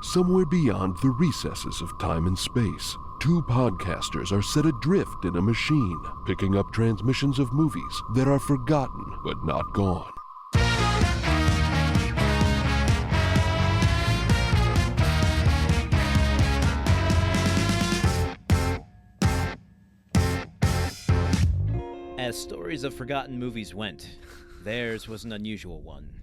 Somewhere beyond the recesses of time and space, two podcasters are set adrift in a machine, picking up transmissions of movies that are forgotten but not gone. As stories of forgotten movies went, theirs was an unusual one.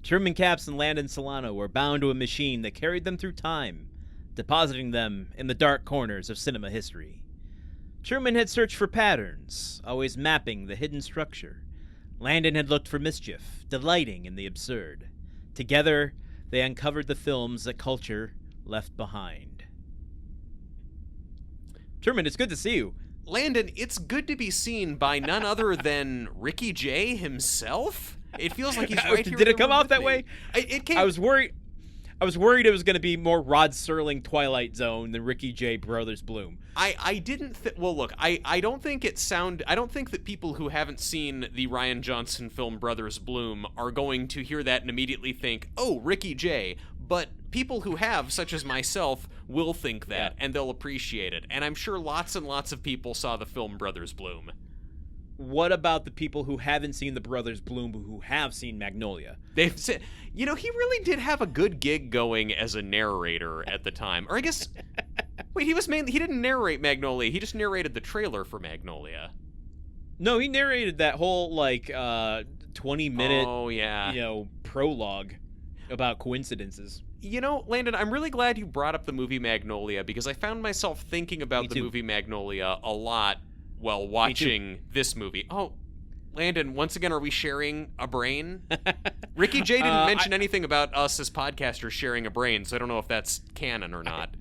Truman Caps and Landen Solano were bound to a machine that carried them through time, depositing them in the dark corners of cinema history. Truman had searched for patterns, always mapping the hidden structure. Landen had looked for mischief, delighting in the absurd. Together, they uncovered the films that culture left behind. Truman, it's good to see you. Landen, it's good to be seen by none other than Ricky Jay himself. It feels like he's right here. Did it come out that me. way? It came. I was worried it was going to be more Rod Serling Twilight Zone than Ricky Jay Brothers Bloom. I didn't. Well, look, I don't think I don't think that people who haven't seen the Rian Johnson film Brothers Bloom are going to hear that and immediately think, oh, Ricky Jay. But people who have, such as myself, will think that, and they'll appreciate it. And I'm sure lots and lots of people saw the film Brothers Bloom. What about the people who haven't seen the Brothers Bloom but who have seen Magnolia? They've said, he really did have a good gig going as a narrator at the time. Or I guess, wait, he didn't narrate Magnolia. He just narrated the trailer for Magnolia. No, he narrated that whole 20-minute, prologue about coincidences. Landen, I'm really glad you brought up the movie Magnolia because I found myself thinking about the movie Magnolia a lot while watching this movie. Oh, Landen, once again, are we sharing a brain? Ricky Jay didn't mention anything about us as podcasters sharing a brain, so I don't know if that's canon or not.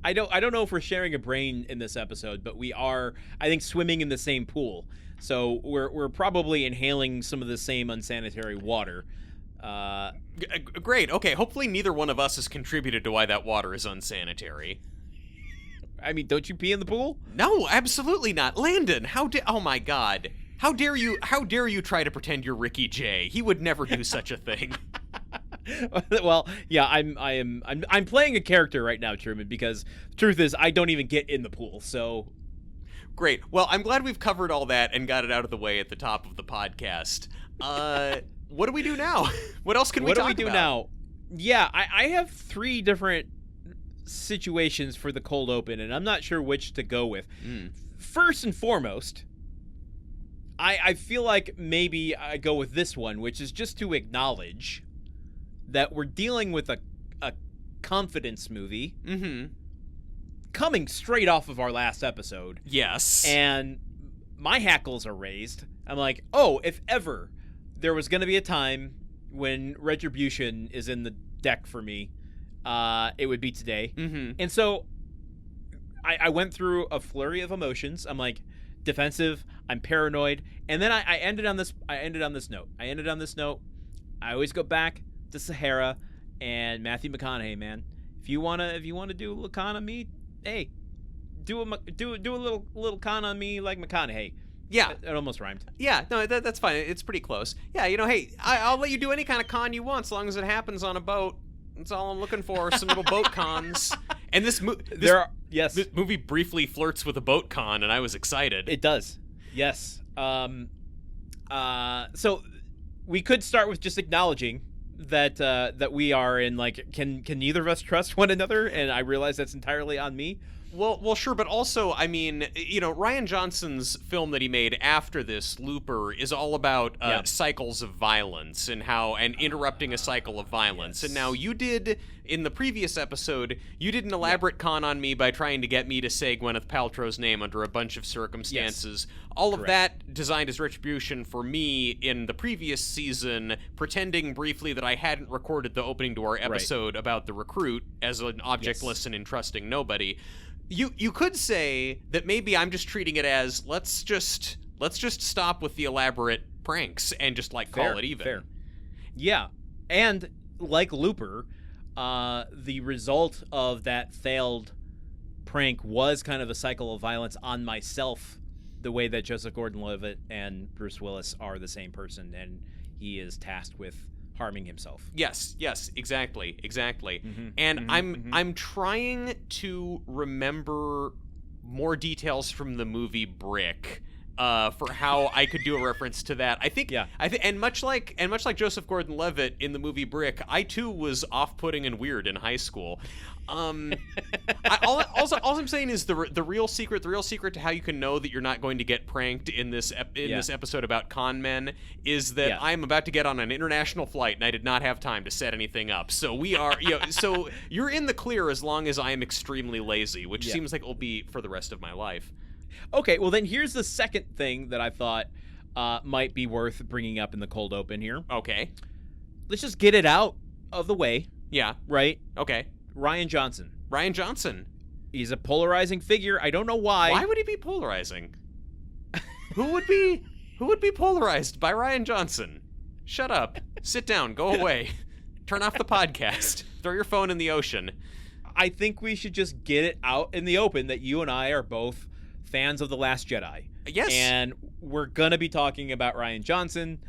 I don't know if we're sharing a brain in this episode, but we are, I think, swimming in the same pool. So we're probably inhaling some of the same unsanitary water. Great. Okay, hopefully neither one of us has contributed to why that water is unsanitary. I mean, don't you pee in the pool? No, absolutely not. Landen, oh my god. How dare you try to pretend you're Ricky Jay? He would never do such a thing. Well, yeah, I'm playing a character right now, Truman, because the truth is I don't even get in the pool, so great. Well, I'm glad we've covered all that and got it out of the way at the top of the podcast. What do we do now? What else can we talk about? What do we do now? Yeah, I have 3 different situations for the cold open, and I'm not sure which to go with. First and foremost, I feel like maybe I go with this one, which is just to acknowledge that we're dealing with a confidence movie coming straight off of our last episode. Yes. And my hackles are raised. I'm like, oh, if ever there was going to be a time when retribution is in the deck for me, it would be today. And so I went through a flurry of emotions. I'm like defensive, I'm paranoid, and then I ended on this note. I always go back to Sahara and Matthew McConaughey, man. If you wanna do a con on me, hey, do a little con on me like McConaughey. Yeah. It almost rhymed. Yeah, no, that's fine. It's pretty close. Yeah, hey, I'll let you do any kind of con you want as long as it happens on a boat. That's all I'm looking for, some little boat cons. And this movie briefly flirts with a boat con, and I was excited. It does. Yes. So we could start with just acknowledging that we are in, can neither of us trust one another? And I realize that's entirely on me. Well, sure, but also, I mean, Rian Johnson's film that he made after this, Looper, is all about cycles of violence and interrupting a cycle of violence. Yes. And now you did, in the previous episode, you did an elaborate con on me by trying to get me to say Gwyneth Paltrow's name under a bunch of circumstances. Yes. All of that designed as retribution for me in the previous season, pretending briefly that I hadn't recorded the opening to our episode about the recruit as an objectless and entrusting nobody. You could say that maybe I'm just treating it as let's just stop with the elaborate pranks and just call it even. Fair. Yeah, and like Looper, the result of that failed prank was kind of a cycle of violence on myself, the way that Joseph Gordon-Levitt and Bruce Willis are the same person, and he is tasked with harming himself. Yes, exactly. Mm-hmm. And Mm-hmm. I'm trying to remember more details from the movie Brick. For how I could do a reference to that, I think, and much like Joseph Gordon-Levitt in the movie Brick, I too was off-putting and weird in high school. All I'm saying is the real secret to how you can know that you're not going to get pranked in this episode about con men is that I'm about to get on an international flight and I did not have time to set anything up. So we are, so you're in the clear as long as I am extremely lazy, which seems like it will be for the rest of my life. Okay, well then here's the second thing that I thought might be worth bringing up in the cold open here. Okay. Let's just get it out of the way. Yeah. Right? Okay. Rian Johnson. He's a polarizing figure. I don't know why. Why would he be polarizing? Who would be polarized by Rian Johnson? Shut up. Sit down. Go away. Turn off the podcast. Throw your phone in the ocean. I think we should just get it out in the open that you and I are both fans of The Last Jedi. Yes. And we're going to be talking about Rian Johnson.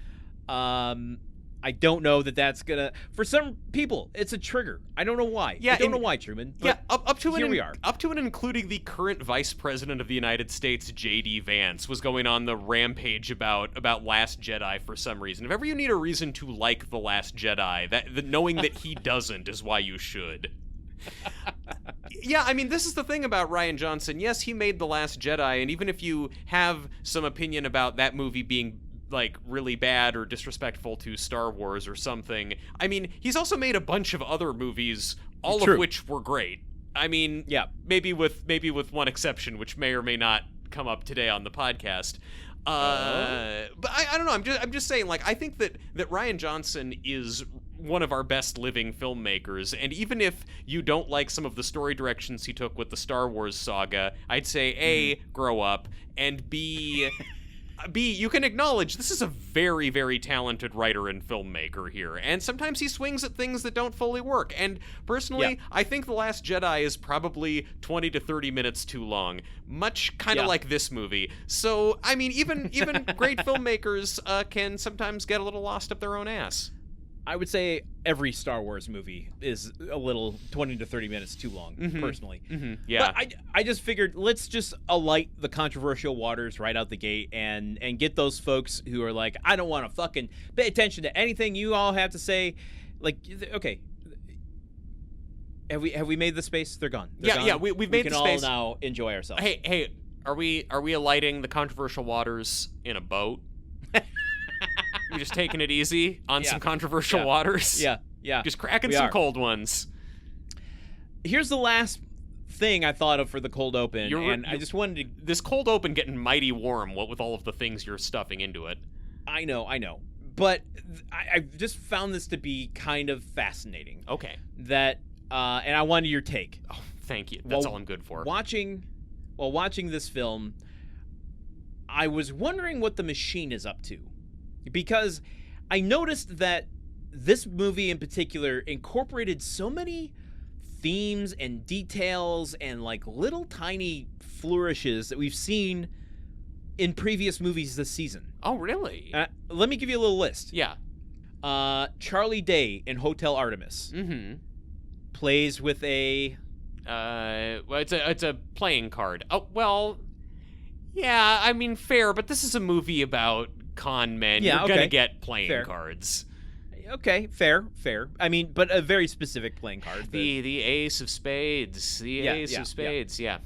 I don't know that that's going to... For some people, it's a trigger. I don't know why. Yeah, I don't know why, Truman. But up to here we are. Up to and including the current Vice President of the United States, J.D. Vance, was going on the rampage about Last Jedi for some reason. If ever you need a reason to like The Last Jedi, that knowing that he doesn't is why you should. Yeah, I mean, this is the thing about Rian Johnson. Yes, he made The Last Jedi, and even if you have some opinion about that movie being like really bad or disrespectful to Star Wars or something, I mean, he's also made a bunch of other movies, all of which were great. I mean, maybe with one exception, which may or may not come up today on the podcast. But I don't know. I'm just saying, like, I think that Rian Johnson is one of our best living filmmakers, and even if you don't like some of the story directions he took with the Star Wars saga, I'd say A, grow up, and B, you can acknowledge this is a very, very talented writer and filmmaker here, and sometimes he swings at things that don't fully work. And personally, I think The Last Jedi is probably 20 to 30 minutes too long, much kind of like this movie. So, I mean, even great filmmakers can sometimes get a little lost up their own ass. I would say every Star Wars movie is a little 20 to 30 minutes too long, personally. Mm-hmm. Yeah. But I just figured let's just alight the controversial waters right out the gate and get those folks who are like, I don't want to fucking pay attention to anything you all have to say. Like, okay, have we made the space? They're gone. They're gone. We've made the space. We can all now enjoy ourselves. Hey, are we alighting the controversial waters in a boat? We're just taking it easy on some controversial waters. Yeah. Just cracking some cold ones. Here's the last thing I thought of for the cold open, I just wanted to... This cold open getting mighty warm, what with all of the things you're stuffing into it. I know. But I just found this to be kind of fascinating. Okay. That, and I wanted your take. Oh, thank you. That's all I'm good for. While watching this film, I was wondering what the machine is up to. Because I noticed that this movie in particular incorporated so many themes and details and like little tiny flourishes that we've seen in previous movies this season. Oh, really? Let me give you a little list. Yeah. Charlie Day in Hotel Artemis plays with a... well, it's a playing card. Oh, well, yeah, I mean, fair, but this is a movie about con men. You're gonna get playing cards. Okay, fair. I mean, but a very specific playing card. The ace of spades. Ace of spades. Yeah.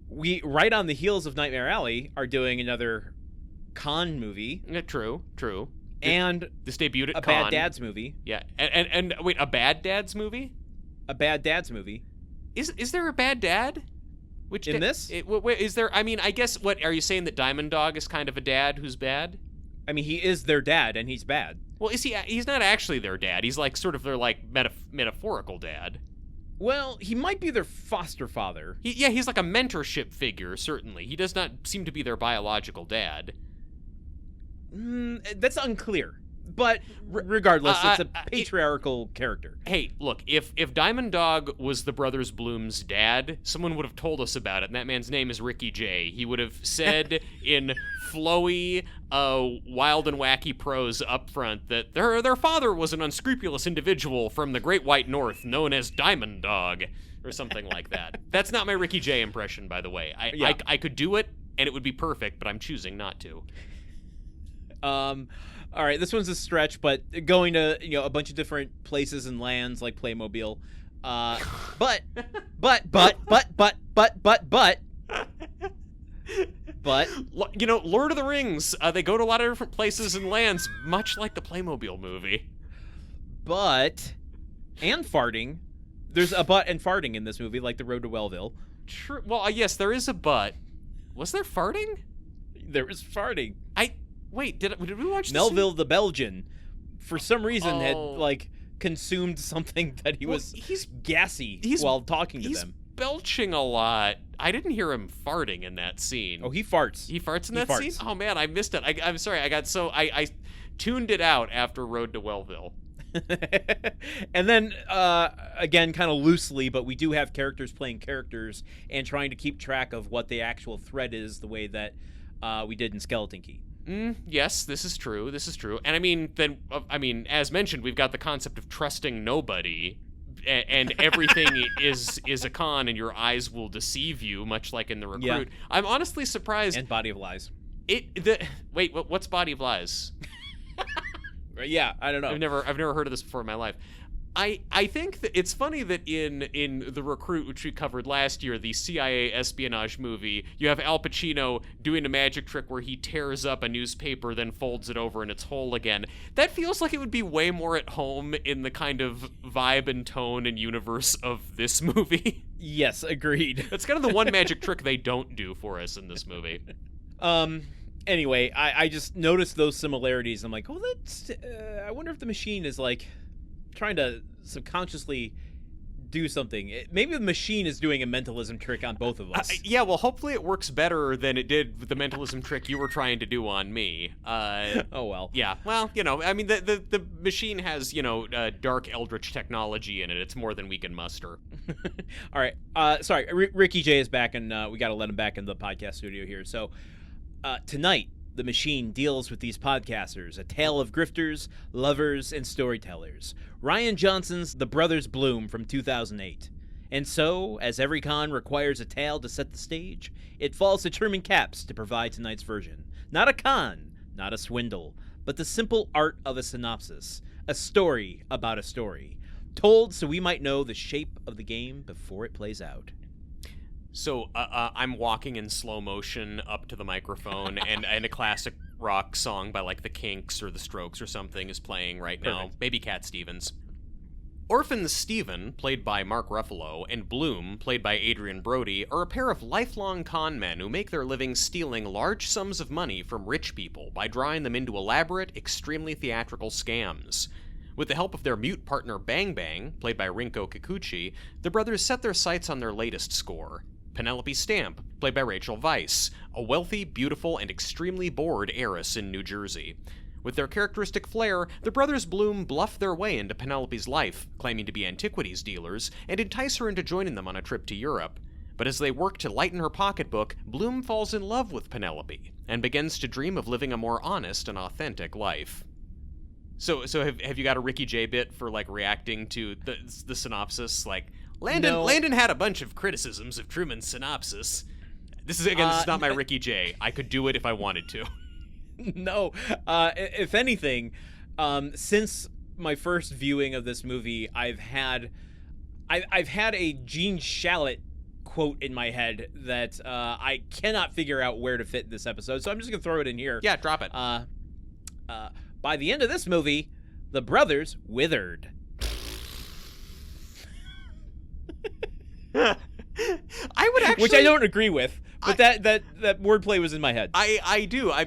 We, right on the heels of Nightmare Alley, are doing another con movie. True. And this debuted at a con. Bad Dads movie. Yeah, and wait, a Bad Dads movie? A Bad Dads movie. Is there a bad dad? In this? Is there? I mean, I guess. What are you saying, that Diamond Dog is kind of a dad who's bad? I mean, he is their dad, and he's bad. Well, is he? He's not actually their dad. He's like sort of their like metaphorical dad. Well, he might be their foster father. He's like a mentorship figure. Certainly, he does not seem to be their biological dad. That's unclear. But regardless, it's a patriarchal character. Hey, look, if Diamond Dog was the Brothers Bloom's dad, someone would have told us about it, and that man's name is Ricky Jay. He would have said in flowy, wild and wacky prose up front that their father was an unscrupulous individual from the Great White North known as Diamond Dog, or something like that. That's not my Ricky Jay impression, by the way. I could do it, and it would be perfect, but I'm choosing not to. All right, this one's a stretch, but going to a bunch of different places and lands like Playmobil. But Lord of the Rings. They go to a lot of different places and lands, much like the Playmobil movie. And farting. There's a but and farting in this movie, like The Road to Wellville. True. Well, yes, there is a but. Was there farting? There was farting. Wait, did we watch this? Melville the Belgian, for some reason, had consumed something that he's gassy while talking to them. He's belching a lot. I didn't hear him farting in that scene. Oh, he farts. He farts in that scene? Oh man, I missed it. I'm sorry. I tuned it out after Road to Wellville. And then, again, kind of loosely, but we do have characters playing characters and trying to keep track of what the actual thread is, the way that we did in Skeleton Key. Yes, this is true. And as mentioned, we've got the concept of trusting nobody, and everything is a con, and your eyes will deceive you, much like in The Recruit. Yeah. I'm honestly surprised. And Body of Lies. What's Body of Lies? Yeah, I don't know. I've never heard of this before in my life. I think that it's funny that in The Recruit, which we covered last year, the CIA espionage movie, you have Al Pacino doing a magic trick where he tears up a newspaper, then folds it over in its whole again. That feels like it would be way more at home in the kind of vibe and tone and universe of this movie. Yes, agreed. That's kind of the one magic trick they don't do for us in this movie. Anyway, I just noticed those similarities. I'm like, that's... I wonder if the machine is, trying to subconsciously do something. Maybe the machine is doing a mentalism trick on both of us. Yeah, well, hopefully it works better than it did with the mentalism trick you were trying to do on me. Oh, well. Yeah, well, the machine has, dark eldritch technology in it. It's more than we can muster. All right. Sorry, Ricky Jay is back, and we got to let him back in the podcast studio here. So, tonight, the machine deals with these podcasters, a tale of grifters, lovers, and storytellers. Rian Johnson's The Brothers Bloom from 2008. And so, as every con requires a tale to set the stage, it falls to Truman Caps to provide tonight's version. Not a con, not a swindle, but the simple art of a synopsis. A story about a story. Told so we might know the shape of the game before it plays out. So I'm walking in slow motion up to the microphone, and a classic rock song by the Kinks or the Strokes or something is playing right now. Perfect. Maybe Cat Stevens. Orphan Stephen, played by Mark Ruffalo, and Bloom, played by Adrian Brody, are a pair of lifelong con men who make their living stealing large sums of money from rich people by drawing them into elaborate, extremely theatrical scams. With the help of their mute partner Bang Bang, played by Rinko Kikuchi, the brothers set their sights on their latest score. Penelope Stamp, played by Rachel Weisz, a wealthy, beautiful, and extremely bored heiress in New Jersey. With their characteristic flair, the brothers Bloom bluff their way into Penelope's life, claiming to be antiquities dealers, and entice her into joining them on a trip to Europe. But as they work to lighten her pocketbook, Bloom falls in love with Penelope, and begins to dream of living a more honest and authentic life. So have you got a Ricky Jay bit for reacting to the synopsis? Landen had a bunch of criticisms of Truman's synopsis. This is not my Ricky Jay. I could do it if I wanted to. No. If anything, since my first viewing of this movie, I've had a Gene Shalit quote in my head that I cannot figure out where to fit in this episode, so I'm just going to throw it in here. Yeah, drop it. By the end of this movie, the brothers withered. I would actually, which I don't agree with, but that wordplay was in my head. I do. I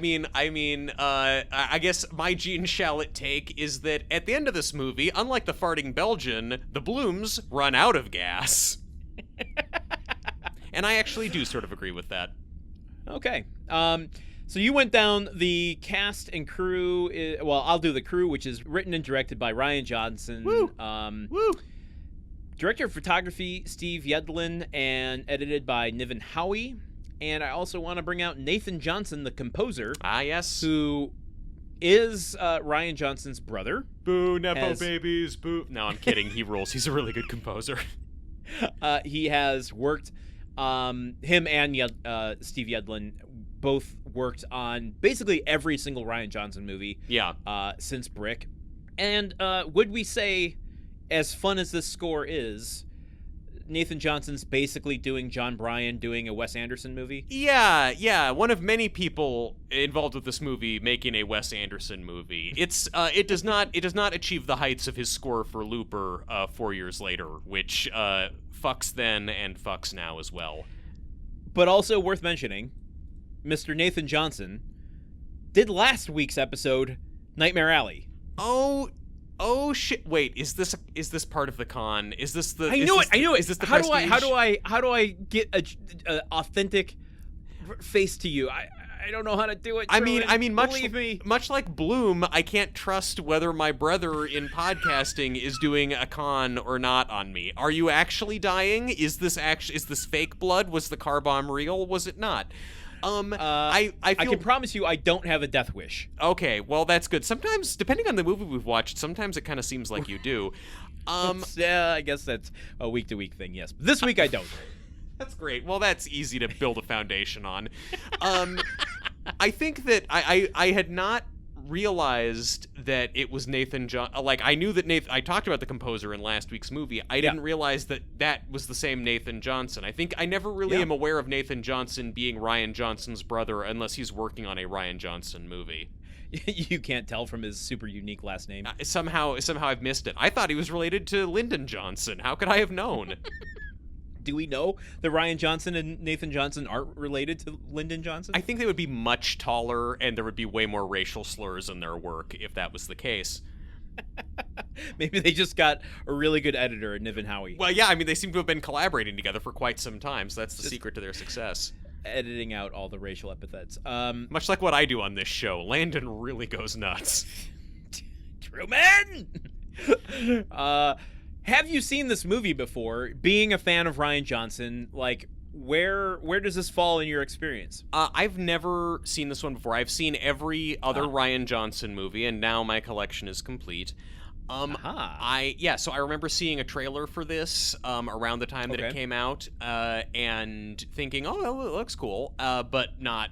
guess my Gene Shalit take is that at the end of this movie, unlike the farting Belgian, the Blooms run out of gas. And I actually do sort of agree with that. Okay. So you went down the cast and crew. Well, I'll do the crew, which is written and directed by Rian Johnson. Woo! Woo! Director of photography, Steve Yedlin, and edited by Niven Howie. And I also want to bring out Nathan Johnson, the composer. Ah, yes. Who is Rian Johnson's brother. Boo, Nepo babies, boo. No, I'm kidding. He rules. He's a really good composer. He has worked, him and Steve Yedlin both worked on basically every single Rian Johnson movie since Brick. And would we say, as fun as this score is, Nathan Johnson's basically doing John Bryan doing a Wes Anderson movie? Yeah. One of many people involved with this movie making a Wes Anderson movie. It does not achieve the heights of his score for Looper 4 years later, which fucks then and fucks now as well. But also worth mentioning, Mr. Nathan Johnson did last week's episode, Nightmare Alley. Oh shit! Wait, is this part of the con? Is this the? I knew it. Is this the how prestige? do I get a authentic face to you? I don't know how to do it. Truman. I mean, believe me. Much like Bloom, I can't trust whether my brother in podcasting is doing a con or not on me. Are you actually dying? Is this fake blood? Was the car bomb real? Was it not? I can promise you I don't have a death wish. Okay, well that's good. Sometimes, depending on the movie we've watched, sometimes it kind of seems like you do. Yeah, I guess that's a week-to-week thing, yes. But this week I don't. That's great. Well, that's easy to build a foundation on. I think that I had not realized that it was Nathan like I knew that I talked about the composer in last week's movie. I didn't realize that was the same Nathan Johnson. I think I never really am aware of Nathan Johnson being Rian Johnson's brother unless he's working on a Rian Johnson movie. You can't tell from his super unique last name. Somehow I've missed it. I thought he was related to Lyndon Johnson. How could I have known? Do we know that Rian Johnson and Nathan Johnson aren't related to Lyndon Johnson? I think they would be much taller, and there would be way more racial slurs in their work if that was the case. Maybe they just got a really good editor at Niven Howie. Well, yeah, I mean, they seem to have been collaborating together for quite some time, so that's the secret to their success. Editing out all the racial epithets. Much like what I do on this show, Landon really goes nuts. Truman! Have you seen this movie before? Being a fan of Rian Johnson, like, where does this fall in your experience? I've never seen this one before. I've seen every other Rian Johnson movie, and now my collection is complete. So I remember seeing a trailer for this around the time that it came out, and thinking, oh, well, it looks cool, but not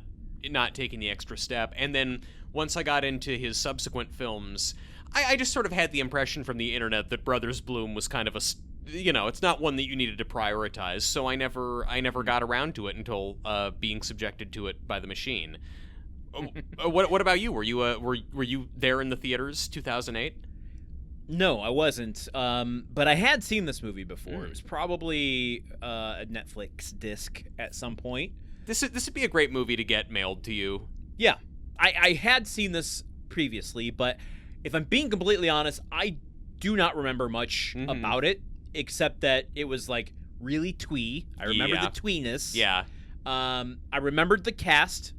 taking the extra step. And then once I got into his subsequent films, I just sort of had the impression from the internet that Brothers Bloom was kind of it's not one that you needed to prioritize. So I never got around to it until being subjected to it by the machine. What about you? Were you there in the theaters 2008? No, I wasn't. But I had seen this movie before. It was probably a Netflix disc at some point. This would be a great movie to get mailed to you. Yeah, I had seen this previously, but if I'm being completely honest, I do not remember much about it, except that it was like really twee. I remember the tweeness. Yeah. I remembered the cast,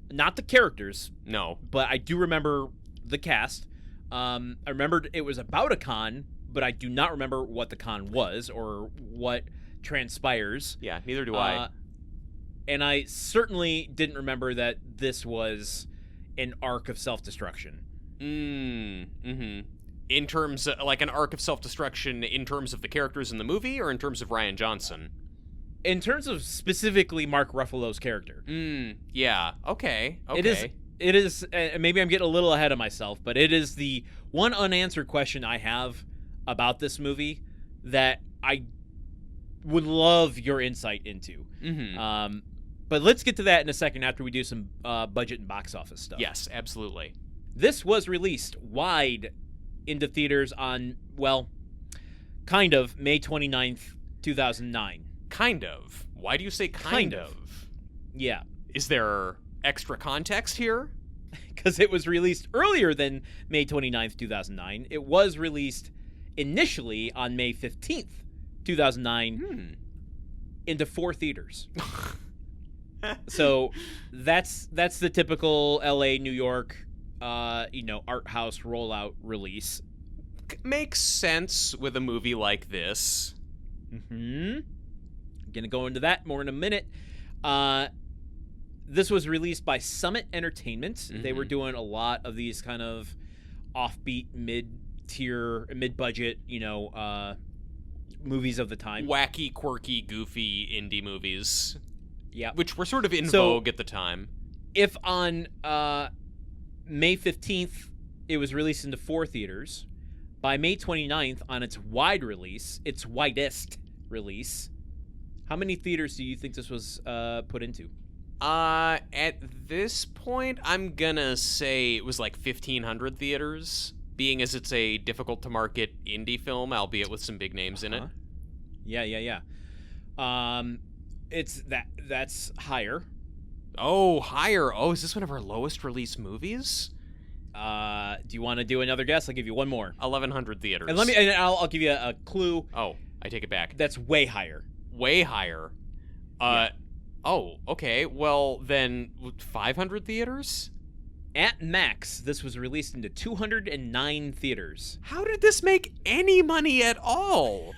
not the characters. No. But I do remember the cast. I remembered it was about a con, but I do not remember what the con was or what transpires. Yeah, neither do I. And I certainly didn't remember that this was an arc of self-destruction. In terms of, like, an arc of self-destruction in terms of the characters in the movie or in terms of Rian Johnson? In terms of specifically Mark Ruffalo's character. Yeah. Okay. It is maybe I'm getting a little ahead of myself, but it is the one unanswered question I have about this movie that I would love your insight into. But let's get to that in a second after we do some budget and box office stuff. Yes, absolutely. This was released wide into theaters on, well, kind of, May 29th, 2009. Kind of? Why do you say kind of? Yeah. Is there extra context here? Because it was released earlier than May 29th, 2009. It was released initially on May 15th, 2009, into 4 theaters. So that's the typical LA, New York, art house rollout release. Makes sense with a movie like this. Gonna go into that more in a minute. This was released by Summit Entertainment. They were doing a lot of these kind of offbeat, mid-tier, mid-budget, movies of the time. Wacky, quirky, goofy indie movies. Yeah. Which were sort of in vogue at the time. If on May 15th it was released into 4 theaters, by May 29th on its widest release, how many theaters do you think this was put into? At this point, I'm gonna say it was like 1,500 theaters, being as it's a difficult-to-market indie film, albeit with some big names in it. Yeah. That's higher. Oh, higher. Oh, is this one of our lowest release movies? Do you want to do another guess? I'll give you one more. 1,100 theaters. And I'll give you a clue. Oh, I take it back. That's way higher. Way higher. Yeah. Oh, okay. Well, then 500 theaters? At max, this was released into 209 theaters. How did this make any money at all?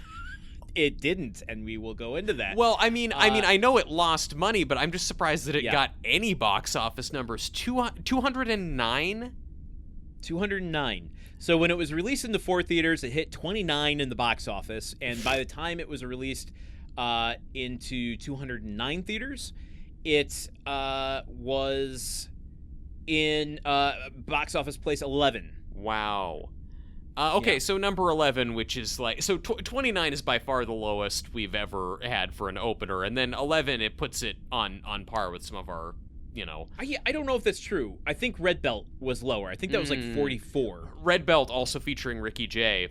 It didn't, and we will go into that. Well, I mean, I know it lost money, but I'm just surprised that it Yeah. got any box office numbers. 209? 209. So when it was released into 4 theaters, it hit 29 in the box office, and by the time it was released into 209 theaters, it was in box office place 11. Wow. Okay, Yeah. so number 11, which is like... So 29 is by far the lowest we've ever had for an opener, and then 11, it puts it on par with some of our, I don't know if that's true. I think Red Belt was lower. I think that was like 44. Red Belt, also featuring Ricky Jay.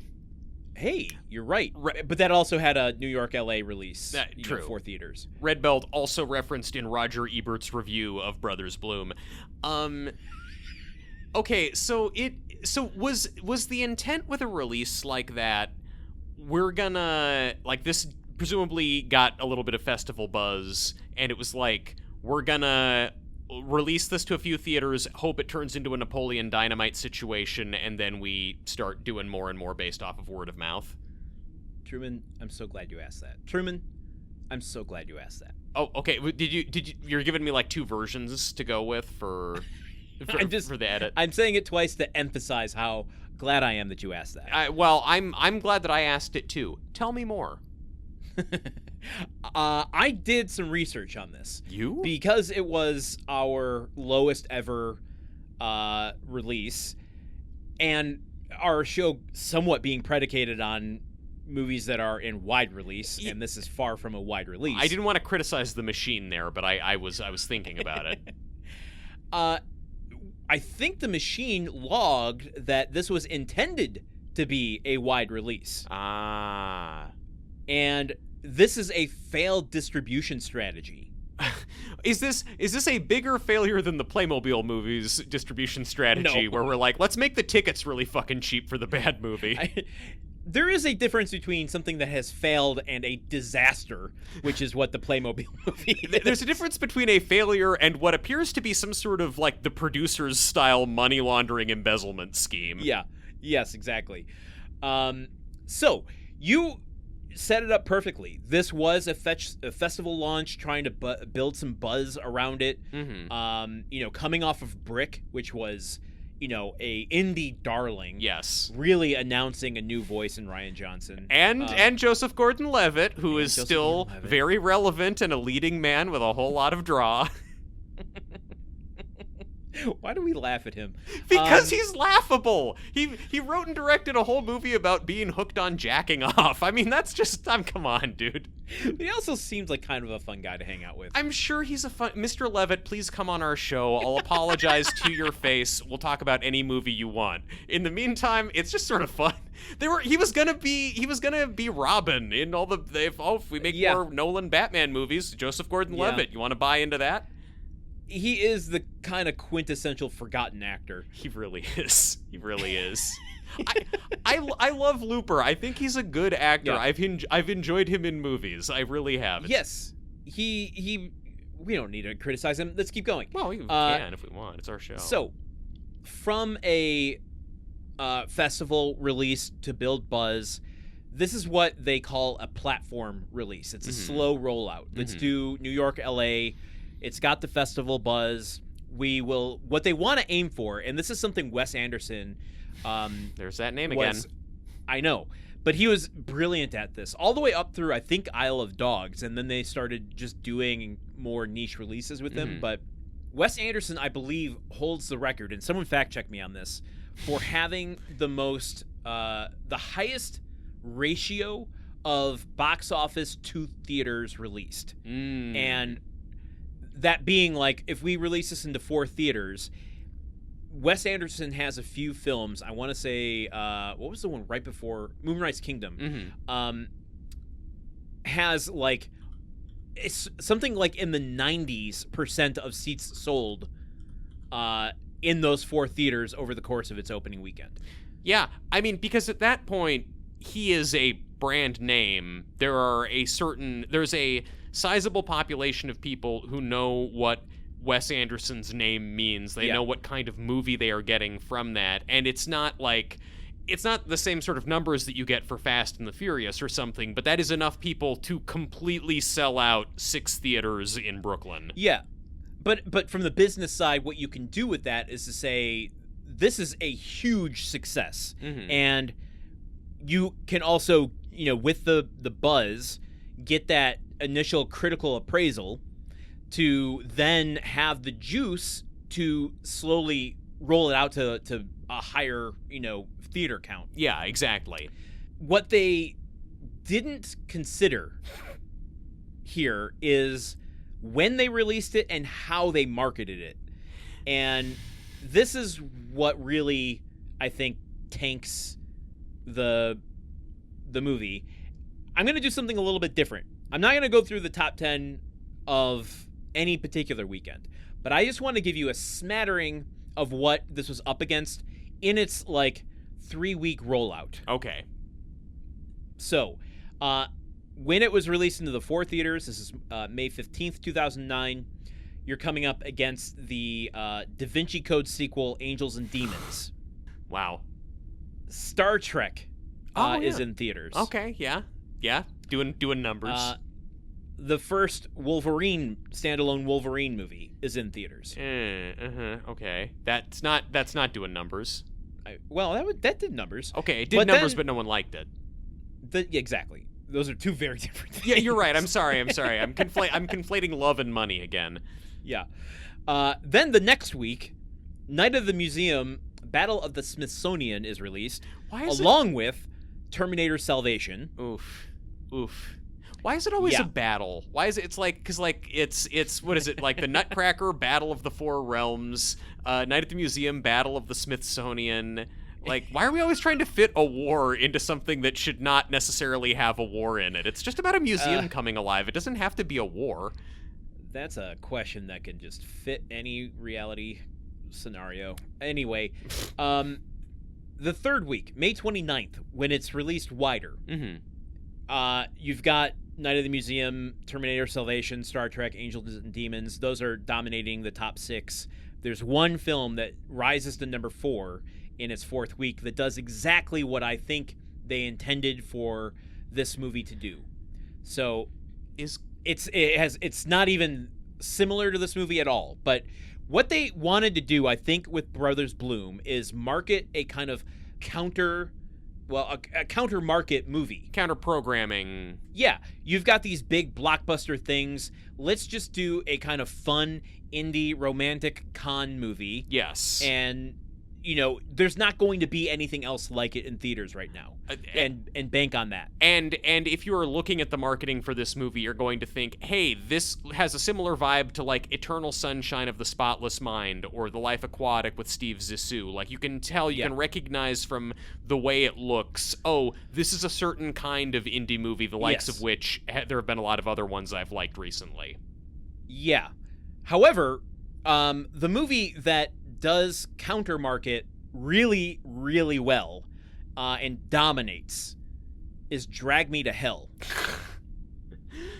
Hey, you're right. But that also had a New York, LA release. True. 4 theaters. Red Belt, also referenced in Roger Ebert's review of Brothers Bloom. Okay, so was the intent with a release like that, we're gonna, like, this presumably got a little bit of festival buzz, and it was like, we're gonna release this to a few theaters, hope it turns into a Napoleon Dynamite situation, and then we start doing more and more based off of word of mouth? Truman, I'm so glad you asked that. Truman, I'm so glad you asked that. Oh, okay. You're giving me like 2 versions to go with for the edit? I'm saying it twice to emphasize how glad I am that you asked that. I'm glad that I asked it too. Tell me more. I did some research on this. You? Because it was our lowest ever release, and our show somewhat being predicated on movies that are in wide release, and this is far from a wide release. I didn't want to criticize the machine there, but I was thinking about it. I think the machine logged that this was intended to be a wide release. And this is a failed distribution strategy. Is this a bigger failure than the Playmobil movies distribution strategy, No. where we're like, let's make the tickets really fucking cheap for the bad movie? There is a difference between something that has failed and a disaster, which is what the Playmobil movie is. There's a difference between a failure and what appears to be some sort of, like, the producer's style money laundering embezzlement scheme. Yeah. Yes, exactly. So, you set it up perfectly. This was a festival launch, trying to build some buzz around it. Mm-hmm. Coming off of Brick, which was, a indie darling. Yes. Really announcing a new voice in Rian Johnson. And Joseph Gordon-Levitt, who is still very relevant and a leading man with a whole lot of draw. Why do we laugh at him? Because he's laughable. He wrote and directed a whole movie about being hooked on jacking off. I mean, that's just, come on, dude. He also seems like kind of a fun guy to hang out with. I'm sure he's a fun... Mr. Levitt, please come on our show. I'll apologize to your face. We'll talk about any movie you want. In the meantime, it's just sort of fun. He was gonna be Robin in all the... if we make more Nolan Batman movies, Joseph Gordon-Levitt. You want to buy into that? He is the kind of quintessential forgotten actor. He really is. He really is. I love Looper. I think he's a good actor. Yeah. I've enjoyed him in movies. I really have. Yes, he we don't need to criticize him. Let's keep going. Well, we can if we want. It's our show. So, from a festival release to build buzz, this is what they call a platform release. It's a slow rollout. Let's do New York, LA. It's got the festival buzz. What they want to aim for, and this is something Wes Anderson. There's that name again. I know. But he was brilliant at this, all the way up through, I think, Isle of Dogs, and then they started just doing more niche releases with them. But Wes Anderson, I believe, holds the record, and someone fact-check me on this, for having the highest ratio of box office to theaters released. And that being, like, if we release this into 4 theaters... Wes Anderson has a few films. I want to say, what was the one right before Moonrise Kingdom? Has like, it's something like in the 90% of seats sold in those 4 theaters over the course of its opening weekend. Yeah, I mean, because at that point, he is a brand name. There's a sizable population of people who know what Wes Anderson's name means. They know what kind of movie they are getting from that, and it's not the same sort of numbers that you get for Fast and the Furious or something, but that is enough people to completely sell out 6 theaters in Brooklyn. Yeah, but from the business side, what you can do with that is to say this is a huge success, and you can also, with the buzz, get that initial critical appraisal to then have the juice to slowly roll it out to a higher, theater count. Yeah, exactly. What they didn't consider here is when they released it and how they marketed it. And this is what really, I think, tanks the movie. I'm going to do something a little bit different. I'm not going to go through the top 10 of any particular weekend, but I just want to give you a smattering of what this was up against in its 3-week rollout. Okay. So, when it was released into the 4 theaters, this is May 15th, 2009, you're coming up against the Da Vinci Code sequel, Angels and Demons. Wow. Star Trek is in theaters. Okay, yeah. Doing numbers. The first standalone Wolverine movie is in theaters. Okay. That's not doing numbers. That did numbers. Okay, it did numbers, but no one liked it. Exactly. Those are 2 very different things. Yeah, you're right. I'm sorry. I'm conflating love and money again. Yeah. Then the next week, Night of the Museum, Battle of the Smithsonian is released, along with Terminator Salvation. Oof. Why is it always a battle? Why is it? It's what is it, like the Nutcracker Battle of the 4 Realms, Night at the Museum Battle of the Smithsonian. Like, why are we always trying to fit a war into something that should not necessarily have a war in it? It's just about a museum coming alive. It doesn't have to be a war. That's a question that can just fit any reality scenario. Anyway, the 3rd week, May 29th, when it's released wider, you've got Night of the Museum, Terminator Salvation, Star Trek, Angels and Demons. Those are dominating the top 6. There's one film that rises to number 4 in its 4th week that does exactly what I think they intended for this movie to do. So it's not even similar to this movie at all. But what they wanted to do, I think, with Brothers Bloom is market a kind of counter market movie. Counter programming. Yeah. You've got these big blockbuster things. Let's just do a kind of fun indie romantic con movie. Yes. And, there's not going to be anything else like it in theaters right now. And bank on that. And if you are looking at the marketing for this movie, you're going to think, hey, this has a similar vibe to like Eternal Sunshine of the Spotless Mind or The Life Aquatic with Steve Zissou. Like you can tell, you can recognize from the way it looks, oh, this is a certain kind of indie movie, the likes of which there have been a lot of other ones I've liked recently. Yeah. However, the movie that does counter market really, really well and dominates is Drag Me to Hell.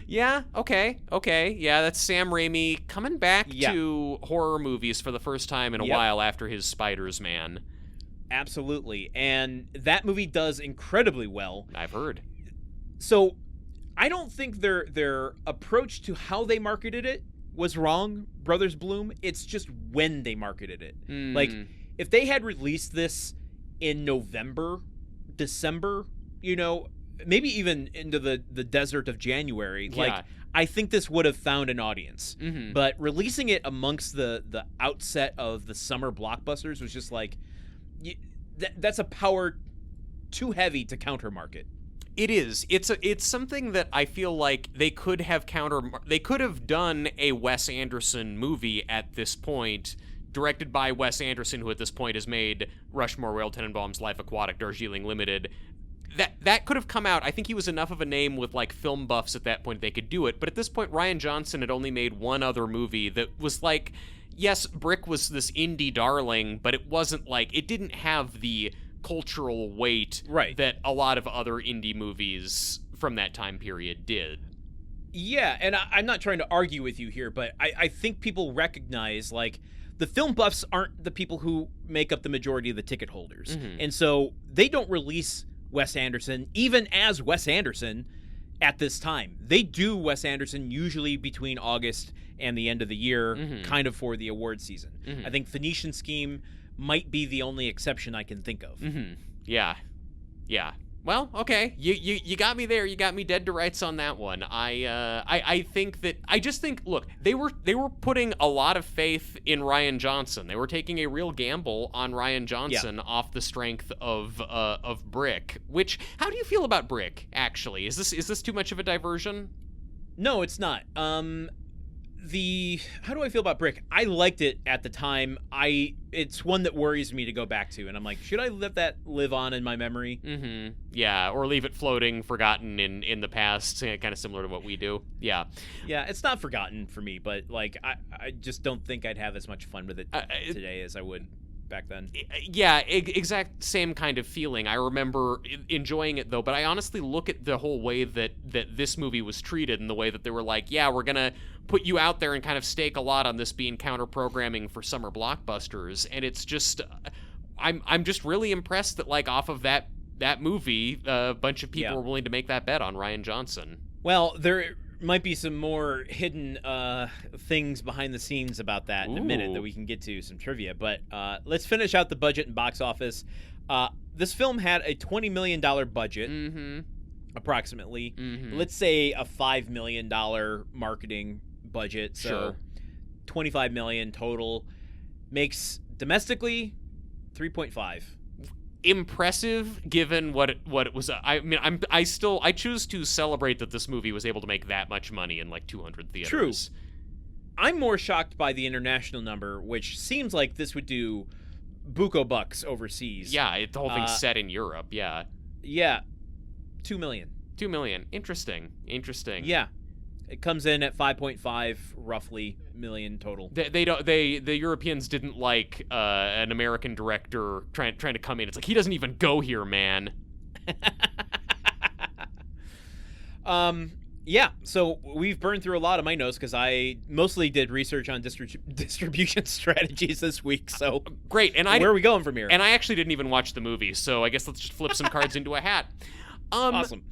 Yeah, okay. Yeah, that's Sam Raimi coming back to horror movies for the first time in a while after his Spiders, man. Absolutely. And that movie does incredibly well. I've heard. So I don't think their approach to how they marketed it was wrong, Brothers Bloom. It's just when they marketed it. Like, if they had released this in November, December, maybe even into the desert of January, like, I think this would have found an audience. But releasing it amongst the outset of the summer blockbusters was just like, that's a power too heavy to counter market. It is. It's something that I feel like they could have done a Wes Anderson movie at this point, directed by Wes Anderson, who at this point has made Rushmore, Royal Tenenbaums, Life Aquatic, Darjeeling Limited. That could have come out. I think he was enough of a name with like film buffs at that point they could do it. But at this point, Rian Johnson had only made one other movie that was like, yes, Brick was this indie darling, but it wasn't like, it didn't have the cultural weight that a lot of other indie movies from that time period did. Yeah, and I'm not trying to argue with you here, but I think people recognize, like, the film buffs aren't the people who make up the majority of the ticket holders. And so they don't release Wes Anderson, even as Wes Anderson, at this time. They do Wes Anderson usually between August and the end of the year, kind of for the award season. I think Phoenician Scheme might be the only exception I can think of. Yeah. Well, okay, you got me there. You got me dead to rights on that one. I just think look, they were putting a lot of faith in Rian Johnson. They were taking a real gamble on Rian Johnson off the strength of Brick. Which, how do you feel about Brick? Actually, is this too much of a diversion? No, it's not. How do I feel about Brick? I liked it at the time. It's one that worries me to go back to, and I'm like, should I let that live on in my memory? Yeah, or leave it floating, forgotten in the past, kind of similar to what we do. Yeah, it's not forgotten for me, but like I just don't think I'd have as much fun with it today as I would back then. Yeah, exact same kind of feeling. I remember enjoying it though, but I honestly look at the whole way that this movie was treated, and the way that they were like, yeah, we're gonna put you out there and kind of stake a lot on this being counter programming for summer blockbusters, and it's just I'm just really impressed that like off of that movie, a bunch of people were willing to make that bet on Rian Johnson. Well, there might be some more hidden things behind the scenes about that in a minute that we can get to, some trivia. But let's finish out the budget and box office. This film had a $20 million budget, approximately. Let's say a $5 million marketing budget. So $25 million total. Makes domestically 3.5. Impressive given what it was. I mean, I choose to celebrate that this movie was able to make that much money in like 200 theaters. True. I'm more shocked by the international number, which seems like this would do buco bucks overseas. Yeah, the whole thing's set in Europe. Yeah. 2 million. 2 million. Interesting. Yeah. It comes in at 5.5 roughly million total. The Europeans didn't like an American director trying to come in. It's like, he doesn't even go here, man. Yeah, so we've burned through a lot of my notes because I mostly did research on distribution strategies this week. So great. And where are we going from here? And I actually didn't even watch the movie, so I guess let's just flip some cards into a hat. Awesome.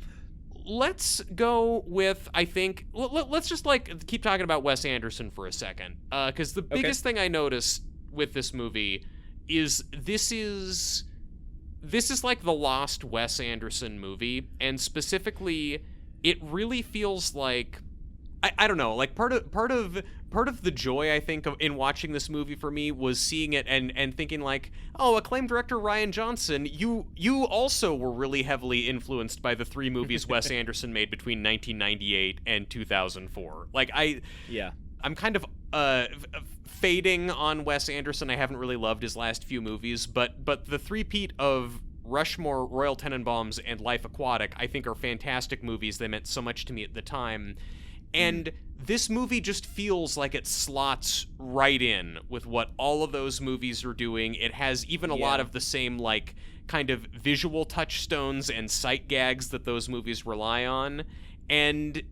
Let's go with, I think, let's just like keep talking about Wes Anderson for a second, because the biggest thing I noticed with this movie is this is like the lost Wes Anderson movie, and specifically, it really feels like, I don't know, like part of the joy I think of in watching this movie for me was seeing it and thinking like, oh, acclaimed director Rian Johnson, you also were really heavily influenced by the 3 movies Wes Anderson made between 1998 and 2004. Like I'm kind of fading on Wes Anderson. I haven't really loved his last few movies, but the three-peat of Rushmore, Royal Tenenbaums, and Life Aquatic I think are fantastic movies. They meant so much to me at the time. And this movie just feels like it slots right in with what all of those movies are doing. It has even a lot of the same, like, kind of visual touchstones and sight gags that those movies rely on. And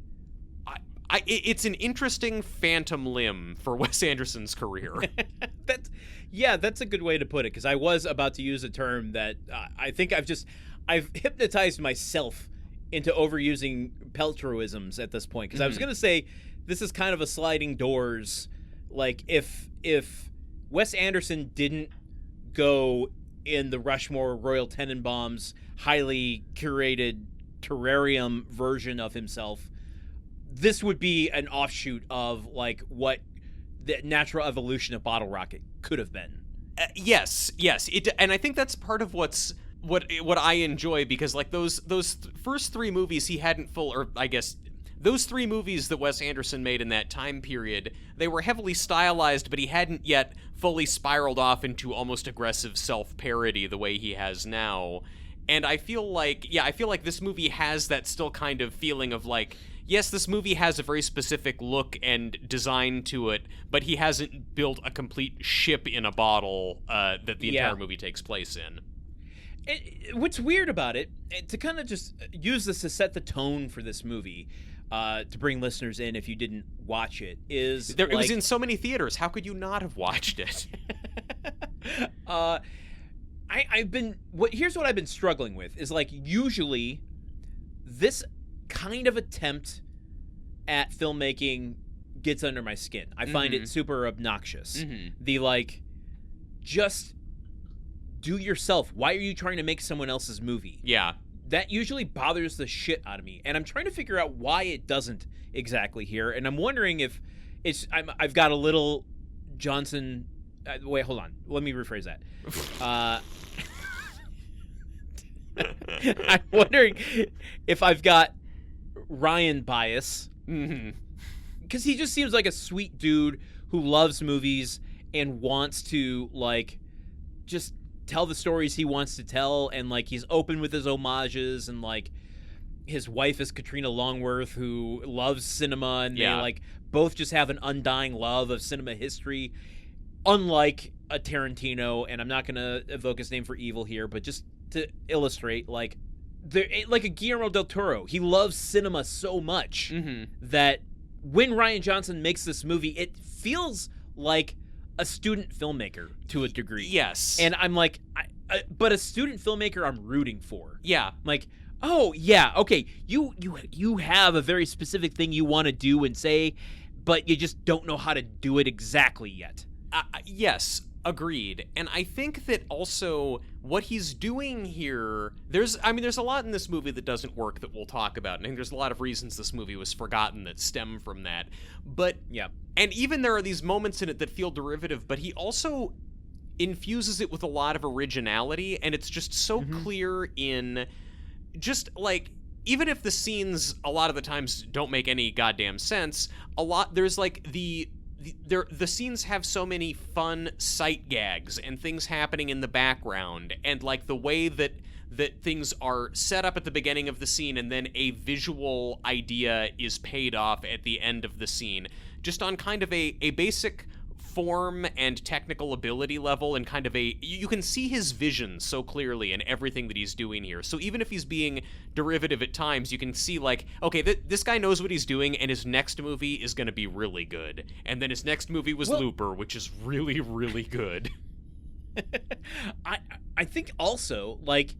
It's an interesting phantom limb for Wes Anderson's career. That's a good way to put it, because I was about to use a term that I think I've hypnotized myself into overusing Peltroisms at this point, because I was going to say this is kind of a sliding doors, like if Wes Anderson didn't go in the Rushmore Royal Tenenbaums highly curated terrarium version of himself, this would be an offshoot of like what the natural evolution of Bottle Rocket could have been. Yes. And I think that's part of what I enjoy, because like those first three movies he hadn't those three movies that Wes Anderson made in that time period, they were heavily stylized, but he hadn't yet fully spiraled off into almost aggressive self-parody the way he has now. And I feel like this movie has that still kind of feeling of like, yes, this movie has a very specific look and design to it, but he hasn't built a complete ship in a bottle that the entire movie takes place in. What's weird about it, to kind of just use this to set the tone for this movie, to bring listeners in if you didn't watch it, is it was in so many theaters. How could you not have watched it? Here's what I've been struggling with is like, usually this kind of attempt at filmmaking gets under my skin. I find it super obnoxious. The like, just do yourself. Why are you trying to make someone else's movie? Yeah. That usually bothers the shit out of me, and I'm trying to figure out why it doesn't exactly here. And I'm wondering if I've got a little Johnson. Wait, hold on. Let me rephrase that. I'm wondering if I've got Rian bias, because he just seems like a sweet dude who loves movies and wants to like just tell the stories he wants to tell, and like he's open with his homages, and like his wife is Katrina Longworth, who loves cinema, and they like both just have an undying love of cinema history, unlike a Tarantino. And I'm not gonna evoke his name for evil here, but just to illustrate, like like a Guillermo del Toro, he loves cinema so much that when Rian Johnson makes this movie, it feels like a student filmmaker to a degree. Yes. And I'm like, but a student filmmaker I'm rooting for. Yeah. I'm like, oh yeah, okay, you have a very specific thing you want to do and say, but you just don't know how to do it exactly yet. Yes, agreed. And I think that also what he's doing here, there's a lot in this movie that doesn't work that we'll talk about. And I think there's a lot of reasons this movie was forgotten that stem from that. But yeah. And even there are these moments in it that feel derivative, but he also infuses it with a lot of originality, and it's just so clear in just like, even if the scenes a lot of the times don't make any goddamn sense, there's like the scenes have so many fun sight gags and things happening in the background, and like the way that things are set up at the beginning of the scene and then a visual idea is paid off at the end of the scene, just on kind of a basic form and technical ability level, and kind of you can see his vision so clearly in everything that he's doing here. So even if he's being derivative at times, you can see like, okay, this guy knows what he's doing, and his next movie is going to be really good. And then his next movie was Looper, which is really, really good. I think also, like,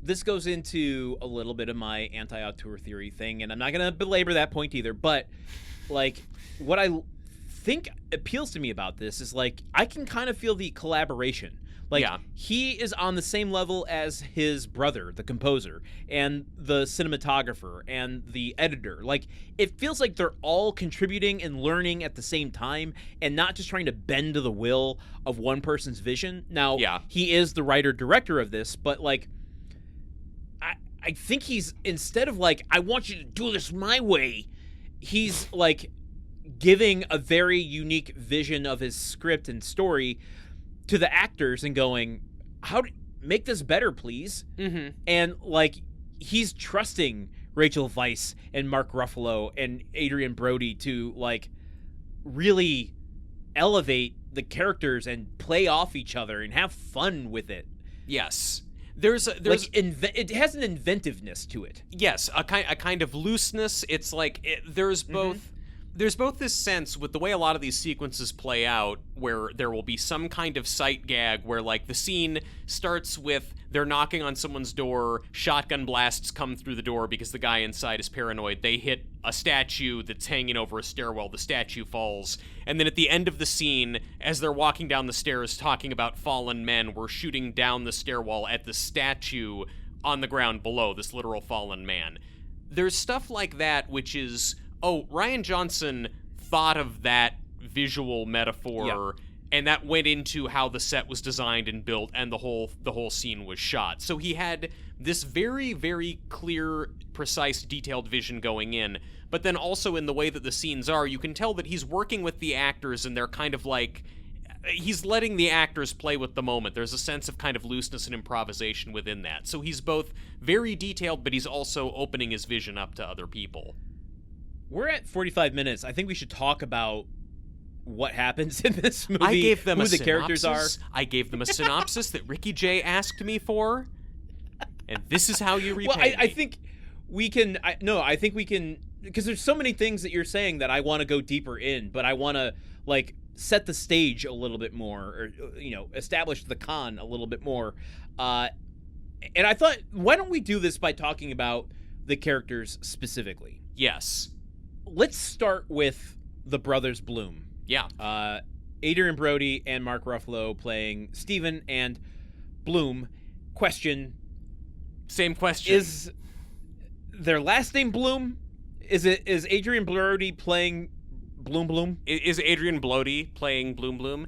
this goes into a little bit of my anti-auteur theory thing, and I'm not going to belabor that point either, but like, what I think appeals to me about this is like, I can kind of feel the collaboration. Like, he is on the same level as his brother, the composer, and the cinematographer, and the editor. Like, it feels like they're all contributing and learning at the same time, and not just trying to bend to the will of one person's vision. Now, he is the writer-director of this, but like, I think he's, instead of like, I want you to do this my way, he's like giving a very unique vision of his script and story to the actors and going, how do make this better, please? And like, he's trusting Rachel Weisz and Mark Ruffalo and Adrian Brody to like really elevate the characters and play off each other and have fun with it. Yes. it has an inventiveness to it. Yes, a kind of looseness. It's like there's both this sense with the way a lot of these sequences play out where there will be some kind of sight gag where like the scene starts with they're knocking on someone's door, shotgun blasts come through the door because the guy inside is paranoid. They hit a statue that's hanging over a stairwell, the statue falls, and then at the end of the scene, as they're walking down the stairs talking about fallen men, we're shooting down the stairwell at the statue on the ground below, this literal fallen man. There's stuff like that which is, oh, Rian Johnson thought of that visual metaphor, and that went into how the set was designed and built, and the whole scene was shot. So he had this very, very clear, precise, detailed vision going in, but then also in the way that the scenes are, you can tell that he's working with the actors, and they're kind of like, he's letting the actors play with the moment. There's a sense of kind of looseness and improvisation within that. So he's both very detailed, but he's also opening his vision up to other people. We're at 45 minutes. I think we should talk about what happens in this movie. I gave them who a the synopsis. Characters are. I gave them a synopsis that Ricky J asked me for, and this is how you repay me. I think we can. I think we can, because there's so many things that you're saying that I want to go deeper in, but I want to like set the stage a little bit more, or establish the con a little bit more. And I thought, why don't we do this by talking about the characters specifically? Yes. Let's start with the brothers Bloom. Yeah. Adrian Brody and Mark Ruffalo playing Stephen and Bloom. Question. Same question. Is their last name Bloom? Is Adrian Brody playing Bloom Bloom? Is Adrian Brody playing Bloom Bloom?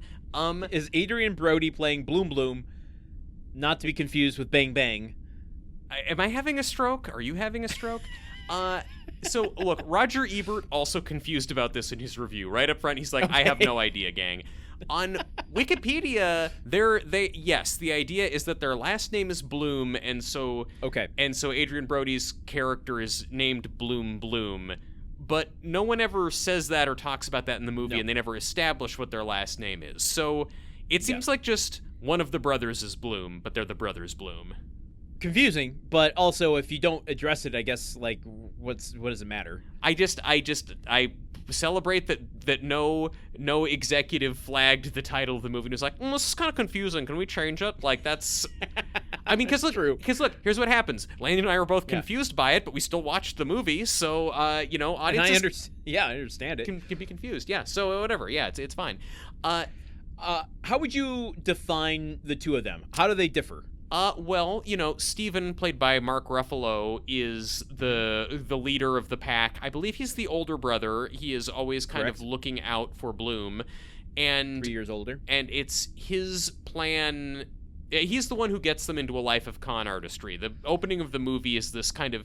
Is Adrian Brody playing Bloom Bloom? Not to be confused with Bang Bang. Am I having a stroke? Are you having a stroke? So, look, Roger Ebert also confused about this in his review. Right up front, he's like, okay. I have no idea, gang. On Wikipedia, the idea is that their last name is Bloom, and so Adrian Brody's character is named Bloom Bloom. But no one ever says that or talks about that in the movie, and they never establish what their last name is. So it seems like just one of the brothers is Bloom, but they're the brothers Bloom. Confusing, but also if you don't address it, I guess like what does it matter? I celebrate that no executive flagged the title of the movie and was like, this is kind of confusing. Can we change it? Like that's, I mean, because look, here's what happens. Landon and I were both confused by it, but we still watched the movie, so audiences. I understand it. Can be confused. Yeah, so whatever. Yeah, it's fine. How would you define the two of them? How do they differ? Well, Stephen, played by Mark Ruffalo, is the leader of the pack. I believe he's the older brother. He is always kind of looking out for Bloom. And 3 years older. And it's his plan. He's the one who gets them into a life of con artistry. The opening of the movie is this kind of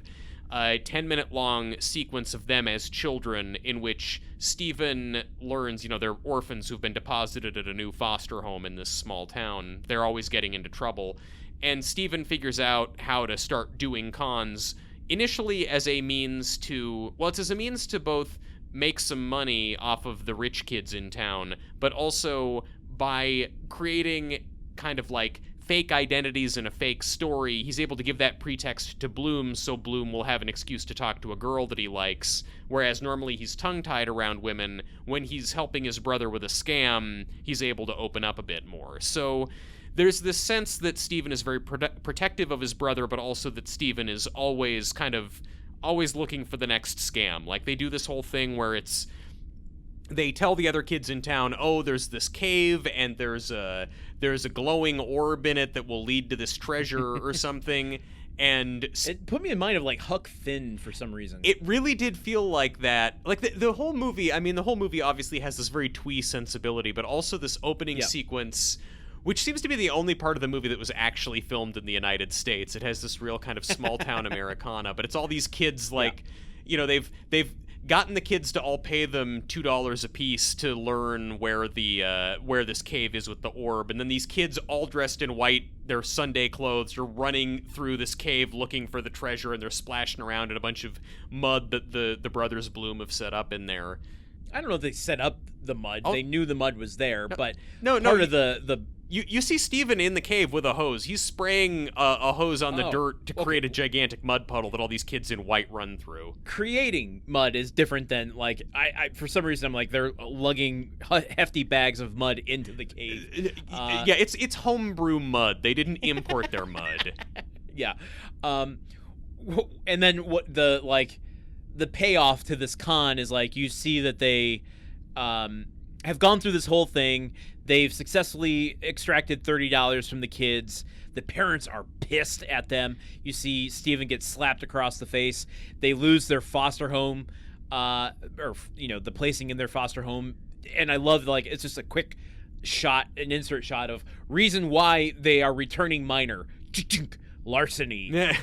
10-minute long sequence of them as children in which Stephen learns, they're orphans who've been deposited at a new foster home in this small town. They're always getting into trouble. And Stephen figures out how to start doing cons, initially as a means to, both make some money off of the rich kids in town, but also by creating kind of like fake identities and a fake story, he's able to give that pretext to Bloom, so Bloom will have an excuse to talk to a girl that he likes, whereas normally he's tongue-tied around women. When he's helping his brother with a scam, he's able to open up a bit more. So there's this sense that Stephen is very protective of his brother, but also that Stephen is always looking for the next scam. Like, they do this whole thing where they tell the other kids in town, oh, there's this cave, and there's a glowing orb in it that will lead to this treasure or something. And it put me in mind of like Huck Finn for some reason. It really did feel like that. Like the whole movie, the whole movie obviously has this very twee sensibility, but also this opening sequence, which seems to be the only part of the movie that was actually filmed in the United States. It has this real kind of small town Americana, but it's all these kids they've gotten the kids to all pay them $2 a piece to learn where this cave is with the orb, and then these kids all dressed in white, their Sunday clothes, are running through this cave looking for the treasure, and they're splashing around in a bunch of mud that the brothers Bloom have set up in there. I don't know if they set up the mud. They knew the mud was there, but part of the You see Steven in the cave with a hose. He's spraying a hose on the dirt to create a gigantic mud puddle that all these kids in white run through. Creating mud is different than, like, I for some reason I'm like, they're lugging hefty bags of mud into the cave. Yeah, it's homebrew mud. They didn't import their mud. Yeah. And then what the payoff to this con is, like, you see that they have gone through this whole thing. They've successfully extracted $30 from the kids. The parents are pissed at them. You see Steven get slapped across the face. They lose their foster home, the placing in their foster home. And I love, like, it's just a quick shot, an insert shot of reason why they are returning minor. Larceny.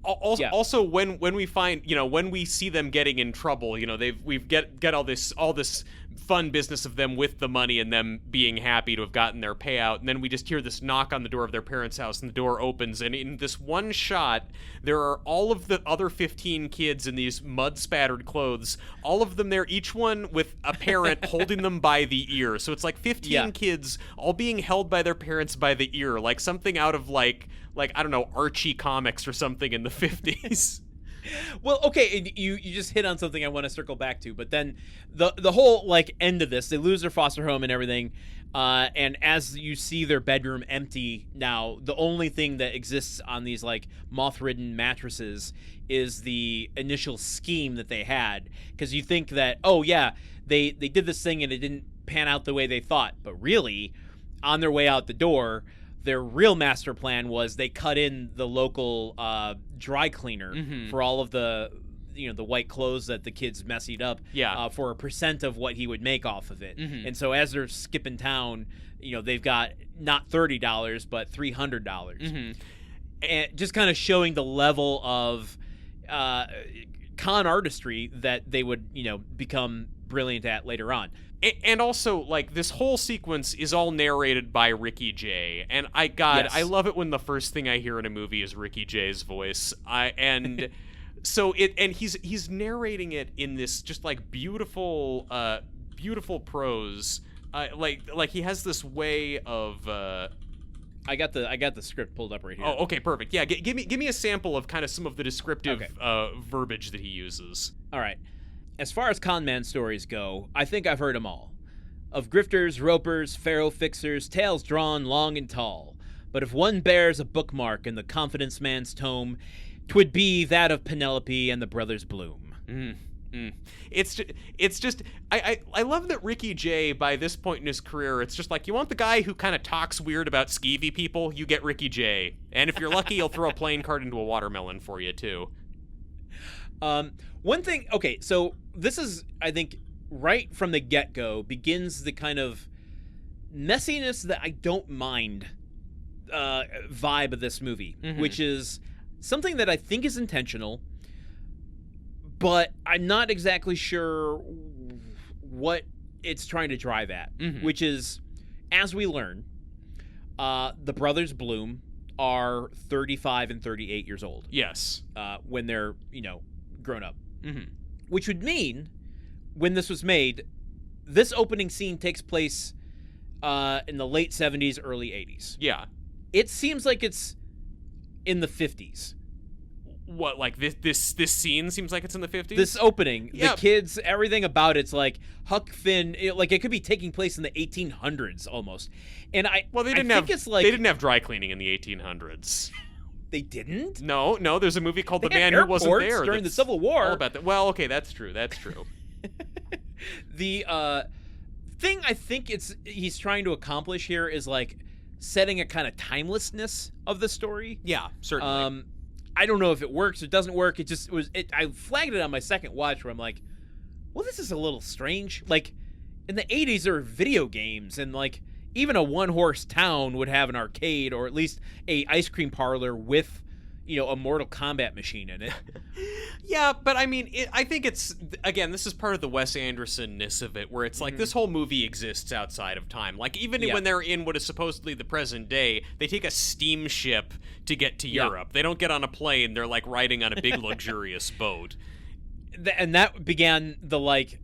Also, when we find, when we see them getting in trouble, we've get all this fun business of them with the money and them being happy to have gotten their payout, and then we just hear this knock on the door of their parents' house, and the door opens, and in this one shot, there are all of the other 15 kids in these mud-spattered clothes, all of them there, each one with a parent holding them by the ear. So it's like 15 kids all being held by their parents by the ear, like something out of like I don't know, Archie comics or something in the 50s. Well, okay, and you just hit on something I want to circle back to, but then the whole, like, end of this, they lose their foster home and everything, and as you see their bedroom empty now, the only thing that exists on these, like, moth-ridden mattresses is the initial scheme that they had, because you think that, oh yeah, they did this thing and it didn't pan out the way they thought, but really, on their way out the door, their real master plan was they cut in the local dry cleaner for all of the the white clothes that the kids messied up for a percent of what he would make off of it. And so as they're skipping town, they've got not $30 but $300. And just kind of showing the level of con artistry that they would become brilliant at later on. And also, like, this whole sequence is all narrated by Ricky Jay, and I love it when the first thing I hear in a movie is Ricky Jay's voice. So he's narrating it in this just like beautiful prose. Like he has this way of. I got the script pulled up right here. Oh, okay, perfect. Yeah, give me a sample of kind of some of the descriptive verbiage that he uses. All right. As far as con man stories go, I think I've heard them all. Of grifters, ropers, pharaoh fixers, tales drawn long and tall. But if one bears a bookmark in the confidence man's tome, 'twould be that of Penelope and the brothers Bloom. It's just I love that Ricky Jay, by this point in his career, it's just like, you want the guy who kind of talks weird about skeevy people, you get Ricky Jay. And if you're lucky, he'll throw a playing card into a watermelon for you, too. One thing, okay, so this is, I think, right from the get-go, begins the kind of messiness that I don't mind vibe of this movie, which is something that I think is intentional, but I'm not exactly sure what it's trying to drive at, which is, as we learn, the brothers Bloom are 35 and 38 years old. Yes. When they're, grown up. Which would mean, when this was made, this opening scene takes place in the late 70s, early 80s. Yeah. It seems like it's in the 50s. What, like this scene seems like it's in the 50s? This opening, the kids, everything about it's like Huck Finn, it could be taking place in the 1800s almost. And they didn't have dry cleaning in the 1800s. They didn't? No, there's a movie called The Man Who Wasn't There during the Civil War. All about that. Well, okay, that's true. The thing I think he's trying to accomplish here is like setting a kind of timelessness of the story. Yeah, certainly. I don't know if it works or doesn't work. I flagged it on my second watch where I'm like, well, this is a little strange. Like, in the 80s, there were video games, and like even a one-horse town would have an arcade or at least a ice cream parlor with, a Mortal Kombat machine in it. Yeah, but I mean, I think it's, again, this is part of the Wes Anderson-ness of it, where it's like this whole movie exists outside of time. Like, even when they're in what is supposedly the present day, they take a steamship to get to Europe. They don't get on a plane. They're like riding on a big luxurious boat. And that began the, like,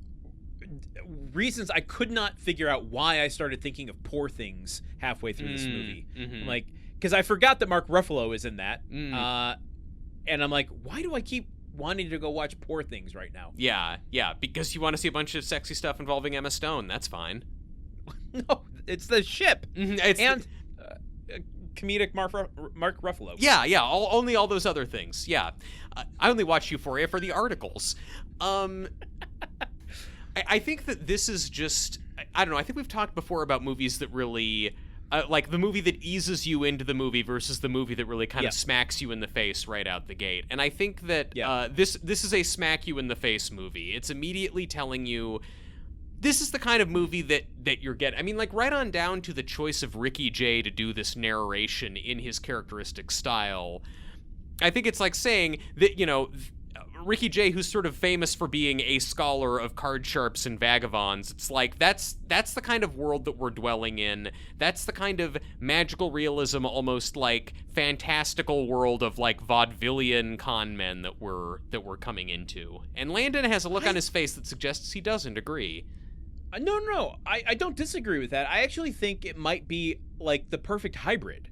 reasons I could not figure out why I started thinking of Poor Things halfway through this movie. Mm-hmm. Like, because I forgot that Mark Ruffalo is in that. And I'm like, why do I keep wanting to go watch Poor Things right now? Yeah, because you want to see a bunch of sexy stuff involving Emma Stone. That's fine. No, it's the ship. It's comedic Mark Ruffalo. Yeah, only all those other things. Yeah. I only watch Euphoria for the articles. I think that this is just, I don't know, I think we've talked before about movies that really, like the movie that eases you into the movie versus the movie that really kind of smacks you in the face right out the gate. And I think that this is a smack you in the face movie. It's immediately telling you, this is the kind of movie that you're getting. I mean, like, right on down to the choice of Ricky Jay to do this narration in his characteristic style. I think it's like saying that, you know, Ricky Jay, who's sort of famous for being a scholar of card sharps and vagabonds, it's like that's the kind of world that we're dwelling in. That's the kind of magical realism, almost like fantastical world of like vaudevillian con men that we're coming into. And Landen has a look on his face that suggests he doesn't agree. No, I don't disagree with that. I actually think it might be like the perfect hybrid.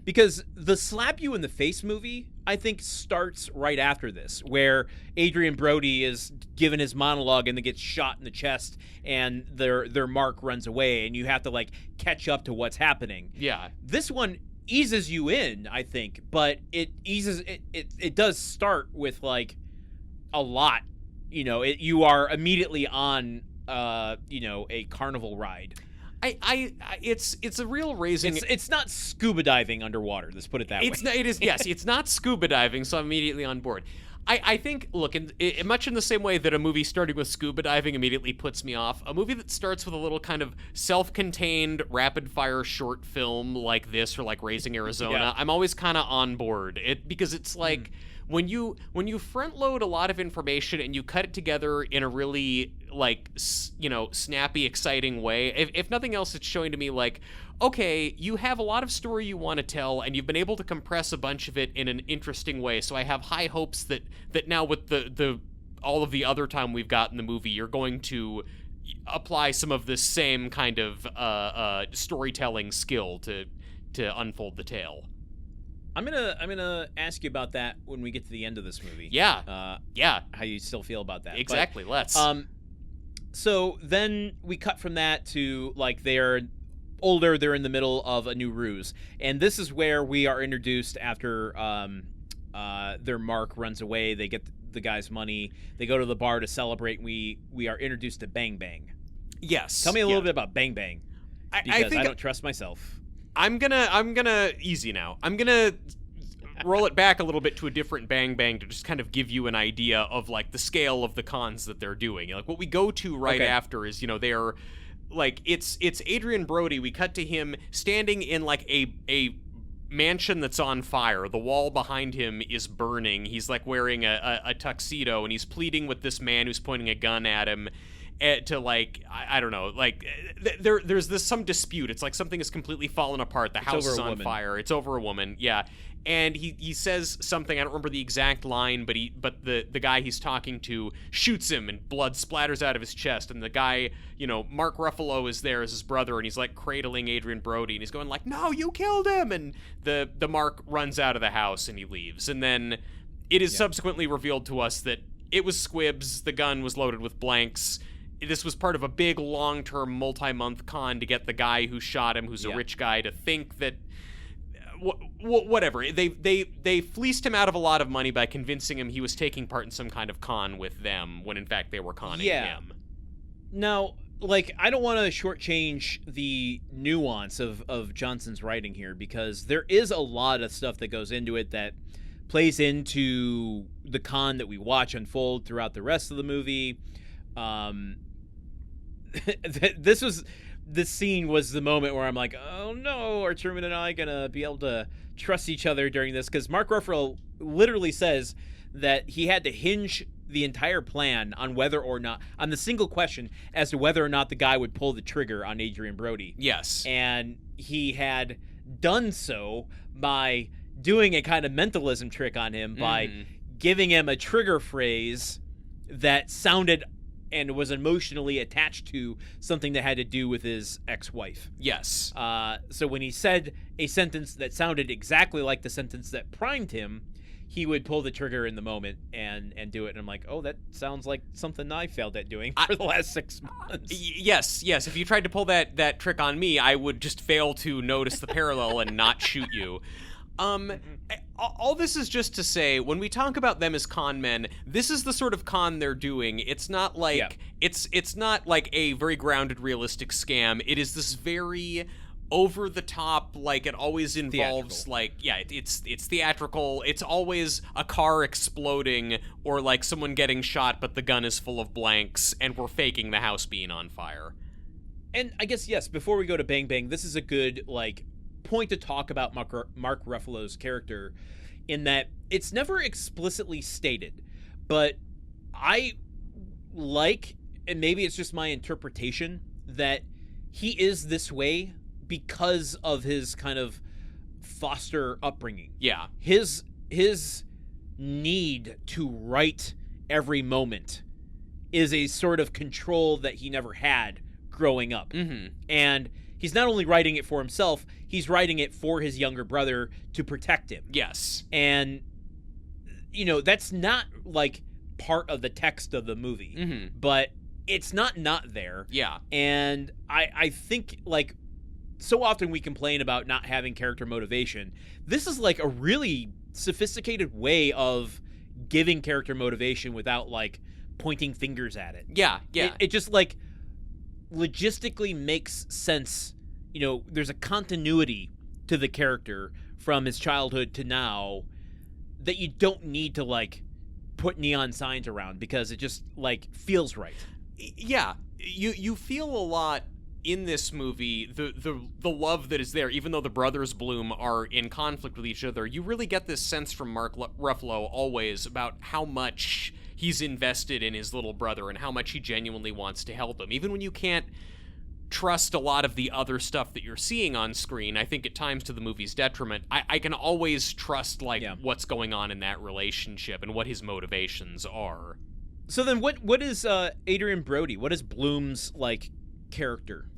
Because the slap you in the face movie, I think, starts right after this, where Adrian Brody is given his monologue and then gets shot in the chest and their Mark runs away and you have to like catch up to what's happening. Yeah. This one eases you in, I think, but it does start with like a lot, you know, you are immediately on a carnival ride. It's a real raising. It's not scuba diving underwater. Let's put it that way. It's not scuba diving, so I'm immediately on board. I think, look, much in the same way that a movie starting with scuba diving immediately puts me off, a movie that starts with a little kind of self-contained, rapid-fire short film like this or like Raising Arizona, I'm always kind of on board. Because it's like, when you front-load a lot of information and you cut it together in a really, like, snappy, exciting way, if nothing else, it's showing to me, like, okay, you have a lot of story you want to tell, and you've been able to compress a bunch of it in an interesting way, so I have high hopes that now with the all of the other time we've got in the movie, you're going to apply some of this same kind of storytelling skill to unfold the tale. I'm gonna ask you about that when we get to the end of this movie. Yeah. How you still feel about that? Exactly. But, so then we cut from that to like they're older, they're in the middle of a new ruse, and this is where we are introduced after their Mark runs away. They get the guy's money. They go to the bar to celebrate. We are introduced to Bang Bang. Yes. Tell me a little bit about Bang Bang, because I don't trust myself. I'm gonna easy now. I'm gonna roll it back a little bit to a different Bang Bang to just kind of give you an idea of like the scale of the cons that they're doing. Like what we go to right after is, they're like it's Adrian Brody. We cut to him standing in like a mansion that's on fire. The wall behind him is burning. He's like wearing a tuxedo and he's pleading with this man who's pointing a gun at him. To like, I don't know, like there's some dispute. It's like something is completely fallen apart. The house is on fire. It's over a woman. Yeah. And he says something, I don't remember the exact line, but the guy he's talking to shoots him and blood splatters out of his chest. And the guy, Mark Ruffalo is there as his brother, and he's like cradling Adrian Brody, and he's going like, "No, you killed him!" And the Mark runs out of the house and he leaves. And then it is subsequently revealed to us that it was squibs. The gun was loaded with blanks. This was part of a big, long-term, multi-month con to get the guy who shot him, who's a rich guy, to think that whatever. They fleeced him out of a lot of money by convincing him he was taking part in some kind of con with them, when in fact they were conning him. Now, like, I don't want to shortchange the nuance of Johnson's writing here, because there is a lot of stuff that goes into it that plays into the con that we watch unfold throughout the rest of the movie. This scene was the moment where I'm like, oh no, are Truman and I gonna be able to trust each other during this? Because Mark Ruffalo literally says that he had to hinge the entire plan on on the single question as to whether or not the guy would pull the trigger on Adrian Brody. Yes. And he had done so by doing a kind of mentalism trick on him by giving him a trigger phrase that sounded and was emotionally attached to something that had to do with his ex-wife. Yes. So when he said a sentence that sounded exactly like the sentence that primed him, he would pull the trigger in the moment and do it. And I'm like, oh, that sounds like something I failed at doing for the last 6 months. Yes. If you tried to pull that trick on me, I would just fail to notice the parallel and not shoot you. All this is just to say, when we talk about them as con men, this is the sort of con they're doing. It's not like it's not like a very grounded, realistic scam. It is this very over the top, like it always involves it's theatrical. It's always a car exploding or like someone getting shot, but the gun is full of blanks and we're faking the house being on fire. And I guess, yes, before we go to Bang Bang, this is a good point to talk about Mark Ruffalo's character, in that it's never explicitly stated, but I like, and maybe it's just my interpretation, that he is this way because of his kind of foster upbringing. Yeah. His need to write every moment is a sort of control that he never had growing up. Mm-hmm. And he's not only writing it for himself, he's writing it for his younger brother to protect him. Yes. And, that's not, part of the text of the movie. Mm-hmm. But it's not there. Yeah. And I think, so often we complain about not having character motivation. This is, a really sophisticated way of giving character motivation without, pointing fingers at it. Yeah. It just, logistically makes sense. There's a continuity to the character from his childhood to now that you don't need to put neon signs around, because it just feels right. Yeah, you feel a lot in this movie, the love that is there, even though the brothers Bloom are in conflict with each other. You really get this sense from Mark Ruffalo always about how much he's invested in his little brother and how much he genuinely wants to help him. Even when you can't trust a lot of the other stuff that you're seeing on screen, I think at times to the movie's detriment, I can always trust what's going on in that relationship and what his motivations are. So then what is Adrian Brody? What is Bloom's character?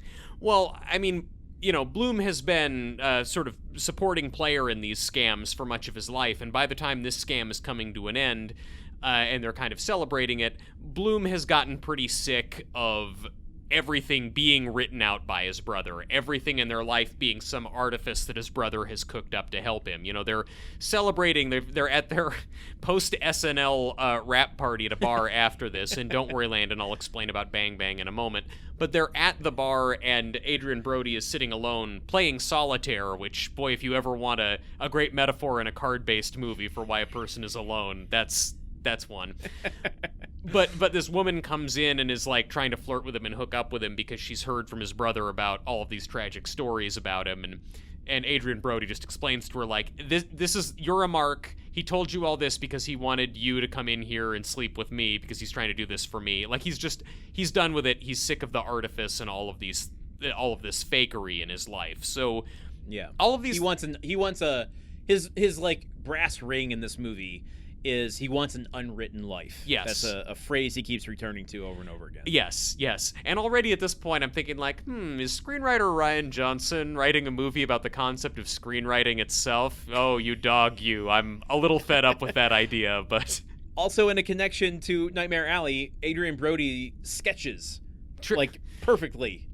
Well, I mean, Bloom has been sort of supporting player in these scams for much of his life, and by the time this scam is coming to an end, and they're kind of celebrating it, Bloom has gotten pretty sick of everything being written out by his brother, everything in their life being some artifice that his brother has cooked up to help him. They're celebrating, they're at their post-SNL rap party at a bar after this, and don't worry, Landon, I'll explain about Bang Bang in a moment, but they're at the bar, and Adrian Brody is sitting alone playing solitaire, which, boy, if you ever want a great metaphor in a card-based movie for why a person is alone, that's one. But this woman comes in and is trying to flirt with him and hook up with him because she's heard from his brother about all of these tragic stories about him, and Adrian Brody just explains to her you're a mark. He told you all this because he wanted you to come in here and sleep with me because he's trying to do this for me. He's done with it. He's sick of the artifice and all of this fakery in his life. So yeah, all of these his brass ring in this movie is he wants an unwritten life. Yes. That's a phrase he keeps returning to over and over again. Yes. And already at this point, I'm thinking is screenwriter Rian Johnson writing a movie about the concept of screenwriting itself? Oh, you dog, you. I'm a little fed up with that idea, but... Also, in a connection to Nightmare Alley, Adrian Brody sketches, perfectly.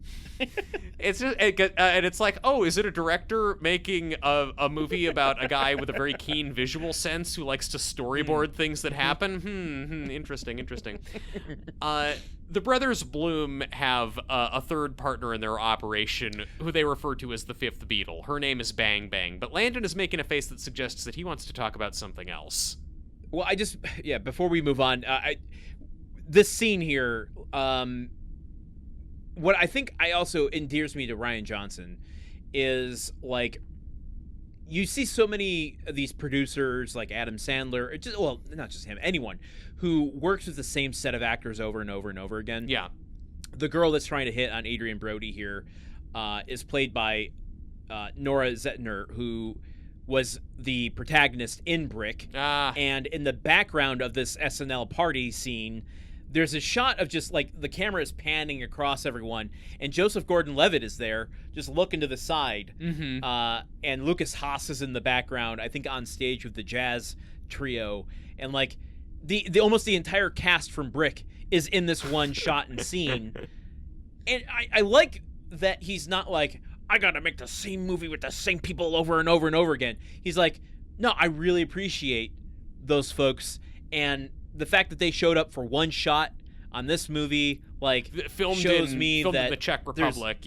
It's just, and it's is it a director making a movie about a guy with a very keen visual sense who likes to storyboard things that happen? Interesting. The brothers Bloom have a third partner in their operation who they refer to as the fifth Beatle. Her name is Bang Bang, but Landon is making a face that suggests that he wants to talk about something else. Well, before we move on, this scene here, what I think also endears me to Rian Johnson is you see so many of these producers like Adam Sandler, not just him, anyone who works with the same set of actors over and over and over again. Yeah. The girl that's trying to hit on Adrian Brody here is played by Nora Zetner, who was the protagonist in Brick. And in the background of this SNL party scene, there's a shot of just like the camera is panning across everyone, and Joseph Gordon-Levitt is there just looking to the side, and Lucas Haas is in the background, I think on stage with the jazz trio, and like the almost the entire cast from Brick is in this one shot and scene. And I like that he's not like, I gotta make the same movie with the same people over and over and over again. He's like, no, I really appreciate those folks, and the fact that they showed up for one shot on this movie, like, filmed shows in the Czech Republic,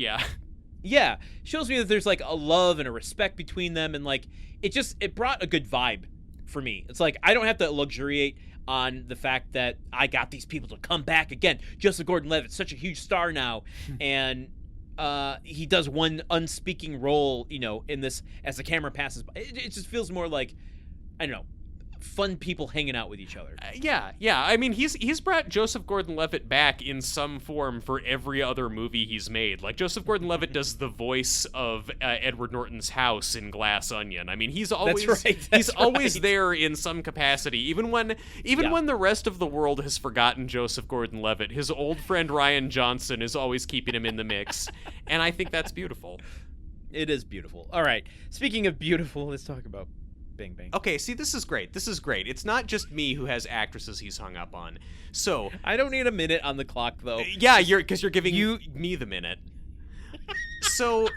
yeah, shows me that there's like a love and a respect between them, and like it brought a good vibe for me. It's like I don't have to luxuriate on the fact that I got these people to come back again. Joseph Gordon-Levitt's such a huge star now, and he does one unspeaking role, in this as the camera passes by. It just feels more like, I don't know, fun people hanging out with each other. Yeah. I mean, he's brought Joseph Gordon-Levitt back in some form for every other movie he's made. Like, Joseph Gordon-Levitt does the voice of Edward Norton's house in Glass Onion. I mean, he's always there in some capacity. Even when the rest of the world has forgotten Joseph Gordon-Levitt, his old friend Rian Johnson is always keeping him in the mix, and I think that's beautiful. It is beautiful. All right, speaking of beautiful, let's talk about Bang Bang. Okay, see, this is great. It's not just me who has actresses he's hung up on. So I don't need a minute on the clock, though. Yeah, you're giving me the minute. So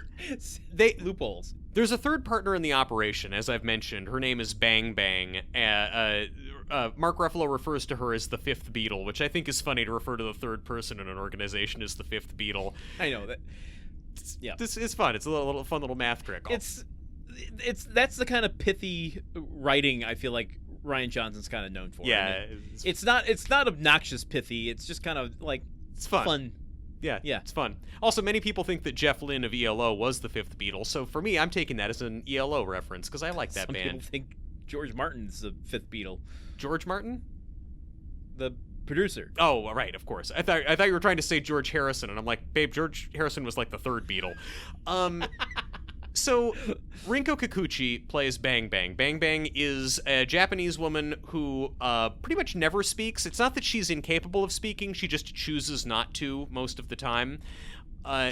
loopholes. There's a third partner in the operation, as I've mentioned. Her name is Bang Bang. Mark Ruffalo refers to her as the fifth Beatle, which I think is funny to refer to the third person in an organization as the fifth Beatle. I know that. Yeah, this is fun. It's a little fun little math trick. That's the kind of pithy writing I feel like Rian Johnson's kind of known for. Yeah, it's not obnoxious pithy. It's just kind of like it's fun. Yeah, it's fun. Also, many people think that Jeff Lynne of ELO was the fifth Beatle, so for me, I'm taking that as an ELO reference because I like that band. Some people think George Martin's the fifth Beatle. George Martin, the producer. Oh, right, of course. I thought you were trying to say George Harrison, and I'm like, babe, George Harrison was like the third Beatle. So, Rinko Kikuchi plays Bang Bang. Bang Bang is a Japanese woman who pretty much never speaks. It's not that she's incapable of speaking, she just chooses not to most of the time.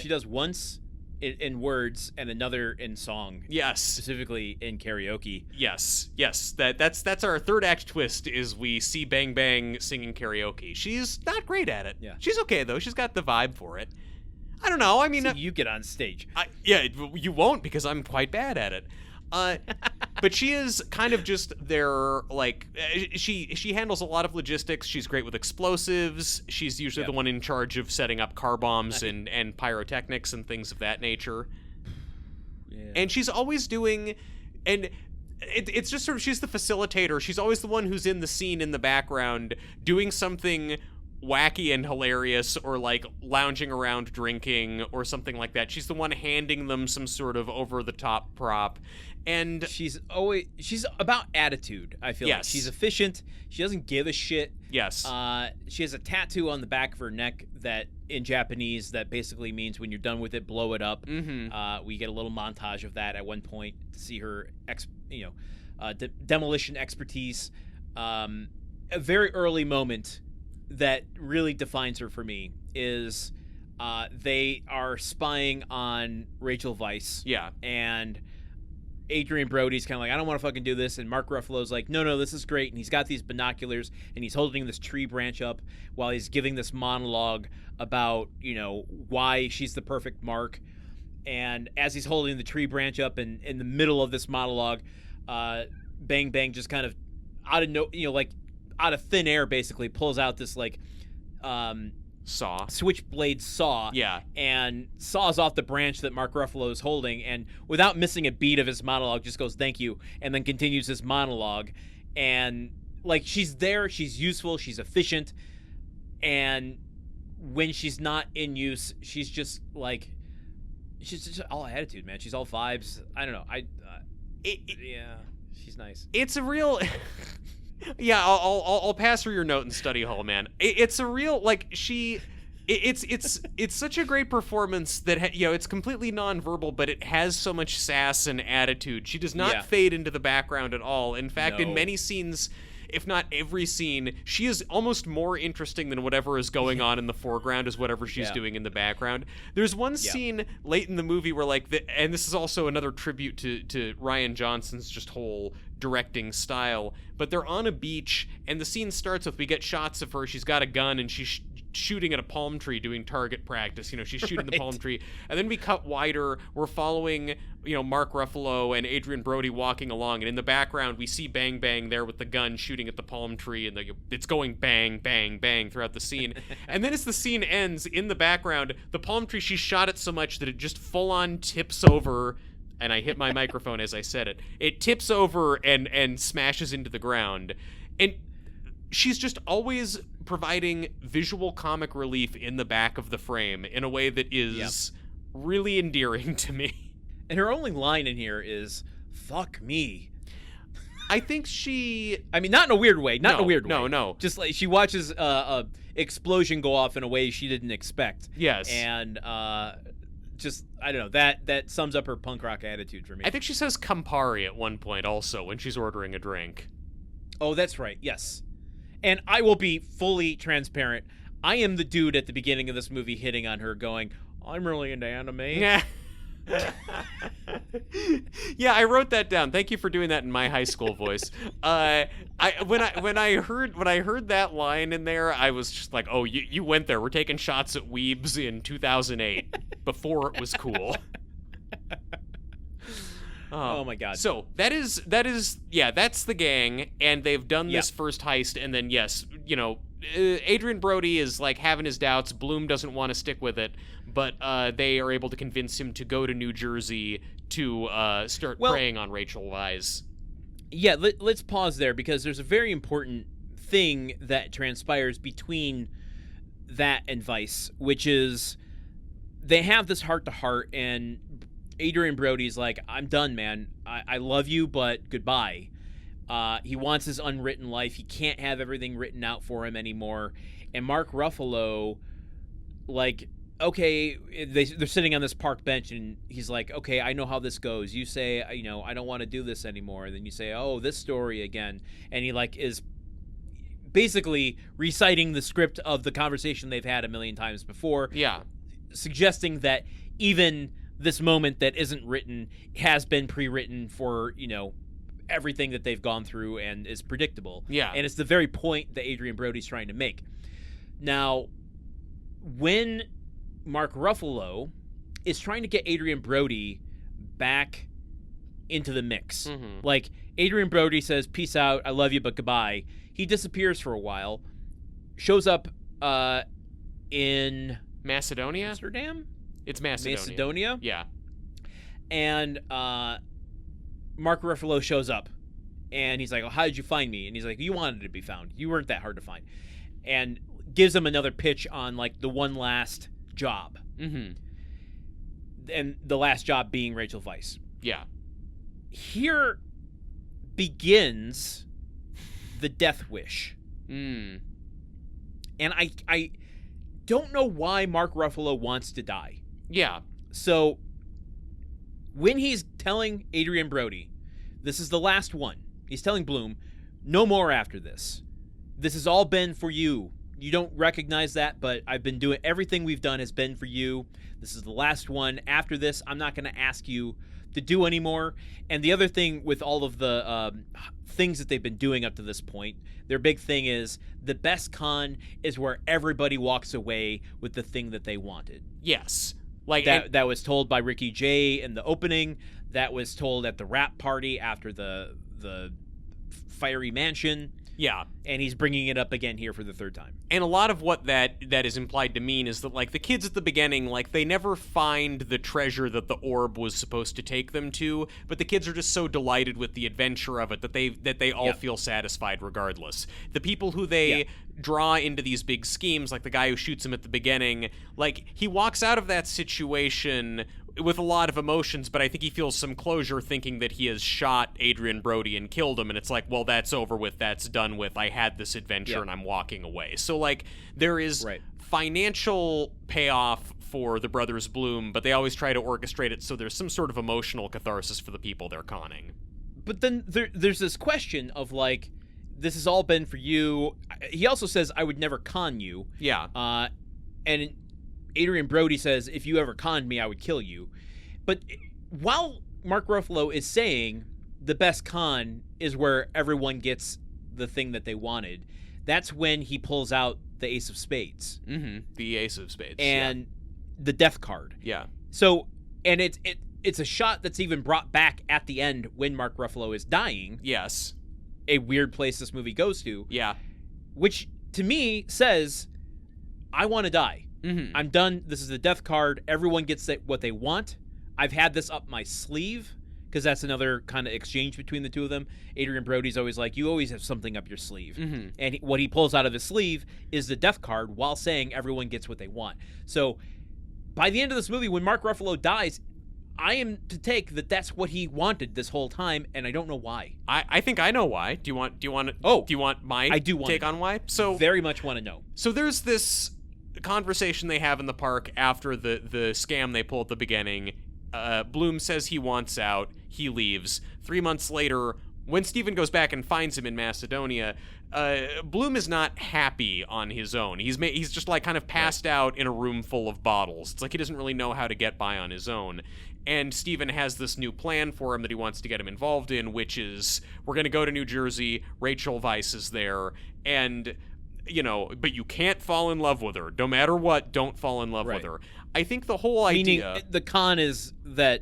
She does once in words and another in song. Yes. Specifically in karaoke. Yes. That's our third act twist, is we see Bang Bang singing karaoke. She's not great at it. Yeah. She's okay, though. She's got the vibe for it. I don't know. I mean, so you get on stage. You won't, because I'm quite bad at it. But she is kind of just their, like, she handles a lot of logistics. She's great with explosives. She's usually the one in charge of setting up car bombs and pyrotechnics and things of that nature. Yeah. And she's always doing, and it's just sort of, she's the facilitator. She's always the one who's in the scene in the background doing something wacky and hilarious, or like lounging around drinking or something like that. She's the one handing them some sort of over-the-top prop, and she's about attitude. I feel like she's efficient. She doesn't give a shit. Yes. She has a tattoo on the back of her neck that in Japanese that basically means when you're done with it, blow it up. Mm-hmm. We get a little montage of that at one point to see her demolition expertise. A very early moment that really defines her for me is they are spying on Rachel Weisz. Yeah. And Adrian Brody's kind of like, I don't want to fucking do this. And Mark Ruffalo's like, no, this is great. And he's got these binoculars and he's holding this tree branch up while he's giving this monologue about, why she's the perfect Mark. And as he's holding the tree branch up and in the middle of this monologue, Bang Bang just kind of out of thin air basically pulls out this switchblade saw, and saws off the branch that Mark Ruffalo is holding, and without missing a beat of his monologue just goes thank you, and then continues his monologue. And like, she's there, she's useful, she's efficient, and when she's not in use, she's just all attitude, man. She's all vibes. I don't know, she's nice. It's a real Yeah, I'll pass her your note in study hall, man. It's a real, like, it's such a great performance that it's completely nonverbal, but it has so much sass and attitude. She does not fade into the background at all. In fact, in many scenes, if not every scene, she is almost more interesting than whatever is going on in the foreground is whatever she's doing in the background. There's one scene late in the movie where, like, and this is also another tribute to Rian Johnson's just whole directing style, but they're on a beach, and the scene starts with, we get shots of her, she's got a gun, and she's shooting at a palm tree doing target practice. She's shooting the palm tree, and then we cut wider, we're following Mark Ruffalo and Adrian Brody walking along, and in the background we see Bang Bang there with the gun shooting at the palm tree, and it's going bang bang bang throughout the scene. And then as the scene ends, in the background, the palm tree, she shot it so much that it just full on tips over, and I hit my microphone as I said it. It tips over and smashes into the ground. And she's just always providing visual comic relief in the back of the frame in a way that is really endearing to me. And her only line in here is, fuck me. I think she... I mean, not in a weird way. Not in a weird way. No. Just like she watches a explosion go off in a way she didn't expect. Yes. And just, I don't know, that sums up her punk rock attitude for me. I think she says Campari at one point also when she's ordering a drink. Oh, that's right. Yes. And I will be fully transparent. I am the dude at the beginning of this movie hitting on her going, I'm really into anime. Yeah. Yeah, I wrote that down. Thank you for doing that in my high school voice. When I heard that line in there, I was just like, "Oh, you went there. We're taking shots at weebs in 2008 before it was cool." Oh my god. So that's the gang, and they've done this first heist, and then Adrian Brody is like having his doubts. Bloom doesn't want to stick with it, but they are able to convince him to go to New Jersey to start preying on Rachel Weisz. Yeah, let's pause there because there's a very important thing that transpires between that and Weisz, which is they have this heart-to-heart, and Adrian Brody's like, I'm done, man. I love you, but goodbye. He wants his unwritten life. He can't have everything written out for him anymore. And Mark Ruffalo, like, okay, they're sitting on this park bench, and he's like, okay, I know how this goes. You say, I don't want to do this anymore. And then you say, oh, this story again. And he, like, is basically reciting the script of the conversation they've had a million times before. Yeah. Suggesting that even this moment that isn't written has been pre-written for, everything that they've gone through and is predictable. Yeah. And it's the very point that Adrian Brody's trying to make. Now, when Mark Ruffalo is trying to get Adrian Brody back into the mix, like, Adrian Brody says, peace out, I love you, but goodbye. He disappears for a while, shows up in Macedonia? Amsterdam? It's Macedonia. Yeah. And Mark Ruffalo shows up, and he's like, oh, how did you find me? And he's like, you wanted to be found. You weren't that hard to find. And gives him another pitch on, like, the one last job. Mm-hmm. And the last job being Rachel Weisz. Yeah. Here begins the death wish. And I don't know why Mark Ruffalo wants to die. Yeah. So when he's telling Adrian Brody, this is the last one, he's telling Bloom, no more after this. This has all been for you. You don't recognize that, but I've been doing, everything we've done has been for you. This is the last one. After this, I'm not going to ask you to do anymore. And the other thing with all of the things that they've been doing up to this point, their big thing is the best con is where everybody walks away with the thing that they wanted. Yes. Like that was told by Ricky Jay in the opening. That was told at the rap party after the fiery mansion. Yeah. And he's bringing it up again here for the third time. And a lot of what that is implied to mean is that, like, the kids at the beginning, like, they never find the treasure that the orb was supposed to take them to, but the kids are just so delighted with the adventure of it that they all feel satisfied regardless. The people who they draw into these big schemes, like the guy who shoots him at the beginning, like, he walks out of that situation with a lot of emotions, but I think he feels some closure thinking that he has shot Adrian Brody and killed him, and it's like, well, that's over with, that's done with, I had this adventure and I'm walking away. So, like, there is financial payoff for the brothers Bloom, but they always try to orchestrate it so there's some sort of emotional catharsis for the people they're conning. But then there's this question of, like, this has all been for you. He also says, I would never con you. Yeah. And Adrian Brody says, if you ever conned me, I would kill you. But while Mark Ruffalo is saying the best con is where everyone gets the thing that they wanted, that's when he pulls out the Ace of Spades. Mm-hmm. The Ace of Spades. And the Death card. Yeah. So, and it's a shot that's even brought back at the end when Mark Ruffalo is dying. Yes. A weird place this movie goes to. Yeah. Which, to me, says, I want to die. Mm-hmm. I'm done. This is the Death card. Everyone gets what they want. I've had this up my sleeve, because that's another kind of exchange between the two of them. Adrian Brody's always like, you always have something up your sleeve. Mm-hmm. And what he pulls out of his sleeve is the Death card while saying everyone gets what they want. So by the end of this movie, when Mark Ruffalo dies, I am to take that that's what he wanted this whole time, and I don't know why. I think I know why. Do you want my take on why? So very much want to know. So there's this conversation they have in the park after the scam they pull at the beginning. Bloom says he wants out. He leaves. 3 months later, when Steven goes back and finds him in Macedonia, Bloom is not happy on his own. He's just like kind of passed out in a room full of bottles. It's like he doesn't really know how to get by on his own. And Steven has this new plan for him that he wants to get him involved in, which is, we're going to go to New Jersey. Rachel Weisz is there. And, but you can't fall in love with her. No matter what, don't fall in love with her. I think the whole idea... Meaning, the con is that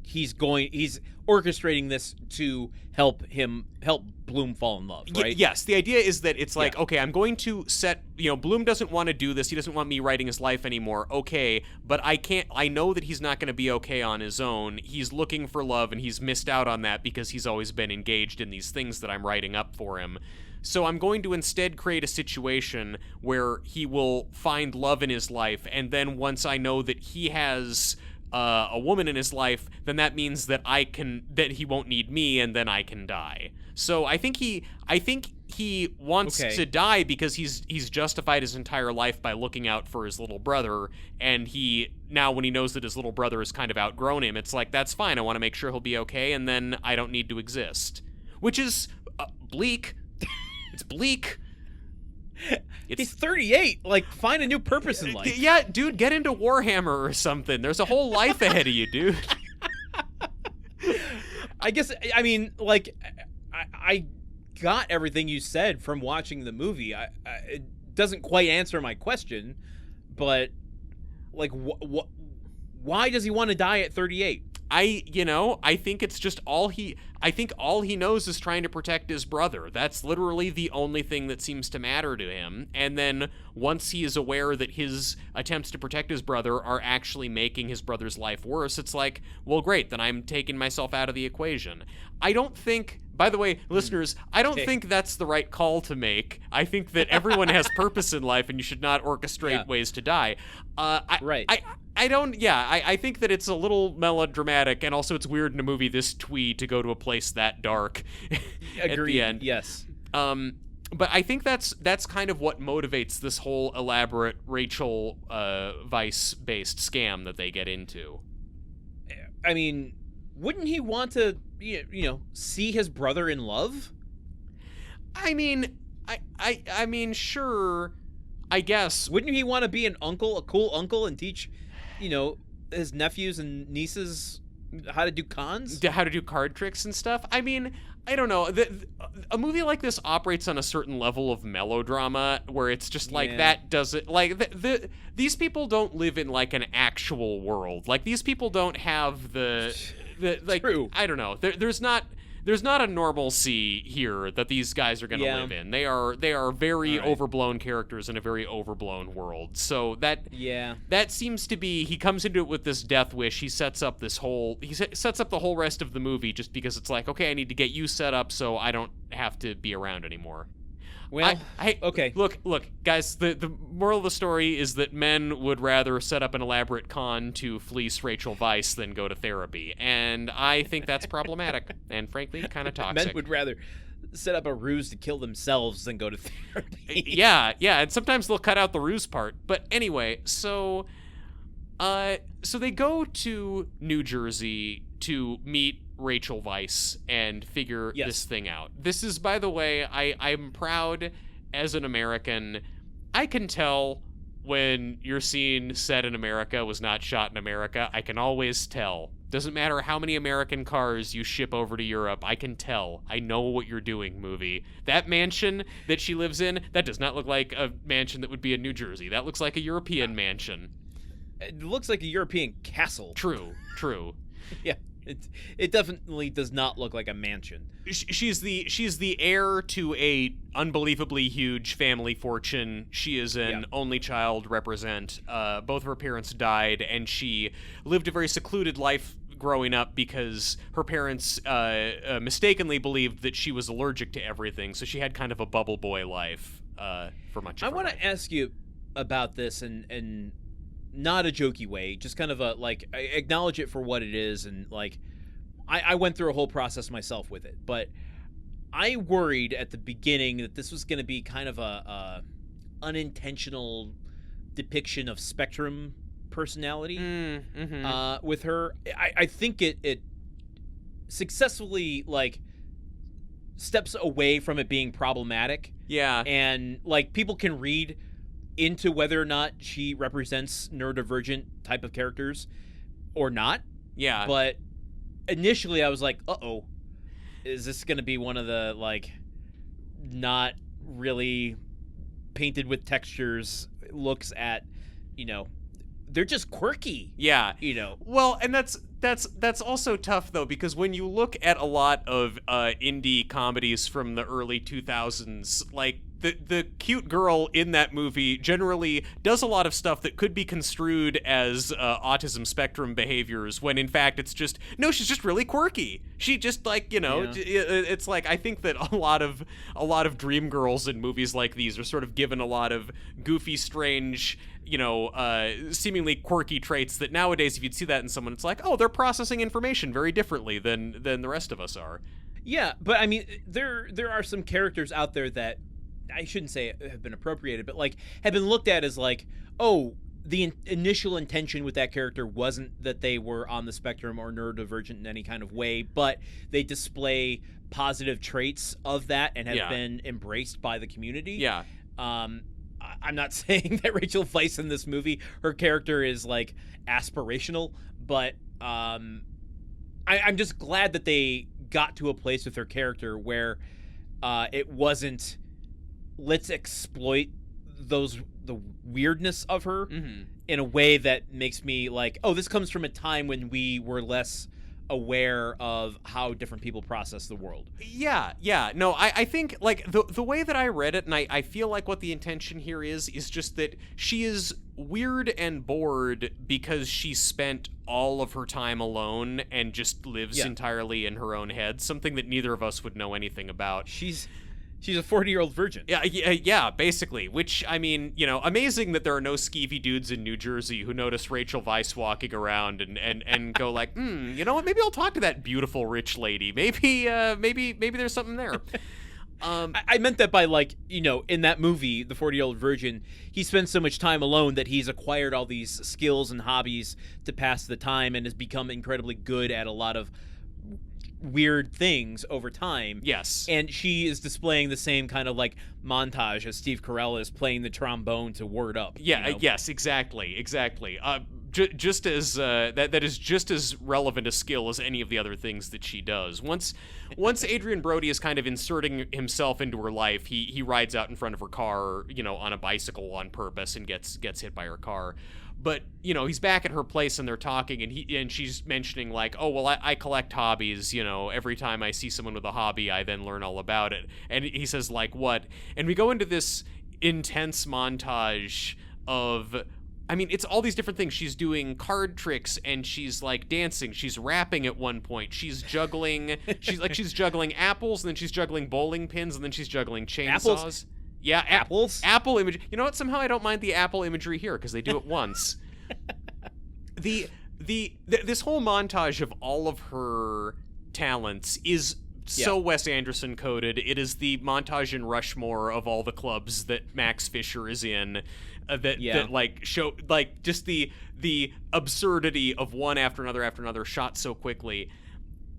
he's orchestrating this to help Bloom fall in love, right? Yes, the idea is that it's like, okay, I'm going to set, Bloom doesn't want to do this. He doesn't want me writing his life anymore. Okay, but I know that he's not going to be okay on his own. He's looking for love, and he's missed out on that because he's always been engaged in these things that I'm writing up for him. So I'm going to instead create a situation where he will find love in his life, and then once I know that he has a woman in his life, then that means that he won't need me, and then I can die. So I think he wants to die because he's justified his entire life by looking out for his little brother, and now when he knows that his little brother has kind of outgrown him, it's like, that's fine. I want to make sure he'll be okay, and then I don't need to exist, which is bleak. It's bleak. He's 38. Like, find a new purpose in life. Yeah, dude, get into Warhammer or something. There's a whole life ahead of you, dude. I guess, I mean, like, I got everything you said from watching the movie. It doesn't quite answer my question, but, like, why does he want to die at 38? I think it's just all he knows is trying to protect his brother. That's literally the only thing that seems to matter to him. And then once he is aware that his attempts to protect his brother are actually making his brother's life worse, it's like, well, great, then I'm taking myself out of the equation. I don't think, by the way, listeners, I don't think that's the right call to make. I think that everyone has purpose in life and you should not orchestrate ways to die. I think that it's a little melodramatic, and also it's weird in a movie this twee to go to a place that dark at the end. Yes. But I think that's kind of what motivates this whole elaborate Rachel Weisz-based scam that they get into. I mean, wouldn't he want to, see his brother in love? I mean, I mean, sure, I guess. Wouldn't he want to be a cool uncle, and teach, his nephews and nieces how to do cons? How to do card tricks and stuff? I mean, I don't know. A movie like this operates on a certain level of melodrama where it's just like that doesn't... Like, these people don't live in, like, an actual world. Like, these people don't have the like, True. I don't know. There's not a normalcy here that these guys are going to live in. They are very overblown characters in a very overblown world. So that seems to be, he comes into it with this death wish. He sets up the whole rest of the movie just because it's like, okay, I need to get you set up so I don't have to be around anymore. Well, okay. Look, guys, the moral of the story is that men would rather set up an elaborate con to fleece Rachel Weisz than go to therapy. And I think that's problematic and, frankly, kind of toxic. Men would rather set up a ruse to kill themselves than go to therapy. Yeah, and sometimes they'll cut out the ruse part. But anyway, so they go to New Jersey to meet Rachel Weisz and figure Yes. this thing out. This is, by the way, I'm proud as an American. I can tell when your scene set in America was not shot in America. I can always tell. Doesn't matter how many American cars you ship over to Europe. I can tell. I know what you're doing, movie. That mansion that she lives in, that does not look like a mansion that would be in New Jersey. That looks like a European mansion. It looks like a European castle. True. Yeah. It definitely does not look like a mansion. She's the heir to a unbelievably huge family fortune. She is an only child, both of her parents died, and she lived a very secluded life growing up because her parents mistakenly believed that she was allergic to everything, so she had kind of a bubble boy life for much of her life. I want to ask you about this and not a jokey way, just kind of a, like, acknowledge it for what it is. And, like, I went through a whole process myself with it, but I worried at the beginning that this was going to be kind of a unintentional depiction of spectrum personality with her. I think it successfully, like, steps away from it being problematic. Yeah. And, like, people can read into whether or not she represents neurodivergent type of characters or not. Yeah. But initially I was like, uh-oh, is this going to be one of the, like, not really painted with textures looks at, you know, they're just quirky. Yeah. You know. Well, and that's also tough, though, because when you look at a lot of indie comedies from the early 2000s, like, the cute girl in that movie generally does a lot of stuff that could be construed as autism spectrum behaviors, when in fact it's just, no, she's just really quirky. She just, like, you know, it's like, I think that a lot of dream girls in movies like these are sort of given a lot of goofy, strange, you know, seemingly quirky traits that nowadays, if you'd see that in someone, it's like, oh, they're processing information very differently than the rest of us are. Yeah, but I mean, there are some characters out there that I shouldn't say have been appropriated, but, like, have been looked at as, like, oh, the initial intention with that character wasn't that they were on the spectrum or neurodivergent in any kind of way, but they display positive traits of that and have been embraced by the community. Yeah. I'm not saying that Rachel Weisz in this movie, her character is, like, aspirational, but I'm just glad that they got to a place with her character where it wasn't, let's exploit the weirdness of her in a way that makes me like, oh, this comes from a time when we were less aware of how different people process the world. Yeah. No, I think, like, the way that I read it, and I feel like what the intention here is just that she is weird and bored because she spent all of her time alone and just lives entirely in her own head, something that neither of us would know anything about. She's a 40-year-old virgin. Yeah, basically. Which, I mean, you know, amazing that there are no skeevy dudes in New Jersey who notice Rachel Weisz walking around and go like, you know what? Maybe I'll talk to that beautiful rich lady. Maybe there's something there. I meant that by, like, you know, in that movie, The 40-Year-Old Virgin, he spends so much time alone that he's acquired all these skills and hobbies to pass the time and has become incredibly good at a lot of weird things over time. Yes. And she is displaying the same kind of, like, montage as Steve Carell is playing the trombone to Word Up. Yeah, you know? Yes, exactly. Just as that is just as relevant a skill as any of the other things that she does. Once Adrian Brody is kind of inserting himself into her life, he rides out in front of her car, you know, on a bicycle on purpose and gets hit by her car. But, you know, he's back at her place and they're talking, and she's mentioning, like, oh, well, I collect hobbies, you know, every time I see someone with a hobby, I then learn all about it. And he says, like, what? And we go into this intense montage of, I mean, it's all these different things. She's doing card tricks and she's, like, dancing. She's rapping at one point. She's juggling, she's juggling apples, and then she's juggling bowling pins, and then she's juggling chainsaws. Apples? Yeah, apples. Apple imagery. You know what? Somehow I don't mind the Apple imagery here because they do it once. This whole montage of all of her talents is so Wes Anderson coded. It is the montage in Rushmore of all the clubs that Max Fisher is in. That like show, like, just the absurdity of one after another shot so quickly.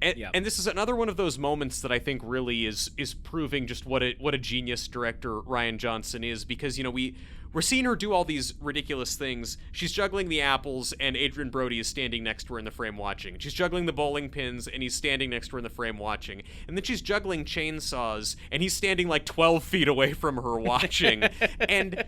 And this is another one of those moments that I think really is proving just what a genius director Rian Johnson is, because, you know, we're seeing her do all these ridiculous things. She's juggling the apples, and Adrian Brody is standing next to her in the frame watching. She's juggling the bowling pins, and he's standing next to her in the frame watching. And then she's juggling chainsaws, and he's standing like 12 feet away from her watching. And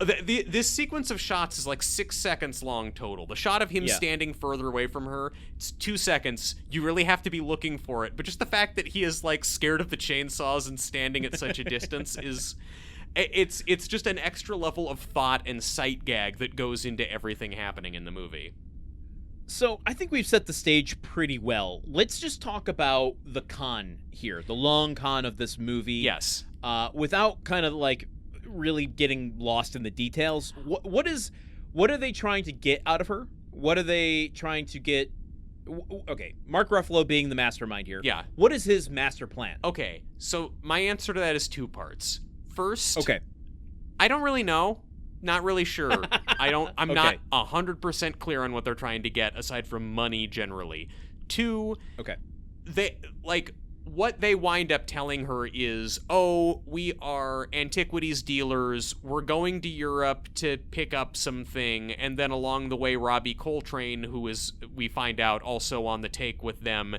this sequence of shots is like 6 seconds long total. The shot of him standing further away from her, it's 2 seconds. You really have to be looking for it. But just the fact that he is like scared of the chainsaws and standing at such a distance is... It's just an extra level of thought and sight gag that goes into everything happening in the movie. So I think we've set the stage pretty well. Let's just talk about the con here, the long con of this movie. Yes. Without kind of like really getting lost in the details. What are they trying to get out of her? What are they trying to get? Okay, Mark Ruffalo being the mastermind here. Yeah. What is his master plan? Okay, so my answer to that is 2 parts. First, okay, I don't really know. Not really sure. I'm okay. not 100% clear on what they're trying to get aside from money generally. 2, okay, what they wind up telling her is, oh, we are antiquities dealers. We're going to Europe to pick up something. And then along the way, Robbie Coltrane, who is, we find out, also on the take with them,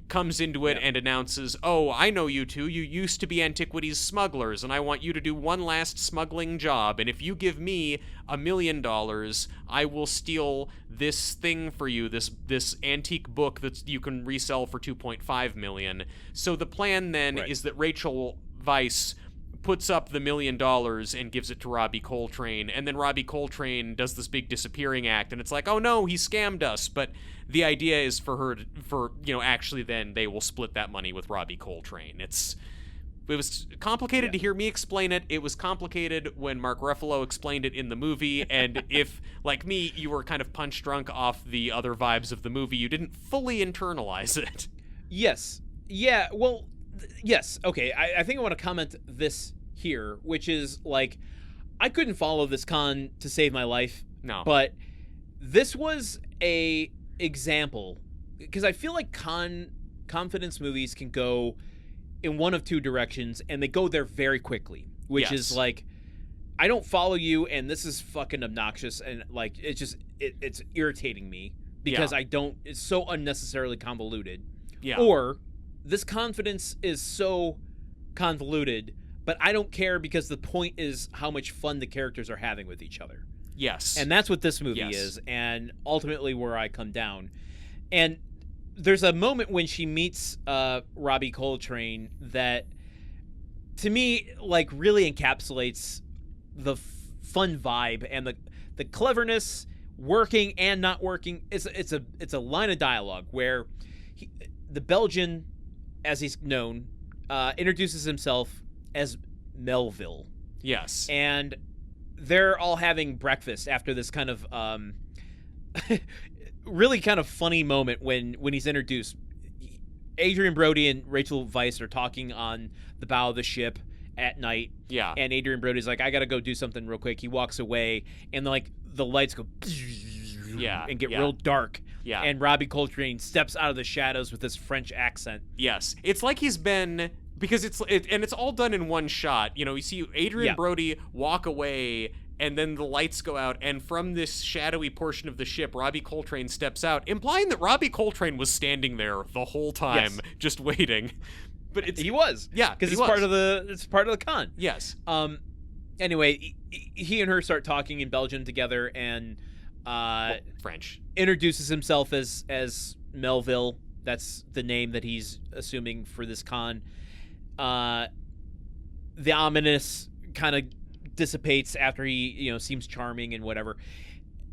comes into it and announces, oh, I know you two. You used to be antiquities smugglers, and I want you to do one last smuggling job. And if you give me $1 million, I will steal this thing for you, this antique book that you can resell for $2.5 million. So the plan then is that Rachel Weisz puts up the $1 million and gives it to Robbie Coltrane, and then Robbie Coltrane does this big disappearing act, and it's like, oh no, he scammed us. But the idea is for her actually then they will split that money with Robbie Coltrane. It was complicated to hear me explain it. It was complicated when Mark Ruffalo explained it in the movie, and if, like me, you were kind of punch drunk off the other vibes of the movie, you didn't fully internalize it. Yes. Yeah, well, yes. Okay, I think I want to comment this here, which is, like, I couldn't follow this con to save my life. No. But this was a example, because I feel like confidence movies can go in one of 2 directions, and they go there very quickly, which is like, I don't follow you, and this is fucking obnoxious, and like it's irritating me because it's so unnecessarily convoluted. Yeah. Or this confidence is so convoluted, but I don't care because the point is how much fun the characters are having with each other. Yes. And that's what this movie is, and ultimately where I come down. And there's a moment when she meets Robbie Coltrane that, to me, like, really encapsulates the fun vibe and the cleverness, working and not working. It's a line of dialogue where the Belgian, as he's known, introduces himself as Melville. Yes. And they're all having breakfast after this kind of really kind of funny moment when he's introduced. Adrian Brody and Rachel Weisz are talking on the bow of the ship at night. Yeah. And Adrian Brody's like, I gotta go do something real quick. He walks away, and like the lights go and get real dark. Yeah. And Robbie Coltrane steps out of the shadows with this French accent. Yes. It's like he's been, because it's all done in one shot. You know, you see Adrian Brody walk away, and then the lights go out, and from this shadowy portion of the ship, Robbie Coltrane steps out, implying that Robbie Coltrane was standing there the whole time, just waiting. But he was, because it's part of the con. Yes. Anyway, he and her start talking in Belgian together, and French introduces himself as Melville. That's the name that he's assuming for this con. The ominous kind of dissipates after he, seems charming and whatever.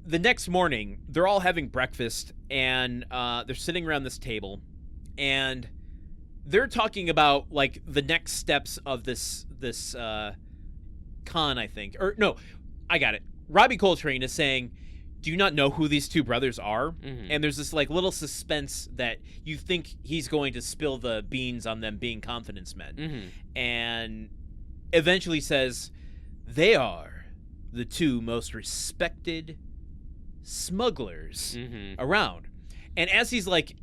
The next morning, they're all having breakfast, and they're sitting around this table, and they're talking about like the next steps of this con, I think. Or no, I got it. Robbie Coltrane is saying, do you not know who these 2 brothers are? Mm-hmm. And there's this like little suspense that you think he's going to spill the beans on them being confidence men. Mm-hmm. And eventually says, they are the 2 most respected smugglers around. And as he's like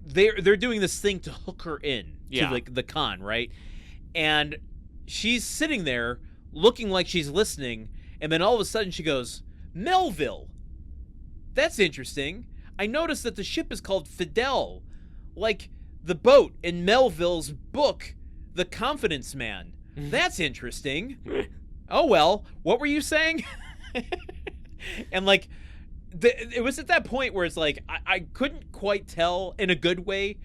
they're doing this thing to hook her in Yeah. to the con, right? And she's sitting there looking like she's listening, and then all of a sudden she goes, Melville. That's interesting. I noticed that the ship is called Fidel, like the boat in Melville's book, The Confidence Man. That's interesting. Oh, well, what were you saying? And, like, it was at that point where it's like, I couldn't quite tell in a good way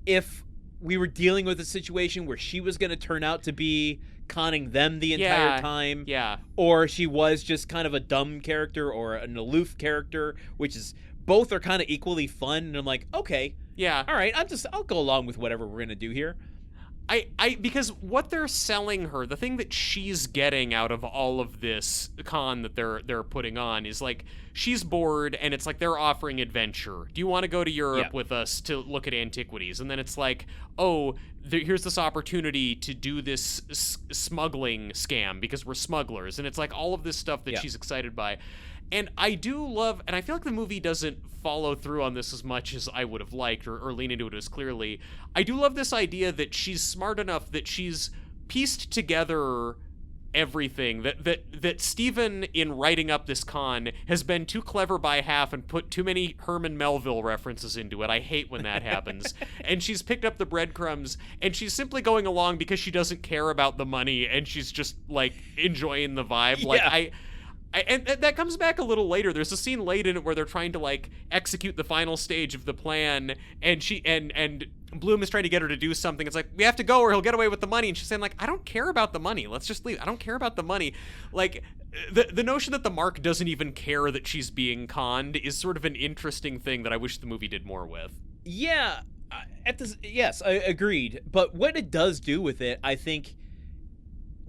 if we were dealing with a situation where she was going to turn out to be conning them the entire time. Yeah. Or she was just kind of a dumb character or an aloof character, which is, both are kind of equally fun. And I'm like, okay. Yeah. All right, I'll go along with whatever we're going to do here. Because what they're selling her, the thing that she's getting out of all of this con that they're putting on is like, she's bored and it's like they're offering adventure. Do you want to go to Europe with us to look at antiquities? And then it's like, oh, here's this opportunity to do this smuggling scam because we're smugglers. And it's like all of this stuff that she's excited by. And I do love, and I feel like the movie doesn't follow through on this as much as I would have liked or lean into it as clearly. I do love this idea that she's smart enough that she's pieced together everything, that Stephen, in writing up this con, has been too clever by half and put too many Herman Melville references into it. I hate when that happens. And she's picked up the breadcrumbs, and she's simply going along because she doesn't care about the money, and she's just, like, enjoying the vibe. Like, and that comes back a little later. There's a scene late in it where they're trying to, like, execute the final stage of the plan, and she and Bloom is trying to get her to do something. It's like, we have to go or he'll get away with the money. And she's saying, like, I don't care about the money. Let's just leave. I don't care about the money. Like, the notion that the Mark doesn't even care that she's being conned is sort of an interesting thing that I wish the movie did more with. Yeah, yes, I agreed. But what it does do with it, I think,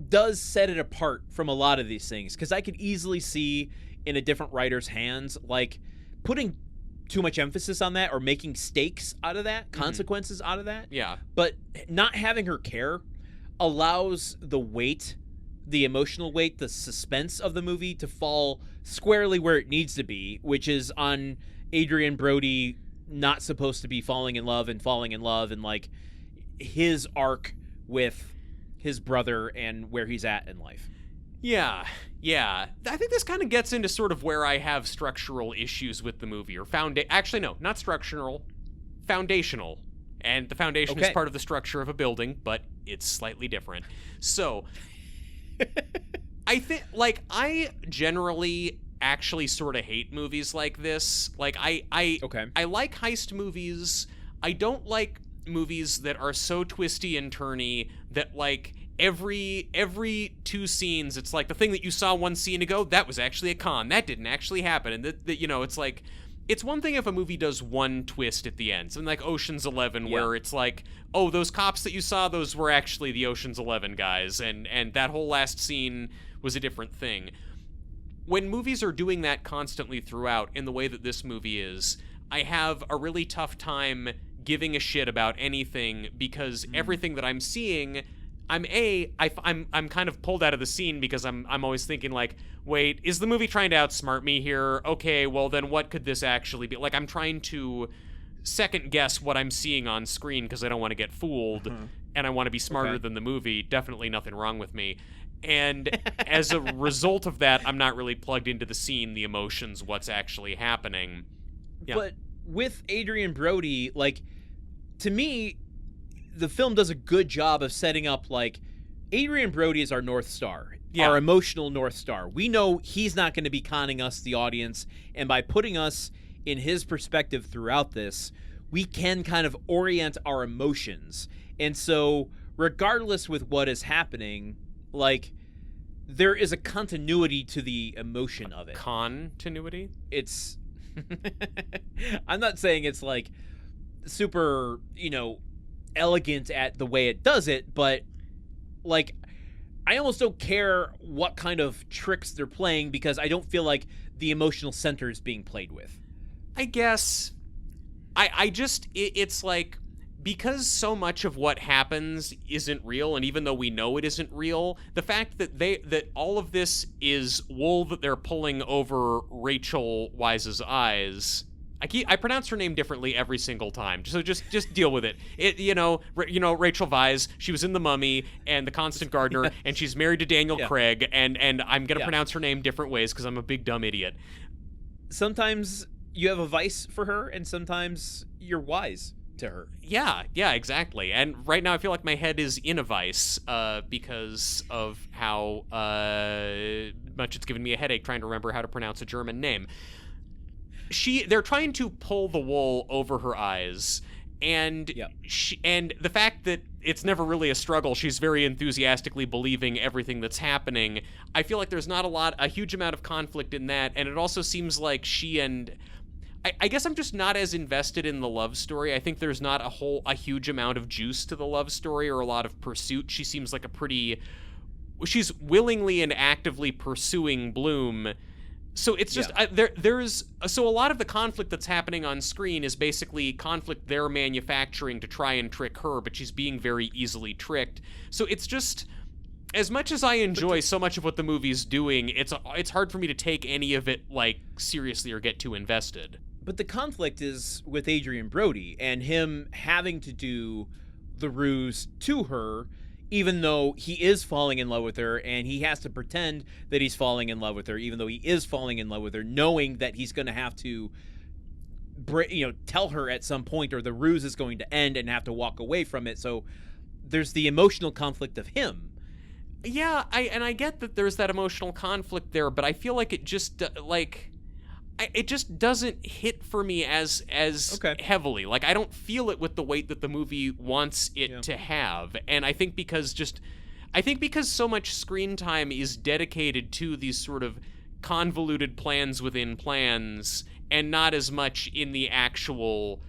does set it apart from a lot of these things, because I could easily see in a different writer's hands, like, putting too much emphasis on that or making stakes out of that, consequences out of that. Yeah. But not having her care allows the weight, the emotional weight, the suspense of the movie to fall squarely where it needs to be, which is on Adrian Brody not supposed to be falling in love and, like, his arc with his brother and where he's at in life. Yeah. I think this kind of gets into sort of where I have structural issues with the movie, or actually, no, not structural, foundational. And the foundation is part of the structure of a building, but it's slightly different. So, I think, like, I generally actually sort of hate movies like this. Like, I like heist movies. I don't like movies that are so twisty and turny that, like, every two scenes it's like the thing that you saw one scene ago, that was actually a con, that didn't actually happen. And that you know, it's like, it's one thing if a movie does one twist at the end, something like Ocean's 11, where it's like, oh, those cops that you saw, those were actually the Ocean's 11 guys, and that whole last scene was a different thing. When movies are doing that constantly throughout in the way that this movie is, I have a really tough time giving a shit about anything, because everything that I'm seeing, I'm kind of pulled out of the scene, because I'm always thinking, like, wait, is the movie trying to outsmart me here? Okay, well then what could this actually be? Like, I'm trying to second guess what I'm seeing on screen because I don't want to get fooled, and I want to be smarter than the movie. Definitely nothing wrong with me. And as a result of that, I'm not really plugged into the scene, the emotions, what's actually happening. Yeah. But with Adrian Brody, like, to me, the film does a good job of setting up, like, Adrian Brody is our North Star, our emotional North Star. We know he's not going to be conning us, the audience, and by putting us in his perspective throughout this, we can kind of orient our emotions. And so, regardless with what is happening, like, there is a continuity to the emotion of it. Continuity? It's... I'm not saying it's, like, super, you know, elegant at the way it does it, but, like, I almost don't care what kind of tricks they're playing, because I don't feel like the emotional center is being played with. I guess it's like, because so much of what happens isn't real, and even though we know it isn't real, the fact that all of this is wool that they're pulling over Rachel Wise's eyes, I pronounce her name differently every single time, so just deal with it. Rachel Weisz, she was in The Mummy and The Constant Gardener, and she's married to Daniel Craig, and I'm gonna pronounce her name different ways because I'm a big dumb idiot. Sometimes you have a vice for her, and sometimes you're wise to her. Yeah, exactly. And right now I feel like my head is in a vice because of how much it's given me a headache trying to remember how to pronounce a German name. They're trying to pull the wool over her eyes, and and the fact that it's never really a struggle, she's very enthusiastically believing everything that's happening. I feel like there's not a huge amount of conflict in that, and it also seems like she and I guess I'm just not as invested in the love story. I think there's not a huge amount of juice to the love story or a lot of pursuit. She seems like she's willingly and actively pursuing Bloom. So it's just so a lot of the conflict that's happening on screen is basically conflict they're manufacturing to try and trick her, but she's being very easily tricked. So it's just, as much as I enjoy so much of what the movie's doing, it's hard for me to take any of it like seriously or get too invested. But the conflict is with Adrian Brody and him having to do the ruse to her, even though he is falling in love with her, and he has to pretend that he's falling in love with her, even though he is falling in love with her, knowing that he's going to have to, tell her at some point, or the ruse is going to end and have to walk away from it. So there's the emotional conflict of him. Yeah, I get that there's that emotional conflict there, but I feel like it just it just doesn't hit for me as heavily. Like, I don't feel it with the weight that the movie wants it to have. And I think because so much screen time is dedicated to these sort of convoluted plans within plans, and not as much in the actual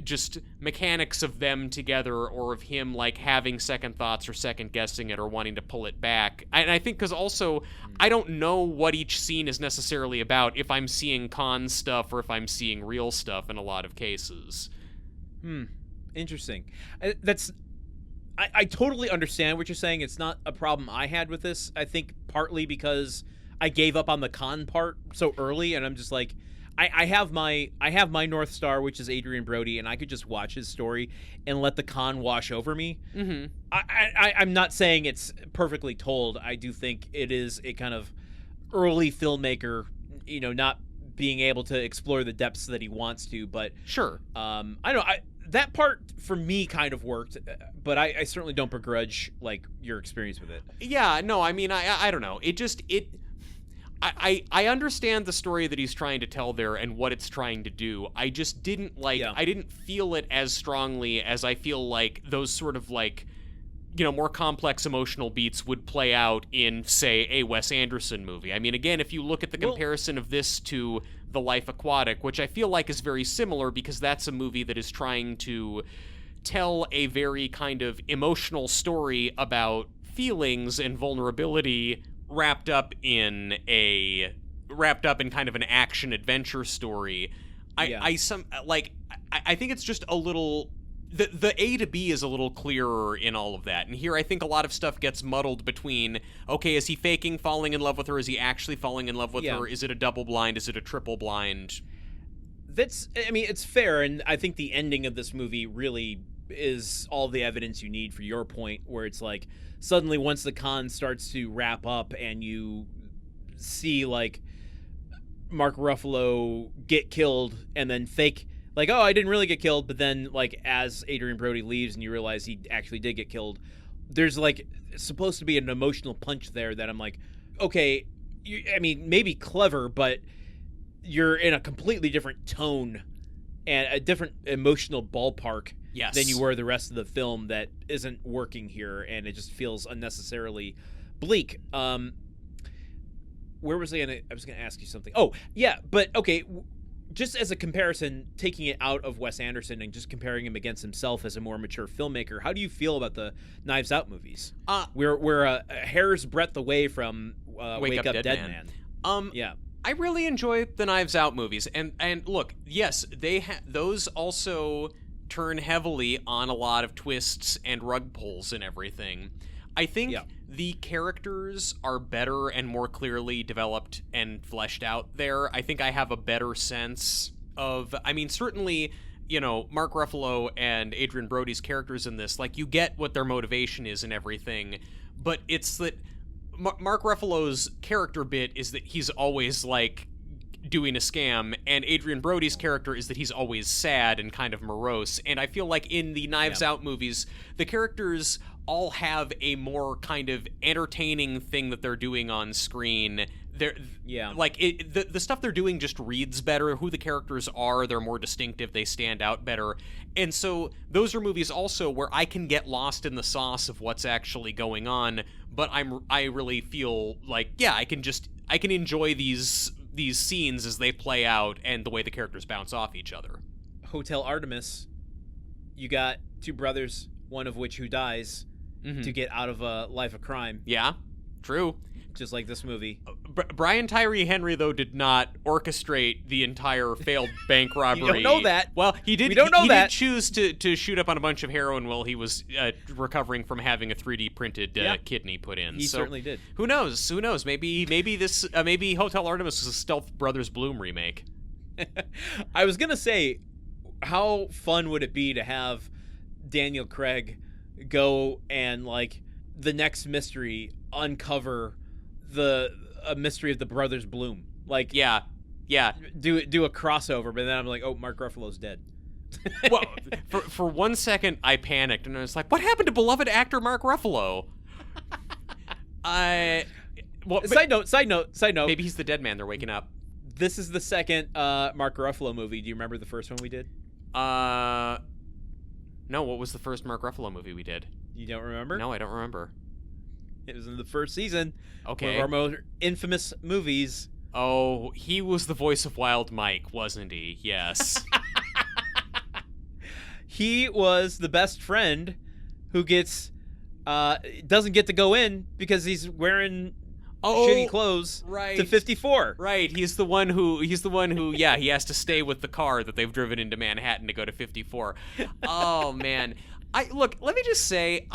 just mechanics of them together, or of him like having second thoughts or second guessing it or wanting to pull it back. And I think because also I don't know what each scene is necessarily about, if I'm seeing con stuff or if I'm seeing real stuff in a lot of cases. Interesting. I totally understand what you're saying. It's not a problem I had with this. I think partly because I gave up on the con part so early, and I'm just like, I have my North Star, which is Adrian Brody, and I could just watch his story and let the con wash over me. Mm-hmm. I'm not saying it's perfectly told. I do think it is a kind of early filmmaker, not being able to explore the depths that he wants to. But sure, that part for me kind of worked, but I certainly don't begrudge like your experience with it. Yeah, no, I mean, I don't know. I understand the story that he's trying to tell there and what it's trying to do. I just didn't I didn't feel it as strongly as I feel like those sort of more complex emotional beats would play out in, say, a Wes Anderson movie. I mean, again, if you look at the comparison of this to The Life Aquatic, which I feel like is very similar because that's a movie that is trying to tell a very kind of emotional story about feelings and vulnerability wrapped up in kind of an action adventure story. I think it's just a little, the A to B is a little clearer in all of that. And here I think a lot of stuff gets muddled between, okay, is he faking falling in love with her? Is he actually falling in love with her? Is it a double blind? Is it a triple blind? It's fair, and I think the ending of this movie really is all the evidence you need for your point, where it's like, suddenly once the con starts to wrap up and you see like Mark Ruffalo get killed and then fake like, oh, I didn't really get killed, but then like as Adrian Brody leaves and you realize he actually did get killed, there's like supposed to be an emotional punch there that I'm like, okay, maybe clever, but you're in a completely different tone and a different emotional ballpark than you were the rest of the film that isn't working here, and it just feels unnecessarily bleak. Where was I was going to ask you something. Oh, yeah, but okay, just as a comparison, taking it out of Wes Anderson and just comparing him against himself as a more mature filmmaker, how do you feel about the Knives Out movies? We're a hair's breadth away from Wake Up Dead Man. Yeah. I really enjoy the Knives Out movies, and look, yes, those also turn heavily on a lot of twists and rug pulls and everything. I think the characters are better and more clearly developed and fleshed out there. I think I have a better sense of, I mean, certainly, Mark Ruffalo and Adrian Brody's characters in this, like, you get what their motivation is and everything, but it's that Mark Ruffalo's character bit is that he's always, like, doing a scam, and Adrian Brody's character is that he's always sad and kind of morose. And I feel like in the Knives Out movies, the characters all have a more kind of entertaining thing that they're doing on screen. They're like the stuff they're doing just reads better. Who the characters are, they're more distinctive, they stand out better. And so those are movies also where I can get lost in the sauce of what's actually going on, but I really feel like I can enjoy these scenes as they play out and the way the characters bounce off each other. Hotel Artemis, you got two brothers, one of which who dies to get out of a life of crime. Yeah, true. Just like this movie. Brian Tyree Henry, though, did not orchestrate the entire failed bank robbery. You don't know that. Well, he did. We don't know he that. Did choose to shoot up on a bunch of heroin while he was recovering from having a 3D printed kidney put in. He certainly did. Who knows? Who knows? Maybe this maybe Hotel Artemis was a Stealth Brothers Bloom remake. I was gonna say, how fun would it be to have Daniel Craig go and, like, the next mystery uncover a mystery of the Brothers Bloom, like, do a crossover, but then I'm like, oh, Mark Ruffalo's dead. Well, for 1 second I panicked and I was like, what happened to beloved actor Mark Ruffalo? Side note. Maybe he's the dead man. They're waking up. This is the second Mark Ruffalo movie. Do you remember the first one we did? No. What was the first Mark Ruffalo movie we did? You don't remember? No, I don't remember. It was in the first season. Okay. One of our most infamous movies. Oh, he was the voice of Wild Mike, wasn't he? Yes. He was the best friend who doesn't get to go in because he's wearing shitty clothes to 54. Right. He's the one who he has to stay with the car that they've driven into Manhattan to go to 54. Oh man. Let me just say,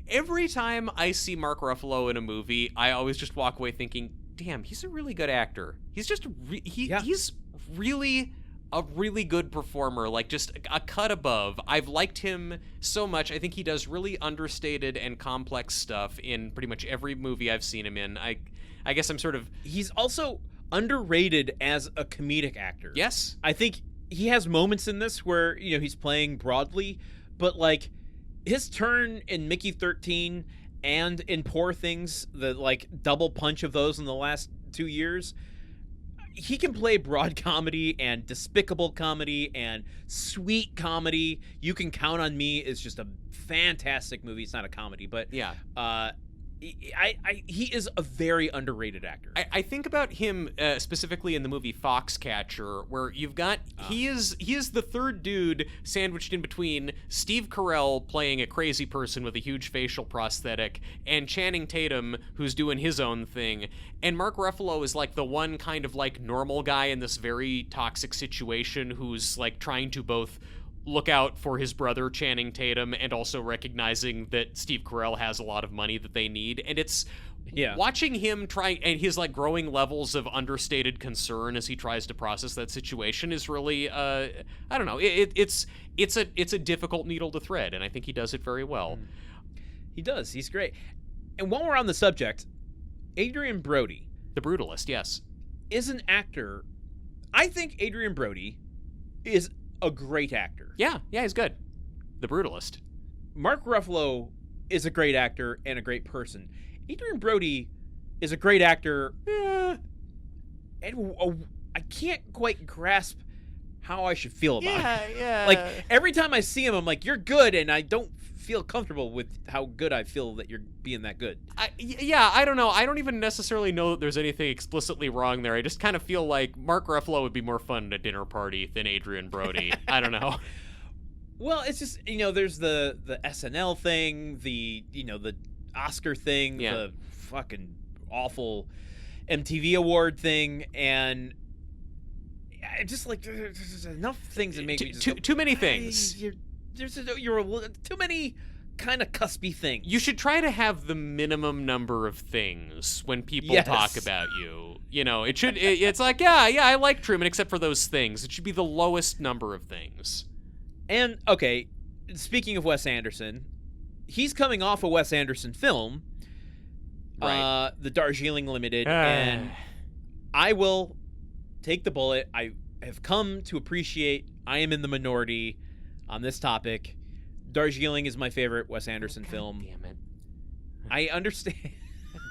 every time I see Mark Ruffalo in a movie, I always just walk away thinking, damn, he's a really good actor. He's just he's really a really good performer, like just a cut above. I've liked him so much. I think he does really understated and complex stuff in pretty much every movie I've seen him in. I guess I'm sort of... He's also underrated as a comedic actor. Yes. I think he has moments in this where, he's playing broadly, but, like, his turn in Mickey 13 and in Poor Things, the, like, double punch of those in the last 2 years, he can play broad comedy and despicable comedy and sweet comedy. You Can Count on Me is just a fantastic movie. It's not a comedy, but yeah. He is a very underrated actor. I think about him specifically in the movie Foxcatcher, where you've got he is the third dude sandwiched in between Steve Carell playing a crazy person with a huge facial prosthetic and Channing Tatum who's doing his own thing, and Mark Ruffalo is like the one kind of like normal guy in this very toxic situation who's like trying to both look out for his brother Channing Tatum and also recognizing that Steve Carell has a lot of money that they need. And it's watching him try, and his like growing levels of understated concern as he tries to process that situation is really I don't know, it's a difficult needle to thread, and I think he does it very well. He does. He's great. And while we're on the subject, Adrian Brody, the Brutalist, yes, is an actor. I think Adrian Brody is a great actor. Yeah, he's good. The Brutalist. Mark Ruffalo is a great actor and a great person. Adrian Brody is a great actor, and I can't quite grasp how I should feel about it. Yeah. Like, every time I see him, I'm like, you're good, and I don't feel comfortable with how good I feel that you're being that good. I don't know. I don't even necessarily know that there's anything explicitly wrong there. I just kind of feel like Mark Ruffalo would be more fun at a dinner party than Adrian Brody. I don't know. Well, it's just, there's the SNL thing, the Oscar thing, the fucking awful MTV award thing, and just like there's enough things that make me just too many things. You're too many kind of cuspy things. You should try to have the minimum number of things when people talk about you. You know, it's like, yeah, I like Truman except for those things. It should be the lowest number of things. And, okay, speaking of Wes Anderson, he's coming off a Wes Anderson film, right. The Darjeeling Limited, and I will take the bullet. I have come to appreciate I am in the minority on this topic. Darjeeling is my favorite Wes Anderson film. Damn it. I understand.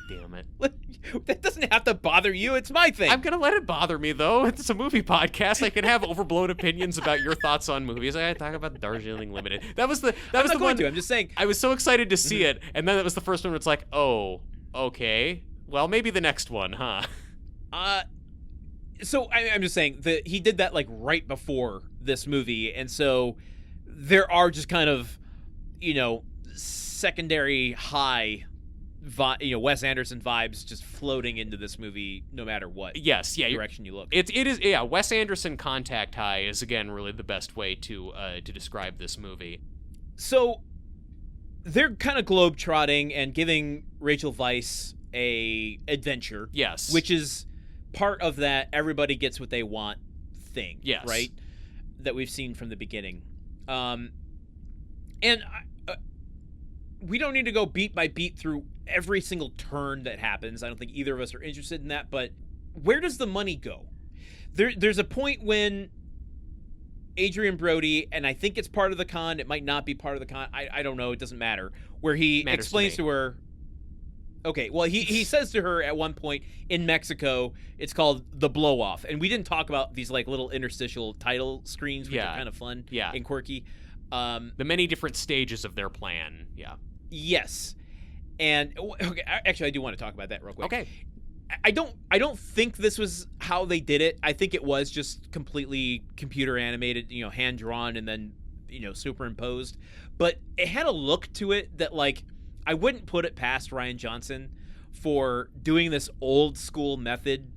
Damn it. That doesn't have to bother you. It's my thing. I'm going to let it bother me, though. It's a movie podcast. I can have overblown opinions about your thoughts on movies. I talk about Darjeeling Limited. That was the one. I'm just saying. I was so excited to see it, and then that was the first one where it's like, oh, okay. Well, maybe the next one, huh? So I'm just saying that he did that like right before this movie, and so there are just kind of, secondary high, Wes Anderson vibes just floating into this movie, no matter what. Yes, yeah, direction you look. It is, yeah. Wes Anderson contact high is again really the best way to describe this movie. So they're kind of globetrotting and giving Rachel Weisz a adventure. Yes, which is part of that everybody gets what they want thing. Yes, right. That we've seen from the beginning. And we don't need to go beat by beat through every single turn that happens. I don't think either of us are interested in that. But where does the money go? There's a point when Adrian Brody, and I think it's part of the con. It might not be part of the con. I don't know. It doesn't matter. Where he explains to her. Okay, well, he says to her at one point in Mexico, it's called The Blow-Off. And we didn't talk about these like little interstitial title screens, which are kind of fun and quirky. The many different stages of their plan. Yeah. Yes. And okay, actually, I do want to talk about that real quick. Okay. I don't think this was how they did it. I think it was just completely computer animated, hand drawn and then, superimposed. But it had a look to it that like I wouldn't put it past Rian Johnson for doing this old school method.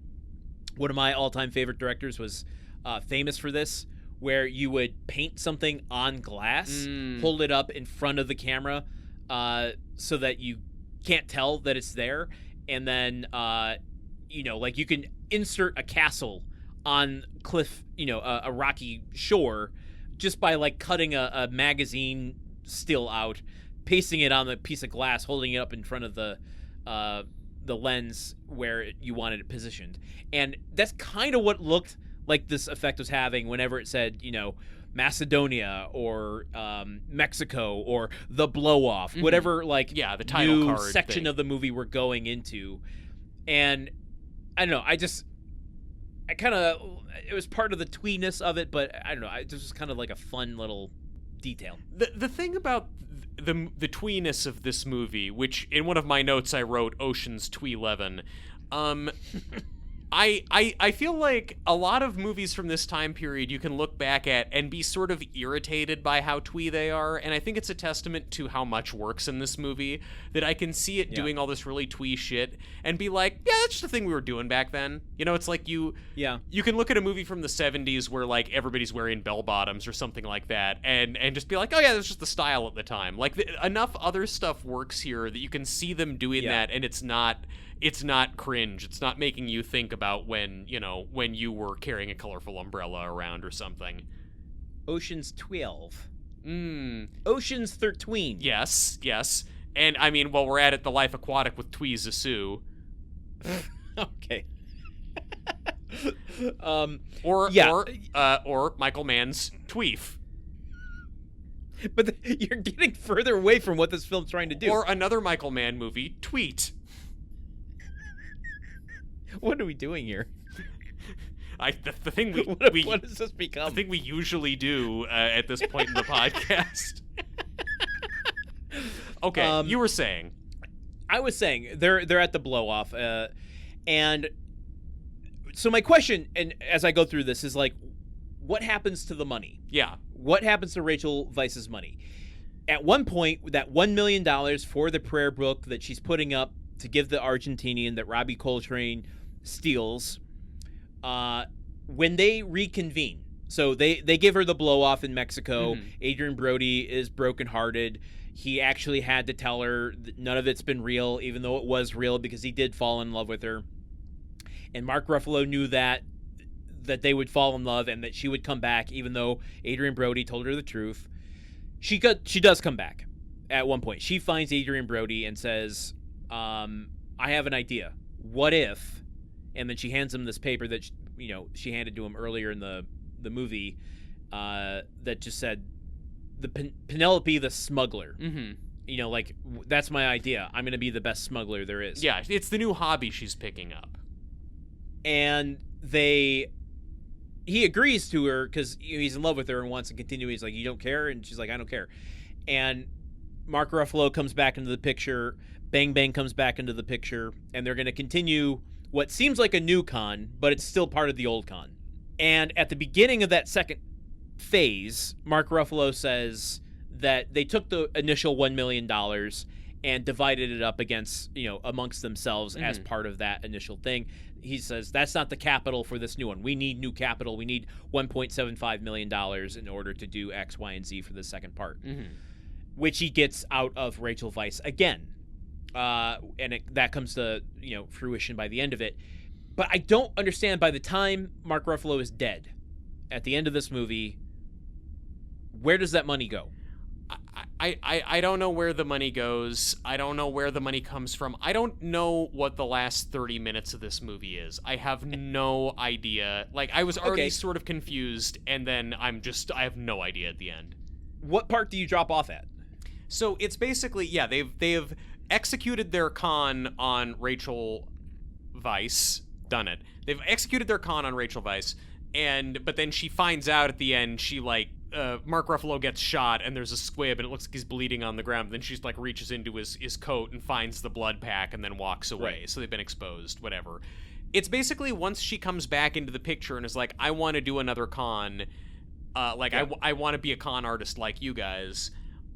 One of my all-time favorite directors was famous for this, where you would paint something on glass, hold it up in front of the camera so that you can't tell that it's there. And then, like you can insert a castle on cliff, a rocky shore just by like cutting a magazine still out, pasting it on the piece of glass, holding it up in front of the lens where you wanted it positioned. And that's kind of what looked like this effect was having whenever it said, Macedonia or Mexico or The Blow-Off, whatever like the title new card section thing of the movie we're going into. And I don't know, it was part of the tweeness of it, but I don't know, this was kind of like a fun little detail. The thing about the tweeness of this movie, which in one of my notes I wrote Ocean's Twee-11, I feel like a lot of movies from this time period you can look back at and be sort of irritated by how twee they are, and I think it's a testament to how much works in this movie that I can see it doing all this really twee shit and be like, yeah, that's just a thing we were doing back then. It's like you can look at a movie from the 70s where like everybody's wearing bell bottoms or something like that and just be like, oh yeah, that's just the style at the time. Like enough other stuff works here that you can see them doing that, and it's not cringe. It's not making you think about when you were carrying a colorful umbrella around or something. Ocean's 12. Ocean's 13. Yes. And I mean, while we're at it, The Life Aquatic with Twee Zissou. Okay. Or Michael Mann's Tweef. But you're getting further away from what this film's trying to do. Or another Michael Mann movie, Tweet. What are we doing here? The thing what does this become? The thing we usually do at this point in the podcast. Okay, you were saying. I was saying they're at the Blow-Off, and so my question, and as I go through this, is like, what happens to the money? Yeah. What happens to Rachel Weisz's money? At one point, that $1 million for the prayer book that she's putting up to give the Argentinian that Robbie Coltrane steals, when they reconvene, so they give her the blow-off in Mexico. Adrian Brody is brokenhearted. He actually had to tell her that none of it's been real, even though it was real because he did fall in love with her. And Mark Ruffalo knew that they would fall in love and that she would come back, even though Adrian Brody told her the truth. She does come back at one point. She finds Adrian Brody and says, I have an idea. What if? And then she hands him this paper that she handed to him earlier in the movie that just said, Penelope the smuggler. Mm-hmm. That's my idea. I'm going to be the best smuggler there is. Yeah, it's the new hobby she's picking up. And he agrees to her because he's in love with her and wants to continue. He's like, you don't care? And she's like, I don't care. And Mark Ruffalo comes back into the picture. Bang Bang comes back into the picture. And they're going to continue what seems like a new con, but it's still part of the old con. And at the beginning of that second phase, Mark Ruffalo says that they took the initial $1 million and divided it up amongst themselves as part of that initial thing. He says, that's not the capital for this new one. We need new capital. We need $1.75 million in order to do X, Y, and Z for the second part, which he gets out of Rachel Weisz again. And that comes to, fruition by the end of it. But I don't understand, by the time Mark Ruffalo is dead, at the end of this movie, where does that money go? I don't know where the money goes. I don't know where the money comes from. I don't know what the last 30 minutes of this movie is. I have no idea. I was already sort of confused, and then I have no idea at the end. What part do you drop off at? So it's basically, they've executed their con on Rachel Weisz. Done it. They've executed their con on Rachel Weisz, but then she finds out at the end, Mark Ruffalo gets shot and there's a squib and it looks like he's bleeding on the ground. Then she's reaches into his coat and finds the blood pack and then walks away. Right. So they've been exposed, whatever. It's basically once she comes back into the picture and is like, I want to do another con. I want to be a con artist like you guys.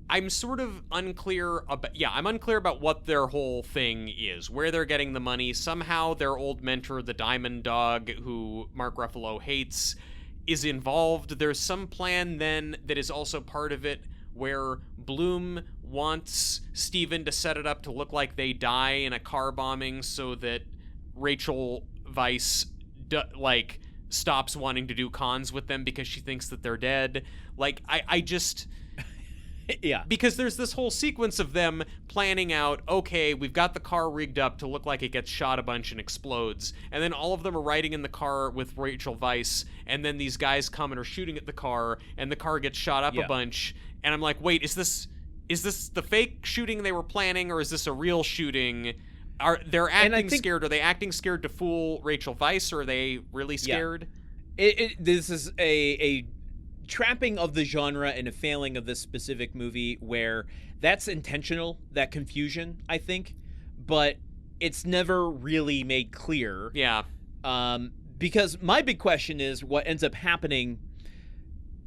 I'm sort of unclear about what their whole thing is, where they're getting the money. Somehow their old mentor, the Diamond Dog, who Mark Ruffalo hates, is involved. There's some plan then that is also part of it where Bloom wants Steven to set it up to look like they die in a car bombing so that Rachel Weisz stops wanting to do cons with them because she thinks that they're dead. I just... Yeah. Because there's this whole sequence of them planning out, okay, we've got the car rigged up to look like it gets shot a bunch and explodes. And then all of them are riding in the car with Rachel Weisz, and then these guys come and are shooting at the car, and the car gets shot up a bunch. And I'm like, wait, is this the fake shooting they were planning, or is this a real shooting? They're acting scared. Are they acting scared to fool Rachel Weisz, or are they really scared? This is a trapping of the genre and a failing of this specific movie where that's intentional, that confusion, I think, but it's never really made clear. Yeah. Because my big question is what ends up happening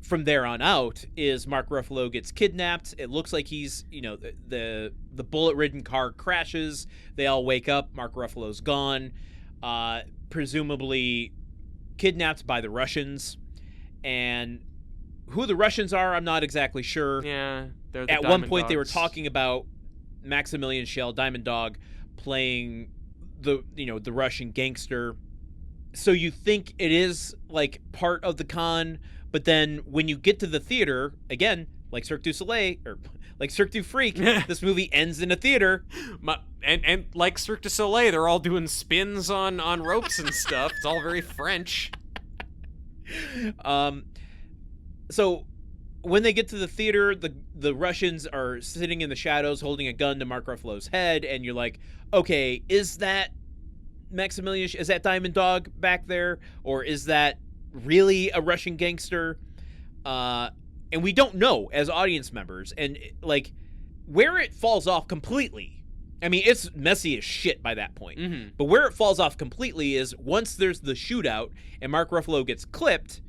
from there on out is Mark Ruffalo gets kidnapped. It looks like he's, the bullet-ridden car crashes. They all wake up. Mark Ruffalo's gone, presumably kidnapped by the Russians. And who the Russians are, I'm not exactly sure. Yeah, they're the At Diamond one point, Dogs. they were talking about Maximilian Schell, Diamond Dog, playing the Russian gangster. So you think it is part of the con, but then when you get to the theater, again, like Cirque du Soleil or like Cirque du Freak, this movie ends in a theater. And like Cirque du Soleil, they're all doing spins on ropes and stuff. It's all very French. So when they get to the theater, the Russians are sitting in the shadows holding a gun to Mark Ruffalo's head, and you're like, okay, is that Maximilian? Is that Diamond Dog back there? Or is that really a Russian gangster? And we don't know as audience members. And where it falls off completely, I mean, it's messy as shit by that point. Mm-hmm. But where it falls off completely is once there's the shootout and Mark Ruffalo gets clipped,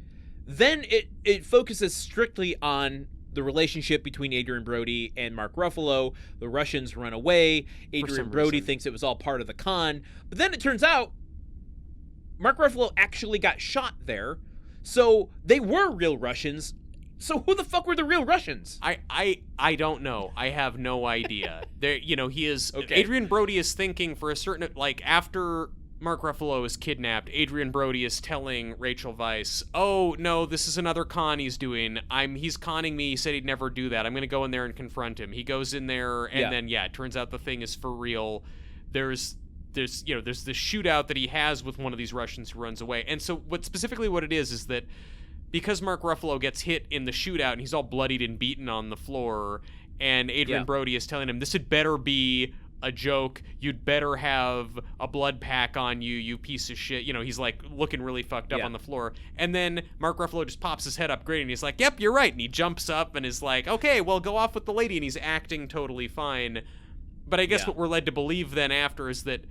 then it focuses strictly on the relationship between Adrian Brody and Mark Ruffalo. The Russians run away. Adrian Brody thinks it was all part of the con. But then it turns out Mark Ruffalo actually got shot there. So they were real Russians So who the fuck were the real Russians? I don't know. I have no idea. There, he is. Okay. Adrian Brody is thinking for a certain, like, after Mark Ruffalo is kidnapped, Adrian Brody is telling Rachel Weisz, "Oh no, this is another con he's doing. He's conning me. He said he'd never do that. I'm gonna go in there and confront him." He goes in there, and then it turns out the thing is for real. There's this shootout that he has with one of these Russians who runs away, and so what it is that because Mark Ruffalo gets hit in the shootout and he's all bloodied and beaten on the floor, and Adrian Brody is telling him, "This had better be a joke. You'd better have a blood pack on you, you piece of shit." He's like looking really fucked up on the floor. And then Mark Ruffalo just pops his head up great and he's like, "Yep, you're right." And he jumps up and is like, "Okay, well, go off with the lady." And he's acting totally fine. But I guess what we're led to believe then after is that,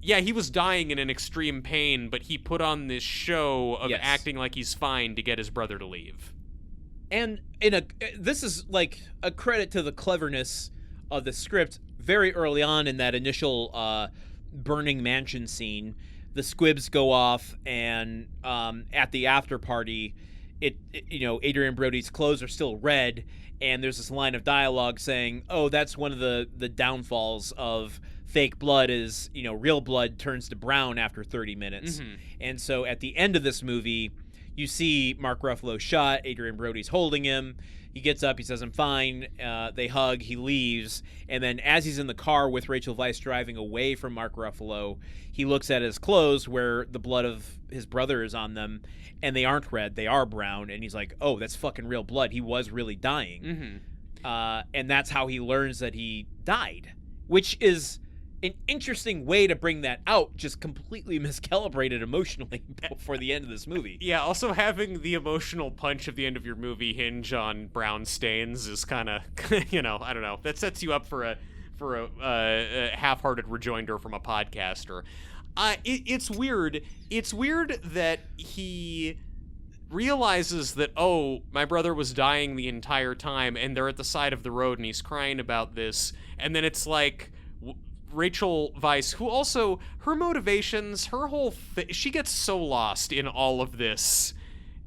he was dying in an extreme pain, but he put on this show of acting like he's fine to get his brother to leave. And this is like a credit to the cleverness of the script. Very early on in that initial burning mansion scene, the squibs go off, and at the after party, Adrian Brody's clothes are still red, and there's this line of dialogue saying, "Oh, that's one of the downfalls of fake blood is, real blood turns to brown after 30 minutes." Mm-hmm. And so at the end of this movie, you see Mark Ruffalo shot, Adrian Brody's holding him. He gets up, he says, "I'm fine." They hug, he leaves. And then as he's in the car with Rachel Weisz driving away from Mark Ruffalo, he looks at his clothes where the blood of his brother is on them, and they aren't red, they are brown. And he's like, "Oh, that's fucking real blood. He was really dying." Mm-hmm. And that's how he learns that he died, which is an interesting way to bring that out, just completely miscalibrated emotionally before the end of this movie. Yeah, also having the emotional punch of the end of your movie hinge on brown stains is kind of, I don't know. That sets you up for a half-hearted rejoinder from a podcaster. It's weird. It's weird that he realizes that, oh, my brother was dying the entire time, and they're at the side of the road, and he's crying about this, and then it's like Rachel Weisz, who also, her motivations, her whole she gets so lost in all of this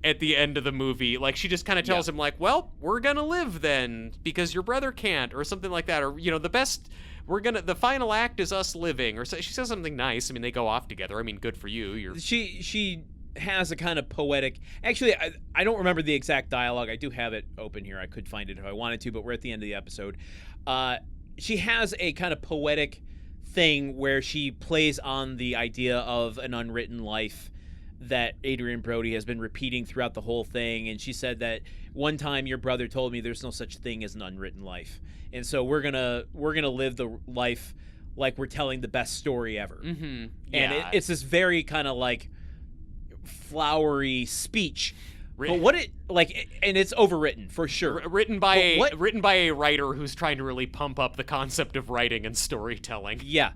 at the end of the movie. Like, she just kind of tells him, like, "Well, we're gonna live then, because your brother can't," or something like that, or, the final act is us living, or so, she says something nice. I mean, they go off together. I mean, good for you. She has a kind of poetic, actually, I don't remember the exact dialogue. I do have it open here. I could find it if I wanted to, but we're at the end of the episode. She has a kind of poetic thing where she plays on the idea of an unwritten life that Adrian Brody has been repeating throughout the whole thing. And she said that one time your brother told me there's no such thing as an unwritten life, and so we're gonna live the life like we're telling the best story ever. Mm-hmm. Yeah. And it's this very kind of like flowery speech. But what and it's overwritten for sure. Written by a writer who's trying to really pump up the concept of writing and storytelling. Yeah.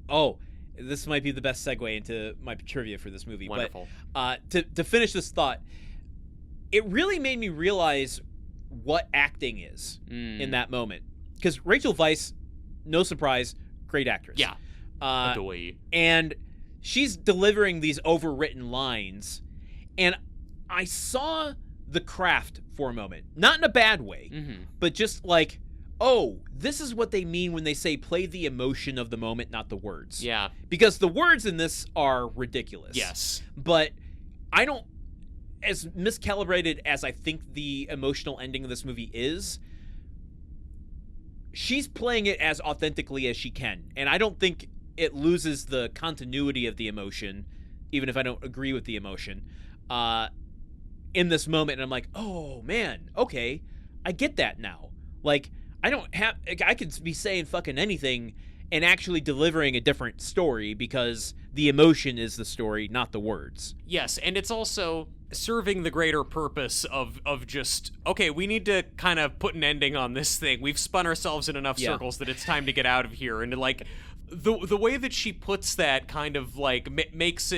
Oh, this might be the best segue into my trivia for this movie. Wonderful. But to finish this thought, it really made me realize what acting is in that moment. Because Rachel Weisz, no surprise, great actress. Yeah. And she's delivering these overwritten lines, and I saw the craft for a moment. Not in a bad way, but just like, oh, this is what they mean when they say play the emotion of the moment, not the words. Yeah. Because the words in this are ridiculous. Yes. But I don't, as miscalibrated as I think the emotional ending of this movie is, she's playing it as authentically as she can. And I don't think it loses the continuity of the emotion, even if I don't agree with the emotion, in this moment. And I'm like, oh man, okay, I get that now. Like, I could be saying fucking anything and actually delivering a different story because the emotion is the story, not the words. Yes, and it's also serving the greater purpose of just, okay, we need to kind of put an ending on this thing. We've spun ourselves in enough circles that it's time to get out of here. And like, the way that she puts that kind of like makes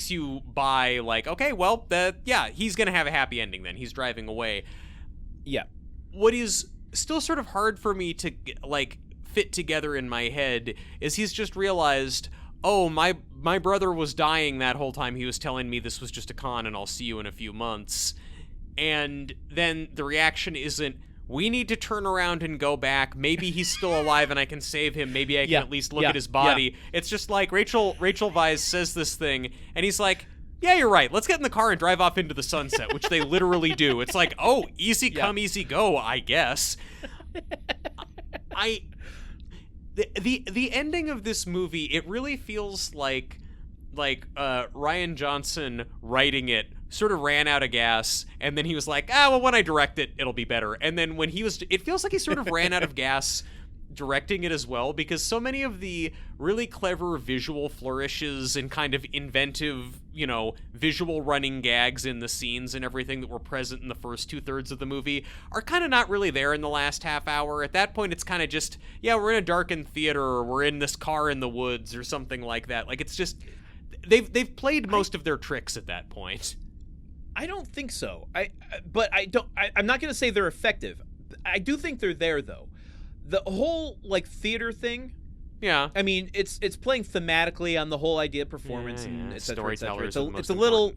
you buy, like, okay, well, he's gonna have a happy ending then. He's driving away. Yeah. What is still sort of hard for me to like fit together in my head is he's just realized, oh, my brother was dying that whole time he was telling me this was just a con and I'll see you in a few months. and then the reaction isn't, we need to turn around and go back. Maybe he's still alive and I can save him. Maybe I can at least look at his body. Yeah. It's just like Rachel Weisz says this thing, and he's like, yeah, you're right. Let's get in the car and drive off into the sunset, which they literally do. It's like, oh, easy come, easy go, I guess. The ending of this movie, it really feels like Rian Johnson writing it sort of ran out of gas, and then he was like, well, when I direct it, it'll be better. And then when it feels like he sort of ran out of gas directing it as well, because so many of the really clever visual flourishes and kind of inventive, visual running gags in the scenes and everything that were present in the first 2/3 of the movie are kind of not really there in the last half hour. At that point, it's kind of just, we're in a darkened theater, or we're in this car in the woods or something like that. Like, it's just, they've played most of their tricks at that point. I don't think so. I'm not going to say they're effective. I do think they're there, though. The whole theater thing. Yeah. I mean, it's playing thematically on the whole idea of performance and et cetera, et cetera. It's a little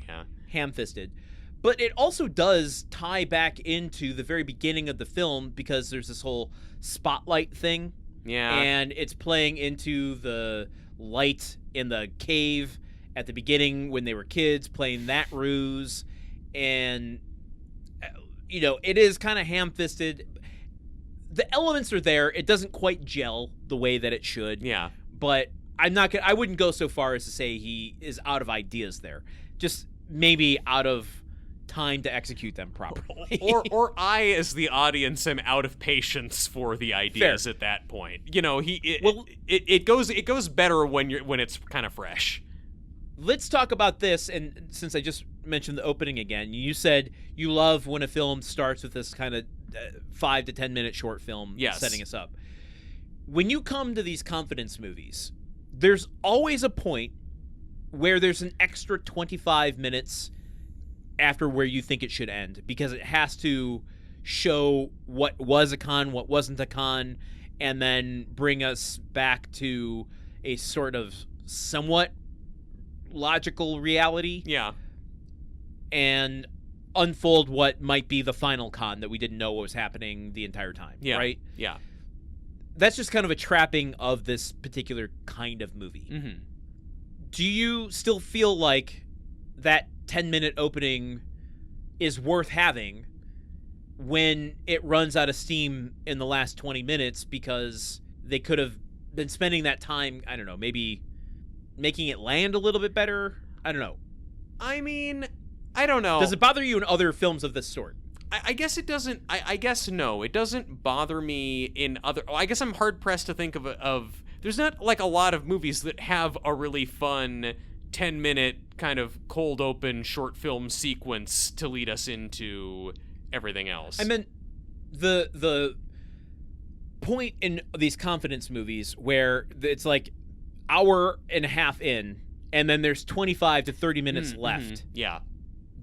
ham-fisted. But it also does tie back into the very beginning of the film, because there's this whole spotlight thing. Yeah. And it's playing into the light in the cave at the beginning when they were kids, playing that ruse. And, it is kind of ham-fisted. The elements are there. It doesn't quite gel the way that it should. Yeah. But I wouldn't go so far as to say he is out of ideas there. Just maybe out of time to execute them properly. or I, as the audience, am out of patience for the ideas at that point. It goes better when it's kind of fresh. Let's talk about this, and since I just mentioned the opening again, you said you love when a film starts with this kind of 5 to 10 minute short film setting us up. When you come to these confidence movies, there's always a point where there's an extra 25 minutes after where you think it should end, because it has to show what was a con, what wasn't a con, and then bring us back to a sort of somewhat logical reality. Yeah. And unfold what might be the final con that we didn't know what was happening the entire time. Yeah. Right? Yeah. That's just kind of a trapping of this particular kind of movie. Mm-hmm. Do you still feel like that 10-minute opening is worth having when it runs out of steam in the last 20 minutes because they could have been spending that time, I don't know, maybe making it land a little bit better? I don't know. I mean, I don't know. Does it bother you in other films of this sort? I guess it doesn't. I guess no. It doesn't bother me in other. I guess I'm hard pressed to think of. There's not like a lot of movies that have a really fun 10-minute kind of cold open short film sequence to lead us into everything else. I mean, the point in these confidence movies where it's like hour and a half in, and then there's 25 to 30 minutes left. Yeah.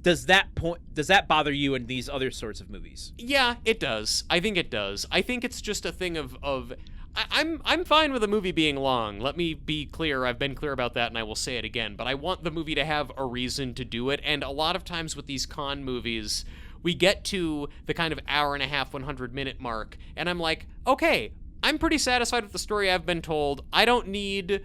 Does that bother you in these other sorts of movies? Yeah, it does. I think it does. I think it's just a thing of I'm fine with a movie being long. Let me be clear. I've been clear about that, and I will say it again. But I want the movie to have a reason to do it. And a lot of times with these con movies, we get to the kind of hour and a half, 100-minute mark, and I'm like, okay, I'm pretty satisfied with the story I've been told. I don't need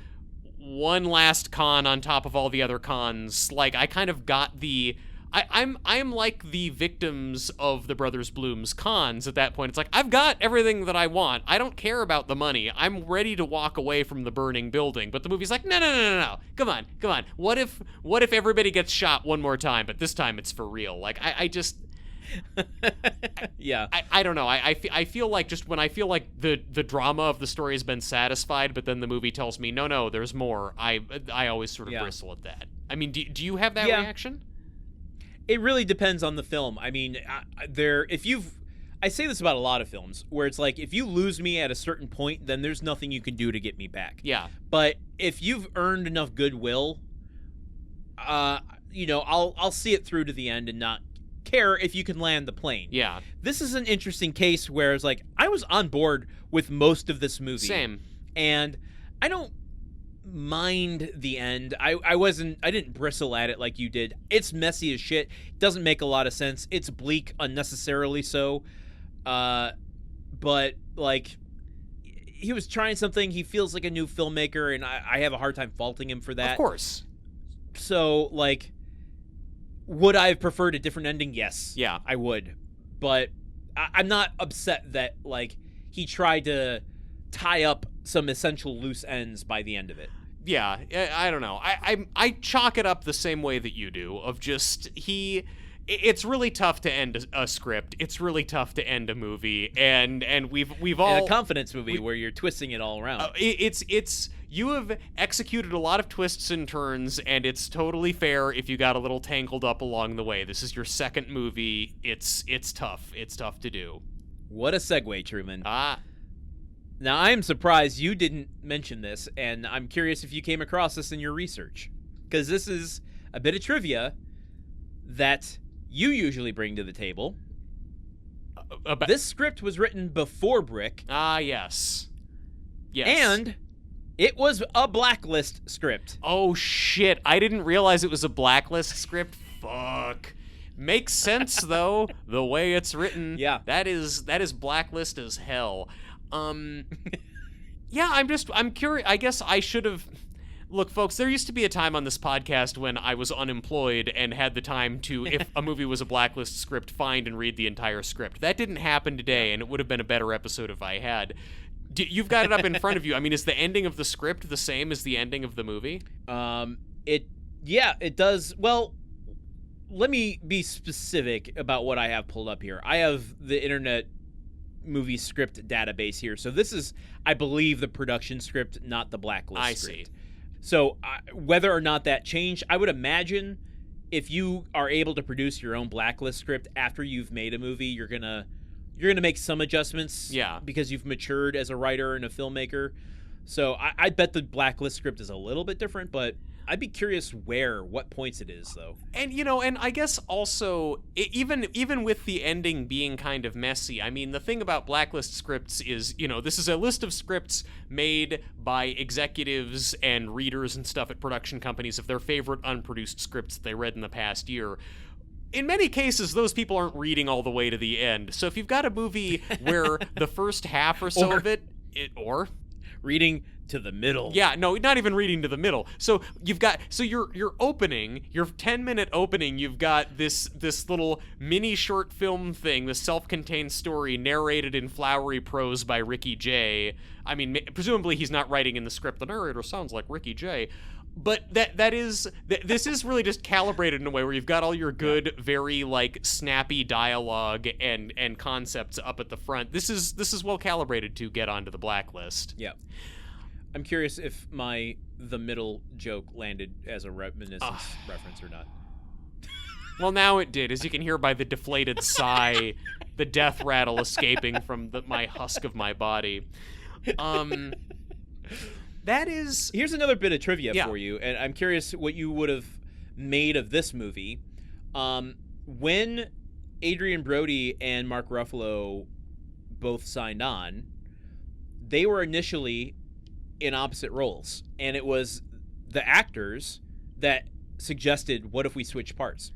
one last con on top of all the other cons. Like, I kind of got the... I'm like the victims of the Brothers Bloom's cons at that point. It's like, I've got everything that I want. I don't care about the money. I'm ready to walk away from the burning building. But the movie's like, no. Come on. What if everybody gets shot one more time, but this time it's for real? Like, I just... yeah. I don't know. I feel like just when I feel like the drama of the story has been satisfied, but then the movie tells me, no, there's more. I always sort of bristle at that. I mean, do you have that reaction? It really depends on the film. I mean, I say this about a lot of films where it's like, if you lose me at a certain point, then there's nothing you can do to get me back. Yeah. But if you've earned enough goodwill, I'll see it through to the end and not care if you can land the plane. Yeah. This is an interesting case where it's like, I was on board with most of this movie. Same. And I don't mind the end. I didn't bristle at it like you did. It's messy as shit. It doesn't make a lot of sense. It's bleak unnecessarily so. But like, he was trying something. He feels like a new filmmaker, and I have a hard time faulting him for that. Of course. So like, would I have preferred a different ending? Yes. Yeah. I would. But I'm not upset that like he tried to tie up some essential loose ends by the end of it. Yeah, I don't know. I chalk it up the same way that you do, of just it's really tough to end a script. It's really tough to end a movie, and we've all in a confidence movie where you're twisting it all around. It's you have executed a lot of twists and turns, and it's totally fair if you got a little tangled up along the way. This is your second movie. It's tough. It's tough to do. What a segue, Truman. Now, I'm surprised you didn't mention this, and I'm curious if you came across this in your research, because this is a bit of trivia that you usually bring to the table. This script was written before Brick. Yes. Yes. And it was a Blacklist script. Oh, shit. I didn't realize it was a Blacklist script. Fuck. Makes sense, though, the way it's written. Yeah. That is Blacklist as hell. Yeah, I'm curious. I guess I should have. Look, folks, there used to be a time on this podcast when I was unemployed and had the time to, if a movie was a Blacklist script, find and read the entire script. That didn't happen today, and it would have been a better episode if I had. You've got it up in front of you. I mean, is the ending of the script the same as the ending of the movie? It does. Well, let me be specific about what I have pulled up here. I have the Internet Movie Script database here. So this is, I believe, the production script, not the Blacklist script. I see. So whether or not that changed, I would imagine if you are able to produce your own Blacklist script after you've made a movie, you're gonna make some adjustments. Yeah. Because you've matured as a writer and a filmmaker. So I bet the Blacklist script is a little bit different, but I'd be curious what points it is, though. And, and I guess also, even with the ending being kind of messy, I mean, the thing about Blacklist scripts is, this is a list of scripts made by executives and readers and stuff at production companies of their favorite unproduced scripts that they read in the past year. In many cases, those people aren't reading all the way to the end. So if you've got a movie where the first half or so of it reading to the middle. Yeah, no, not even reading to the middle. So your opening, your 10-minute opening, you've got this little mini short film thing, this self-contained story narrated in flowery prose by Ricky Jay. I mean, presumably he's not writing in the script. The narrator sounds like Ricky Jay. But this is really just calibrated in a way where you've got all your good, very like snappy dialogue and concepts up at the front. This is well calibrated to get onto the Blacklist. Yeah. I'm curious if the middle joke landed as a reminiscence reference or not. Well, now it did, as you can hear by the deflated sigh, the death rattle escaping from my husk of my body. Here's another bit of trivia for you, and I'm curious what you would have made of this movie. When Adrian Brody and Mark Ruffalo both signed on, they were initially in opposite roles, and it was the actors that suggested, what if we switch parts?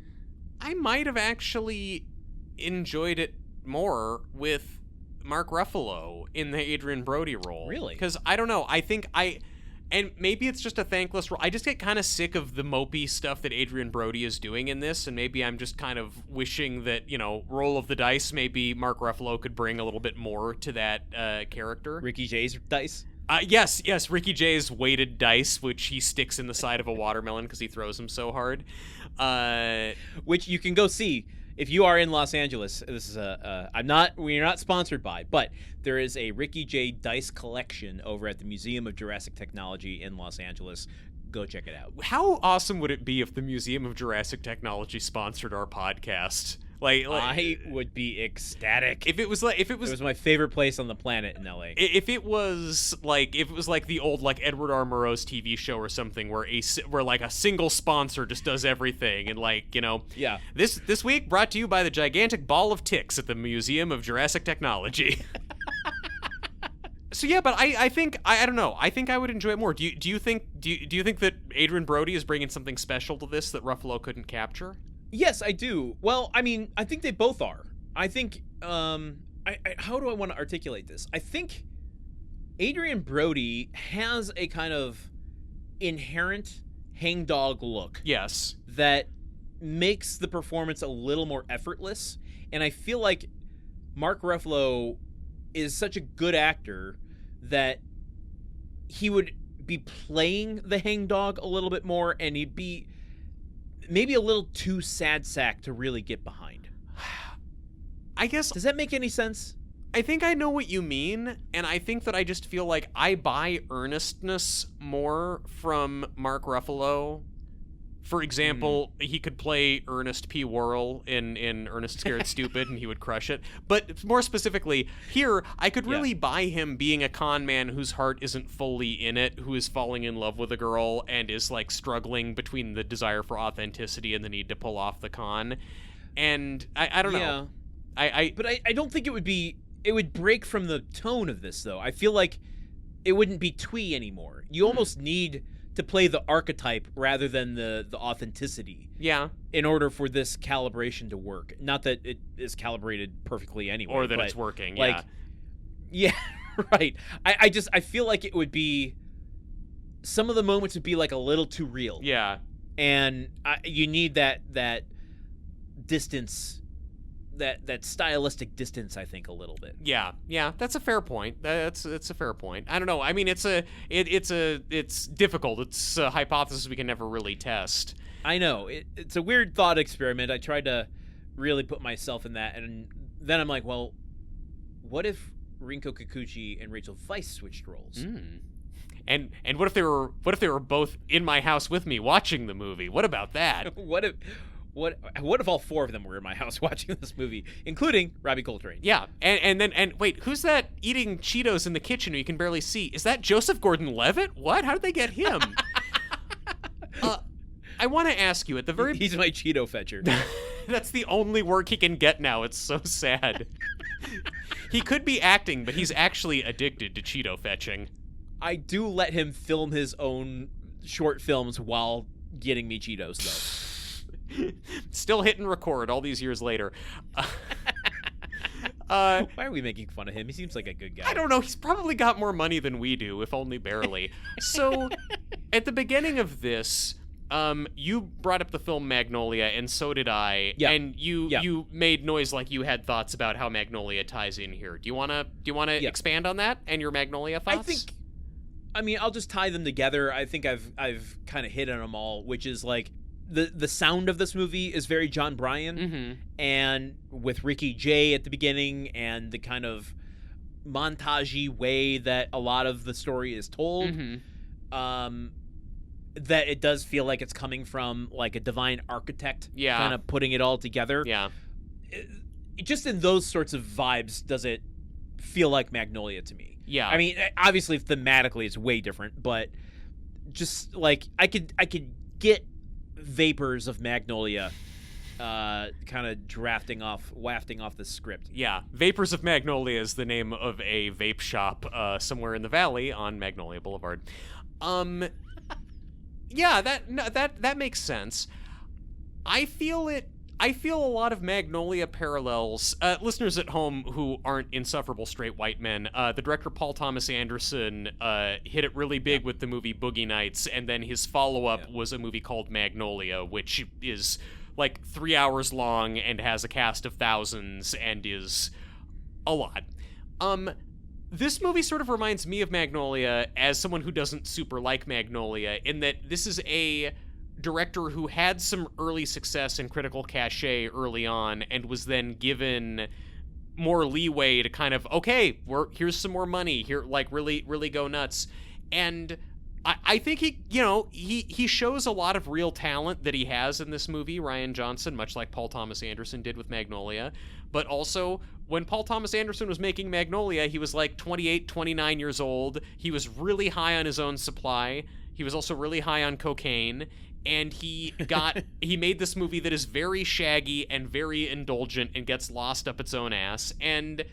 I might have actually enjoyed it more with Mark Ruffalo in the Adrian Brody role. Really? Because I don't know. I think and maybe it's just a thankless role. I just get kind of sick of the mopey stuff that Adrian Brody is doing in this, and maybe I'm just kind of wishing that, roll of the dice, maybe Mark Ruffalo could bring a little bit more to that character. Ricky Jay's dice? Yes, Ricky Jay's weighted dice, which he sticks in the side of a watermelon because he throws them so hard. Which you can go see if you are in Los Angeles. This is we're not sponsored by, but there is a Ricky Jay dice collection over at the Museum of Jurassic Technology in Los Angeles. Go check it out. How awesome would it be if the Museum of Jurassic Technology sponsored our podcast? Like I would be ecstatic. If it was my favorite place on the planet in LA. If it was like the old like Edward R. Murrow's TV show or something where like a single sponsor just does everything and Yeah. This week brought to you by the gigantic ball of ticks at the Museum of Jurassic Technology. So yeah, but I think I don't know. I think I would enjoy it more. Do you think that Adrian Brody is bringing something special to this that Ruffalo couldn't capture? Yes, I do. Well, I mean, I think they both are. I think how do I want to articulate this? I think Adrian Brody has a kind of inherent hangdog look. Yes. That makes the performance a little more effortless, and I feel like Mark Ruffalo is such a good actor that he would be playing the hangdog a little bit more, and he'd be maybe a little too sad sack to really get behind. I guess. Does that make any sense? I think I know what you mean, and I think that I just feel like I buy earnestness more from Mark Ruffalo. For example, he could play Ernest P. Worrell in Ernest Scared Stupid, and he would crush it. But more specifically, here, I could really buy him being a con man whose heart isn't fully in it, who is falling in love with a girl and is, like, struggling between the desire for authenticity and the need to pull off the con. And I don't know. But I don't think it would break from the tone of this, though. I feel like it wouldn't be twee anymore. You almost need to play the archetype rather than the authenticity. Yeah. In order for this calibration to work. Not that it is calibrated perfectly anyway. Or that it's working, like, yeah. Yeah, right. I feel like it would be, some of the moments would be like a little too real. Yeah. And you need that distance, that stylistic distance, I think, a little bit. Yeah, that's a fair point. That's a fair point. I don't know. I mean, it's difficult. It's a hypothesis we can never really test. I know. It's a weird thought experiment. I tried to really put myself in that, and then I'm like, well, what if Rinko Kikuchi and Rachel Weisz switched roles? And what if they were both in my house with me watching the movie? What about that? What if all four of them were in my house watching this movie, including Robbie Coltrane? Yeah, and wait, who's that eating Cheetos in the kitchen who you can barely see? Is that Joseph Gordon-Levitt? What? How did they get him? I want to ask you at the very... He's my Cheeto fetcher. That's the only work he can get now. It's so sad. He could be acting, but he's actually addicted to Cheeto fetching. I do let him film his own short films while getting me Cheetos, though. Still hitting record all these years later. Why are we making fun of him? He seems like a good guy. I don't know. He's probably got more money than we do, if only barely. So, at the beginning of this, you brought up the film Magnolia, and so did I. Yeah. And you made noise like you had thoughts about how Magnolia ties in here. Do you wanna expand on that and your Magnolia thoughts? I mean, I'll just tie them together. I think I've kind of hit on them all, which is like, the sound of this movie is very John Bryan, and with Ricky Jay at the beginning, and the kind of montagey way that a lot of the story is told, that it does feel like it's coming from like a divine architect, kind of putting it all together. Yeah, just in those sorts of vibes, does it feel like Magnolia to me? Yeah, I mean, obviously thematically it's way different, but just like I could get vapors of Magnolia kind of wafting off the script. Yeah, Vapors of Magnolia is the name of a vape shop somewhere in the valley on Magnolia Boulevard. Yeah, that makes sense. I feel a lot of Magnolia parallels. Listeners at home who aren't insufferable straight white men, the director Paul Thomas Anderson hit it really big with the movie Boogie Nights, and then his follow-up was a movie called Magnolia, which is like 3 hours long and has a cast of thousands and is a lot. This movie sort of reminds me of Magnolia as someone who doesn't super like Magnolia, in that this is a director who had some early success and critical cachet early on and was then given more leeway to kind of, okay, here's some more money here, like really go nuts. And I think he shows a lot of real talent that he has in this movie, Rian Johnson, much like Paul Thomas Anderson did with Magnolia. But also, when Paul Thomas Anderson was making Magnolia, he was like 28, 29 years old. He was really high on his own supply. He was also really high on cocaine. And he made this movie that is very shaggy and very indulgent and gets lost up its own ass. And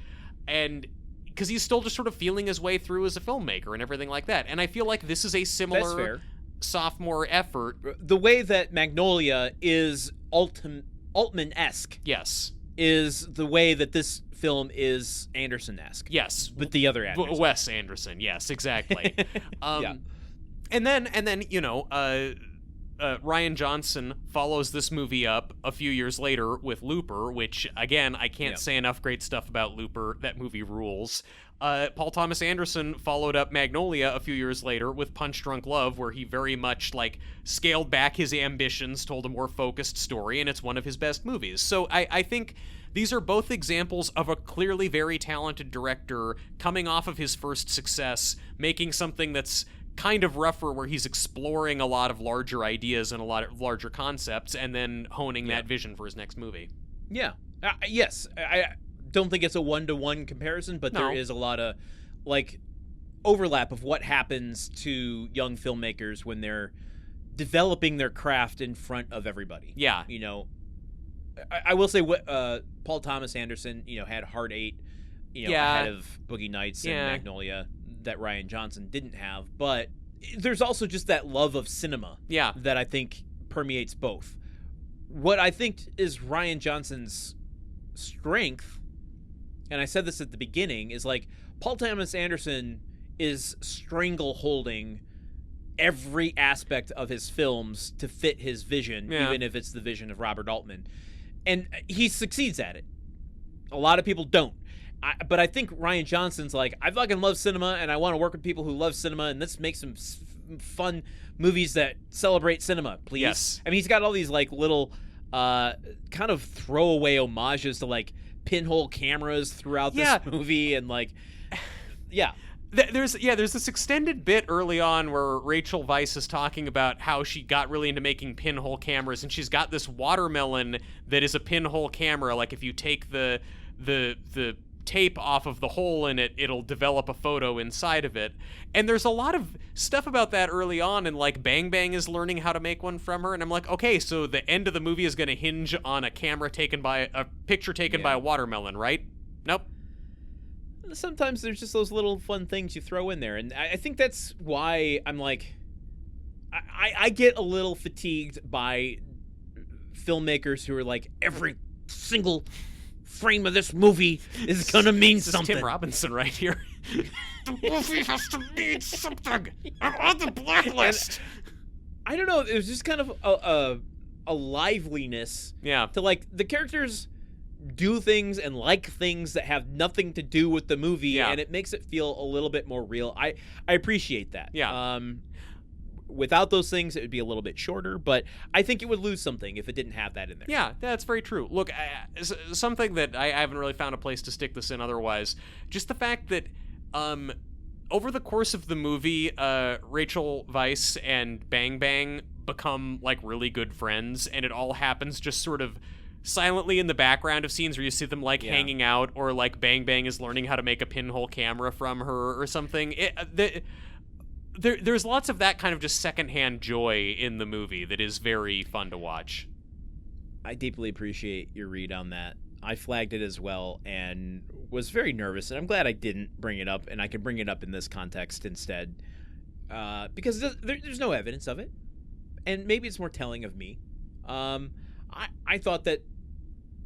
because he's still just sort of feeling his way through as a filmmaker and everything like that. And I feel like this is a similar sophomore effort. The way that Magnolia is Altman-esque. Yes. Is the way that this film is Anderson-esque. Yes. But the other Anderson. Wes Anderson. Yes, exactly. And then Rian Johnson follows this movie up a few years later with Looper, which, again, I can't say enough great stuff about Looper. That movie rules. Paul Thomas Anderson followed up Magnolia a few years later with Punch Drunk Love, where he very much, like, scaled back his ambitions, told a more focused story, and it's one of his best movies. So I think these are both examples of a clearly very talented director coming off of his first success, making something that's kind of rougher, where he's exploring a lot of larger ideas and a lot of larger concepts, and then honing that vision for his next movie. Yeah. Yes. I don't think it's a one-to-one comparison, but there is a lot of, like, overlap of what happens to young filmmakers when they're developing their craft in front of everybody. Yeah. You know, I will say what Paul Thomas Anderson, had Heart 8, ahead of Boogie Nights and Magnolia, that Rian Johnson didn't have, but there's also just that love of cinema that I think permeates both. What I think is Rian Johnson's strength, and I said this at the beginning, is like Paul Thomas Anderson is strangle-holding every aspect of his films to fit his vision, even if it's the vision of Robert Altman. And he succeeds at it. A lot of people don't. But I think Rian Johnson's like, I fucking love cinema, and I want to work with people who love cinema, and let's make some fun movies that celebrate cinema, please. Yes. I mean, he's got all these, like, little kind of throwaway homages to, like, pinhole cameras throughout this movie, and, like, There's this extended bit early on where Rachel Weisz is talking about how she got really into making pinhole cameras, and she's got this watermelon that is a pinhole camera. Like, if you take the tape off of the hole in it, it'll develop a photo inside of it. And there's a lot of stuff about that early on, and, like, Bang Bang is learning how to make one from her, and I'm like, okay, so the end of the movie is going to hinge on a picture taken by a watermelon, right? Nope. Sometimes there's just those little fun things you throw in there, and I think that's why I'm like, I get a little fatigued by filmmakers who are like, every single frame of this movie is gonna mean something. Tim Robinson right here. The movie has to mean something. I'm on the blacklist. I don't know. It was just kind of a liveliness. To, like, the characters do things and like things that have nothing to do with the movie, and it makes it feel a little bit more real. I appreciate that. Without those things, it would be a little bit shorter, but I think it would lose something if it didn't have that in there. Yeah, that's very true. Look, something that I haven't really found a place to stick this in otherwise, just the fact that over the course of the movie, Rachel Weisz and Bang Bang become, like, really good friends, and it all happens just sort of silently in the background of scenes where you see them, like, hanging out, or, like, Bang Bang is learning how to make a pinhole camera from her or something. There's lots of that kind of just secondhand joy in the movie that is very fun to watch. I deeply appreciate your read on that. I flagged it as well and was very nervous, and I'm glad I didn't bring it up, and I can bring it up in this context instead, because there's no evidence of it, and maybe it's more telling of me. I thought that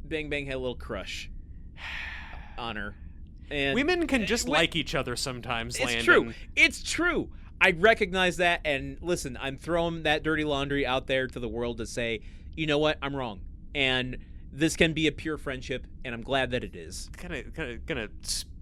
Bang Bang had a little crush on her. And women can just like each other sometimes, Landon. It's true. It's true. I recognize that, and listen, I'm throwing that dirty laundry out there to the world to say, you know what, I'm wrong, and this can be a pure friendship, and I'm glad that it is. Gonna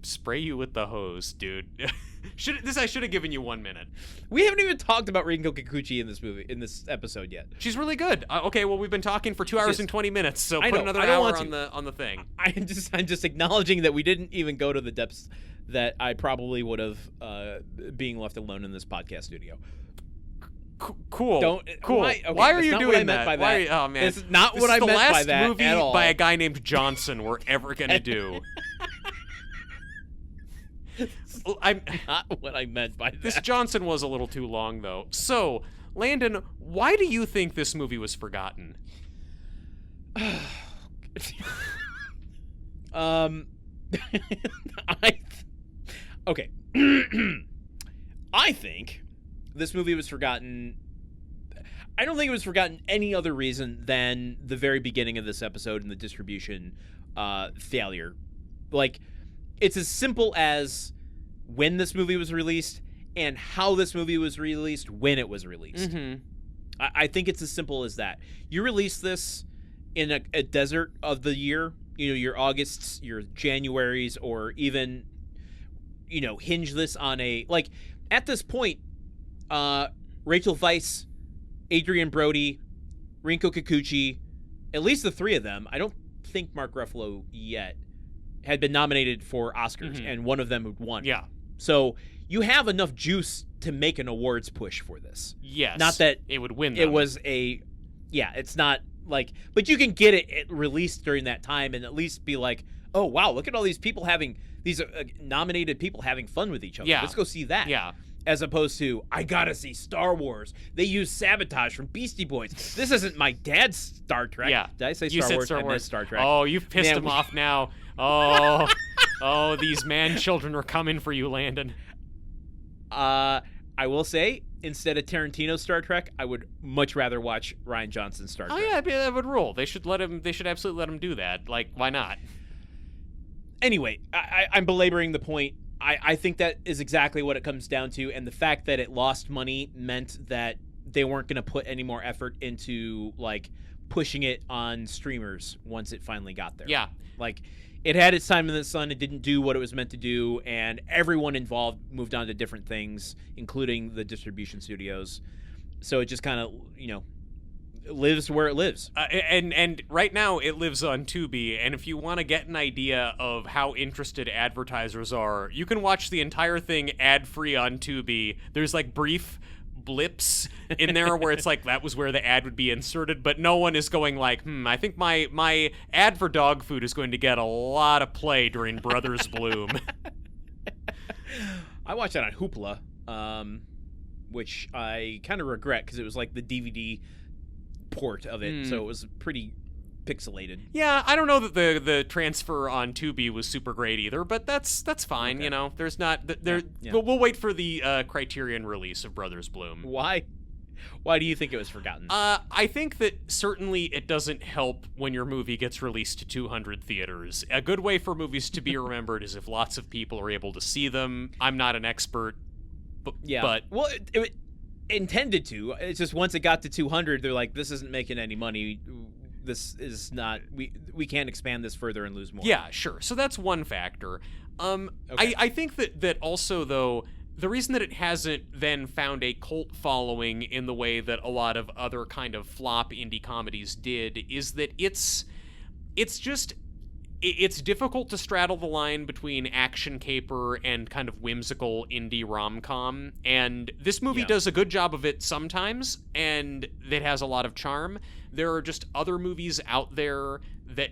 spray you with the hose, dude. I should have given you 1 minute. We haven't even talked about Ringo Kikuchi in this episode yet. She's really good. Okay, well, we've been talking for 2 hours and 20 minutes, so put another hour on the thing. I'm just acknowledging that we didn't even go to the depths that I probably would have being left alone in this podcast studio. Cool. Cool. Why are you doing that? Oh, man. It's not what I meant by that the last movie at all. by a guy named Johnson we're ever going to do. I'm not what I meant by that. This Johnson was a little too long, though. So, Landon, why do you think this movie was forgotten? Okay. I think this movie was forgotten. I don't think it was forgotten any other reason than the very beginning of this episode and the distribution failure. Like, it's as simple as when this movie was released and how this movie was released when it was released. Mm-hmm. I think it's as simple as that. You release this in a desert of the year, your Augusts, your Januaries, or even, hinge this on at this point, Rachel Weisz, Adrian Brody, Rinko Kikuchi, at least the three of them, I don't think Mark Ruffalo yet, had been nominated for Oscars, and one of them had won. Yeah. So you have enough juice to make an awards push for this. Yes. Not that it would win them. It was it's not but you can get it released during that time and at least be like, oh, wow, look at all these people these nominated people having fun with each other. Yeah. Let's go see that. Yeah. As opposed to, I gotta see Star Wars. They use Sabotage from Beastie Boys. This isn't my dad's Star Trek. Yeah. Did I say You Star said Wars? Star I Wars. missed Star Trek. Oh, you've pissed Man, him off now. Oh, these man children are coming for you, Landon. I will say, instead of Tarantino's Star Trek, I would much rather watch Rian Johnson's Star Trek. Oh yeah, that would rule. They should absolutely let him do that. Like, why not? Anyway, I'm belaboring the point. I think that is exactly what it comes down to, and the fact that it lost money meant that they weren't going to put any more effort into pushing it on streamers once it finally got there. Yeah. It had its time in the sun. It didn't do what it was meant to do, and everyone involved moved on to different things, including the distribution studios. So it just kind of, lives where it lives. And right now it lives on Tubi, and if you want to get an idea of how interested advertisers are, you can watch the entire thing ad-free on Tubi. There's brief blips in there where it's that was where the ad would be inserted, but no one is going I think my ad for dog food is going to get a lot of play during Brothers Bloom. I watched that on Hoopla, which I kind of regret because it was the DVD port of it, so it was pretty pixelated. Yeah, I don't know that the transfer on Tubi was super great either, but that's fine. Okay. There's not there. Yeah. We'll wait for the Criterion release of Brothers Bloom. Why do you think it was forgotten? I think that certainly it doesn't help when your movie gets released to 200 theaters. A good way for movies to be remembered is if lots of people are able to see them. I'm not an expert, but well, it intended to. It's just once it got to 200, they're like, this isn't making any money. This is not. We can't expand this further and lose more. Yeah, sure. So that's one factor. Okay. I think that also though, the reason that it hasn't then found a cult following in the way that a lot of other kind of flop indie comedies did is that it's difficult to straddle the line between action caper and kind of whimsical indie rom-com, and this movie does a good job of it sometimes, and it has a lot of charm. There are just other movies out there that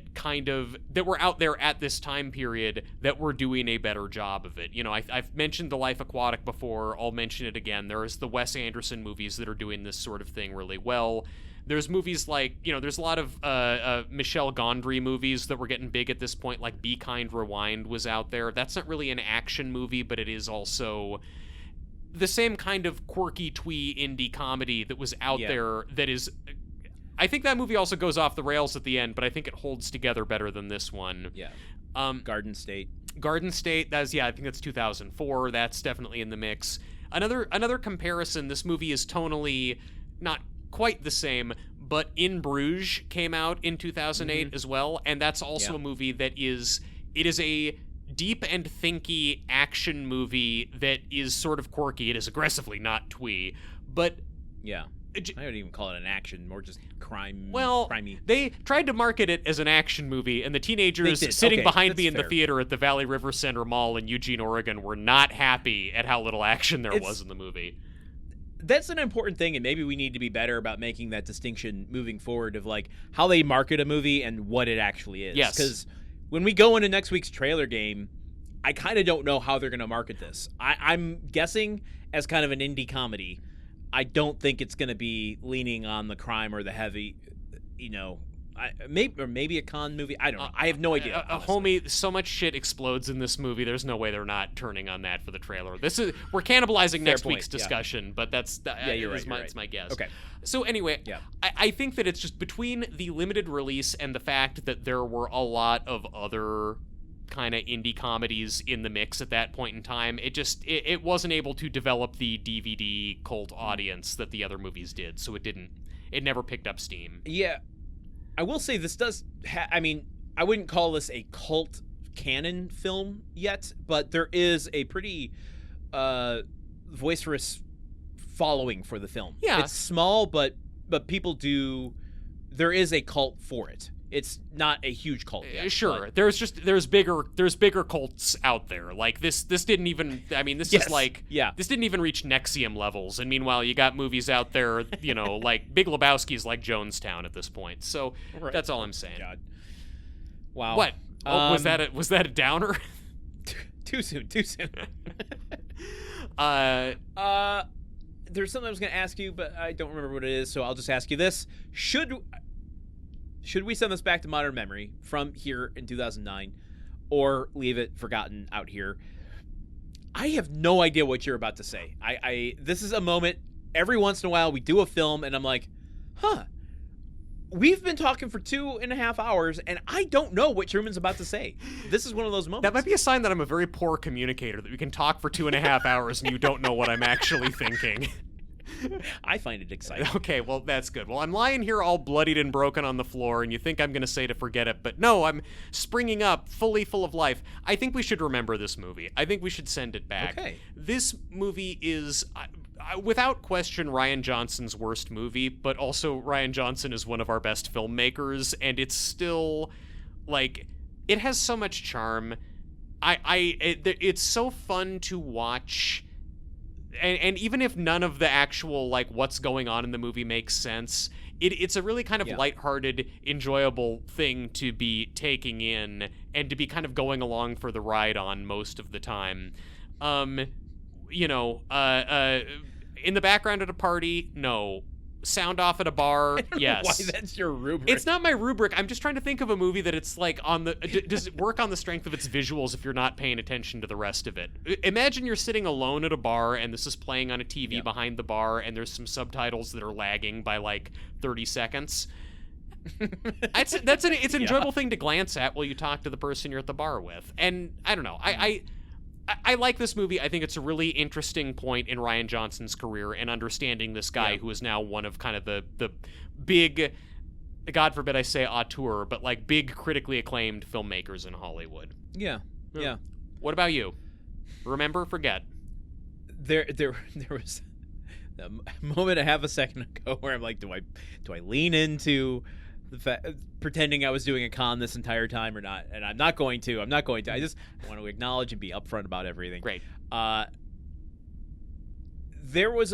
were out there at this time period that were doing a better job of it. I've mentioned The Life Aquatic before. I'll mention it again. There's the Wes Anderson movies that are doing this sort of thing really well. There's movies there's a lot of Michel Gondry movies that were getting big at this point, like Be Kind, Rewind was out there. That's not really an action movie, but it is also the same kind of quirky, twee indie comedy that was out there that is... I think that movie also goes off the rails at the end, but I think it holds together better than this one. Yeah. Garden State, I think that's 2004. That's definitely in the mix. Another comparison, this movie is tonally not quite the same, but In Bruges came out in 2008 as well, and that's also a movie that is a deep and thinky action movie that is sort of quirky. It is aggressively not twee, but I wouldn't even call it an action, more just crime. Well, crimey. They tried to market it as an action movie, and the teenagers sitting behind me in the theater at the Valley River Center Mall in Eugene, Oregon, were not happy at how little action there was in the movie. That's an important thing, and maybe we need to be better about making that distinction moving forward of how they market a movie and what it actually is. Yes. Because when we go into next week's trailer game, I kind of don't know how they're going to market this. I'm guessing as kind of an indie comedy. I don't think it's going to be leaning on the crime or the heavy, maybe a con movie. I don't know. I have no idea. Homie, so much shit explodes in this movie. There's no way they're not turning on that for the trailer. We're cannibalizing next week's discussion, but that's you're right. It's my guess. Okay. So anyway, I think that it's just between the limited release and the fact that there were a lot of other kind of indie comedies in the mix at that point in time, it wasn't able to develop the DVD cult audience that the other movies did, so it never picked up steam. Yeah, I will say this does I mean, I wouldn't call this a cult canon film yet, but there is a pretty vociferous following for the film. Yeah, it's small, but people there is a cult for it. It's not a huge cult yet. Sure, there's bigger cults out there. Like this didn't even. I mean, this is like this didn't even reach Nexium levels. And meanwhile, you got movies out there, like Big Lebowski's like Jonestown at this point. So that's all I'm saying. God. Wow. What? Oh, was that a downer? Too soon. There's something I was going to ask you, but I don't remember what it is. So I'll just ask you this: Should we send this back to modern memory from here in 2009 or leave it forgotten out here? I have no idea what you're about to say. This is a moment every once in a while we do a film and I'm like, we've been talking for 2.5 hours and I don't know what Truman's about to say. This is one of those moments. That might be a sign that I'm a very poor communicator, that we can talk for 2.5 hours and you don't know what I'm actually thinking. I find it exciting. Okay, well, that's good. Well, I'm lying here all bloodied and broken on the floor, and you think I'm going to say to forget it, but no, I'm springing up, fully full of life. I think we should remember this movie. I think we should send it back. Okay. This movie is, without question, Rian Johnson's worst movie, but also Rian Johnson is one of our best filmmakers, and it's still, like, it has so much charm. It's so fun to watch. And even if none of the actual, like, what's going on in the movie makes sense, it's a really kind of lighthearted, enjoyable thing to be taking in and to be kind of going along for the ride on most of the time. In the background at a party, no. Sound off at a bar, yes. Why that's your rubric? It's not my rubric. I'm just trying to think of a movie that it's like does it work on the strength of its visuals if you're not paying attention to the rest of it? Imagine you're sitting alone at a bar and this is playing on a TV behind the bar and there's some subtitles that are lagging by like 30 seconds. It's an enjoyable thing to glance at while you talk to the person you're at the bar with. And I don't know. I like this movie. I think it's a really interesting point in Rian Johnson's career and understanding this guy who is now one of kind of the big, God forbid I say auteur, but like big critically acclaimed filmmakers in Hollywood. Yeah. What about you? Remember, forget. There was a moment a half a second ago where I'm like, do I lean into pretending I was doing a con this entire time or not? And I'm not going to. I just want to acknowledge and be upfront about everything. Great. There was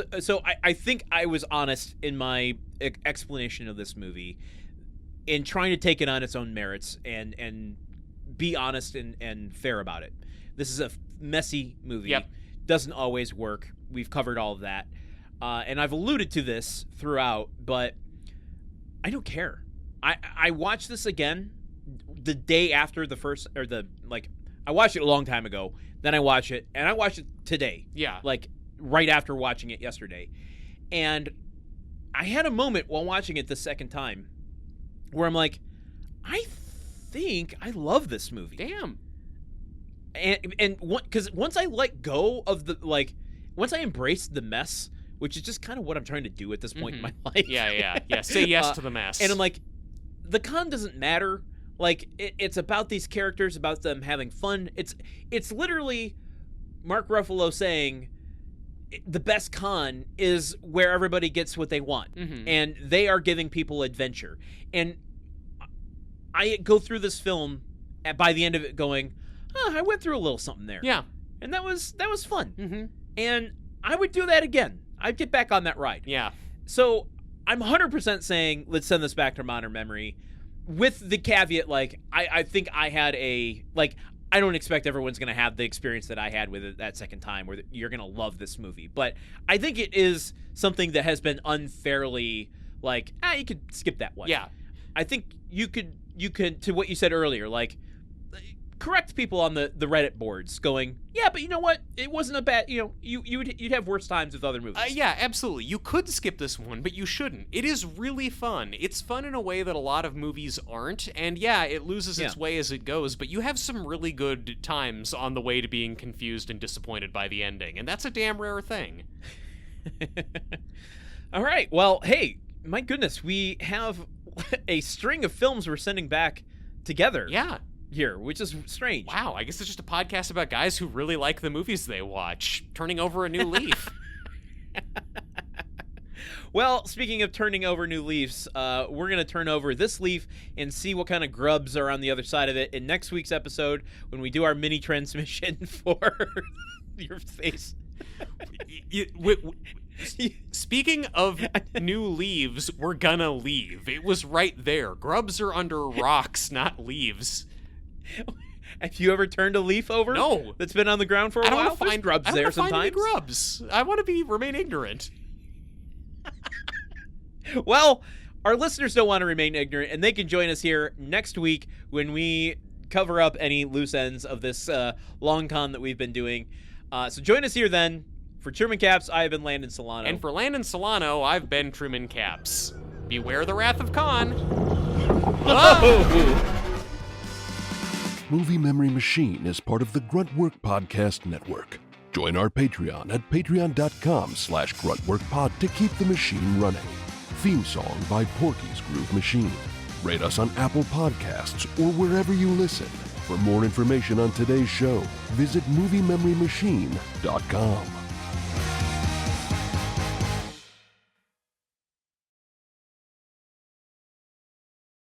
I think I was honest in my explanation of this movie in trying to take it on its own merits and be honest and fair about it. This is a messy movie. Yep. Doesn't always work. We've covered all of that. And I've alluded to this throughout, but I don't care. I watched this again the day after the first, I watched it a long time ago. Then I watched it, and I watched it today. Yeah. Like, right after watching it yesterday. And I had a moment while watching it the second time where I'm like, I think I love this movie. Damn. And because once I let go of once I embraced the mess, which is just kind of what I'm trying to do at this point in my life. Yeah. Say yes to the mess. And I'm like, the con doesn't matter. Like, it's about these characters, about them having fun. It's literally Mark Ruffalo saying the best con is where everybody gets what they want. Mm-hmm. And they are giving people adventure. And I go through this film by the end of it going, I went through a little something there. Yeah. And that was fun. Mm-hmm. And I would do that again. I'd get back on that ride. Yeah. So I'm 100% saying let's send this back to modern memory with the caveat, I think I had I don't expect everyone's going to have the experience that I had with it that second time where you're going to love this movie. But I think it is something that has been unfairly you could skip that one. Yeah. I think you could to what you said earlier, like correct people on the Reddit boards going, yeah, but you know what? It wasn't a bad, you'd have worse times with other movies. Yeah, absolutely. You could skip this one, but you shouldn't. It is really fun. It's fun in a way that a lot of movies aren't, and yeah, it loses its way as it goes, but you have some really good times on the way to being confused and disappointed by the ending, and that's a damn rare thing. All right. Well, hey, my goodness, we have a string of films we're sending back together. Yeah. Here, which is strange. Wow, I guess it's just a podcast about guys who really like the movies they watch, turning over a new leaf. Well, speaking of turning over new leaves, we're going to turn over this leaf and see what kind of grubs are on the other side of it in next week's episode when we do our mini transmission for your face. Speaking of new leaves, we're gonna leave. It was right there. Grubs are under rocks, not leaves. Have you ever turned a leaf over? No. That's been on the ground for a while? There's grubs I don't there find sometimes. any grubs. I want to remain ignorant. Well, our listeners don't want to remain ignorant, and they can join us here next week when we cover up any loose ends of this long con that we've been doing. So join us here then. For Truman Caps, I have been Landen Solano. And for Landen Solano, I've been Truman Caps. Beware the wrath of Khan. Movie Memory Machine is part of the Gruntwork Podcast Network. Join our Patreon at patreon.com/gruntworkpod to keep the machine running. Theme song by Porky's Groove Machine. Rate us on Apple Podcasts or wherever you listen. For more information on today's show, visit moviememorymachine.com.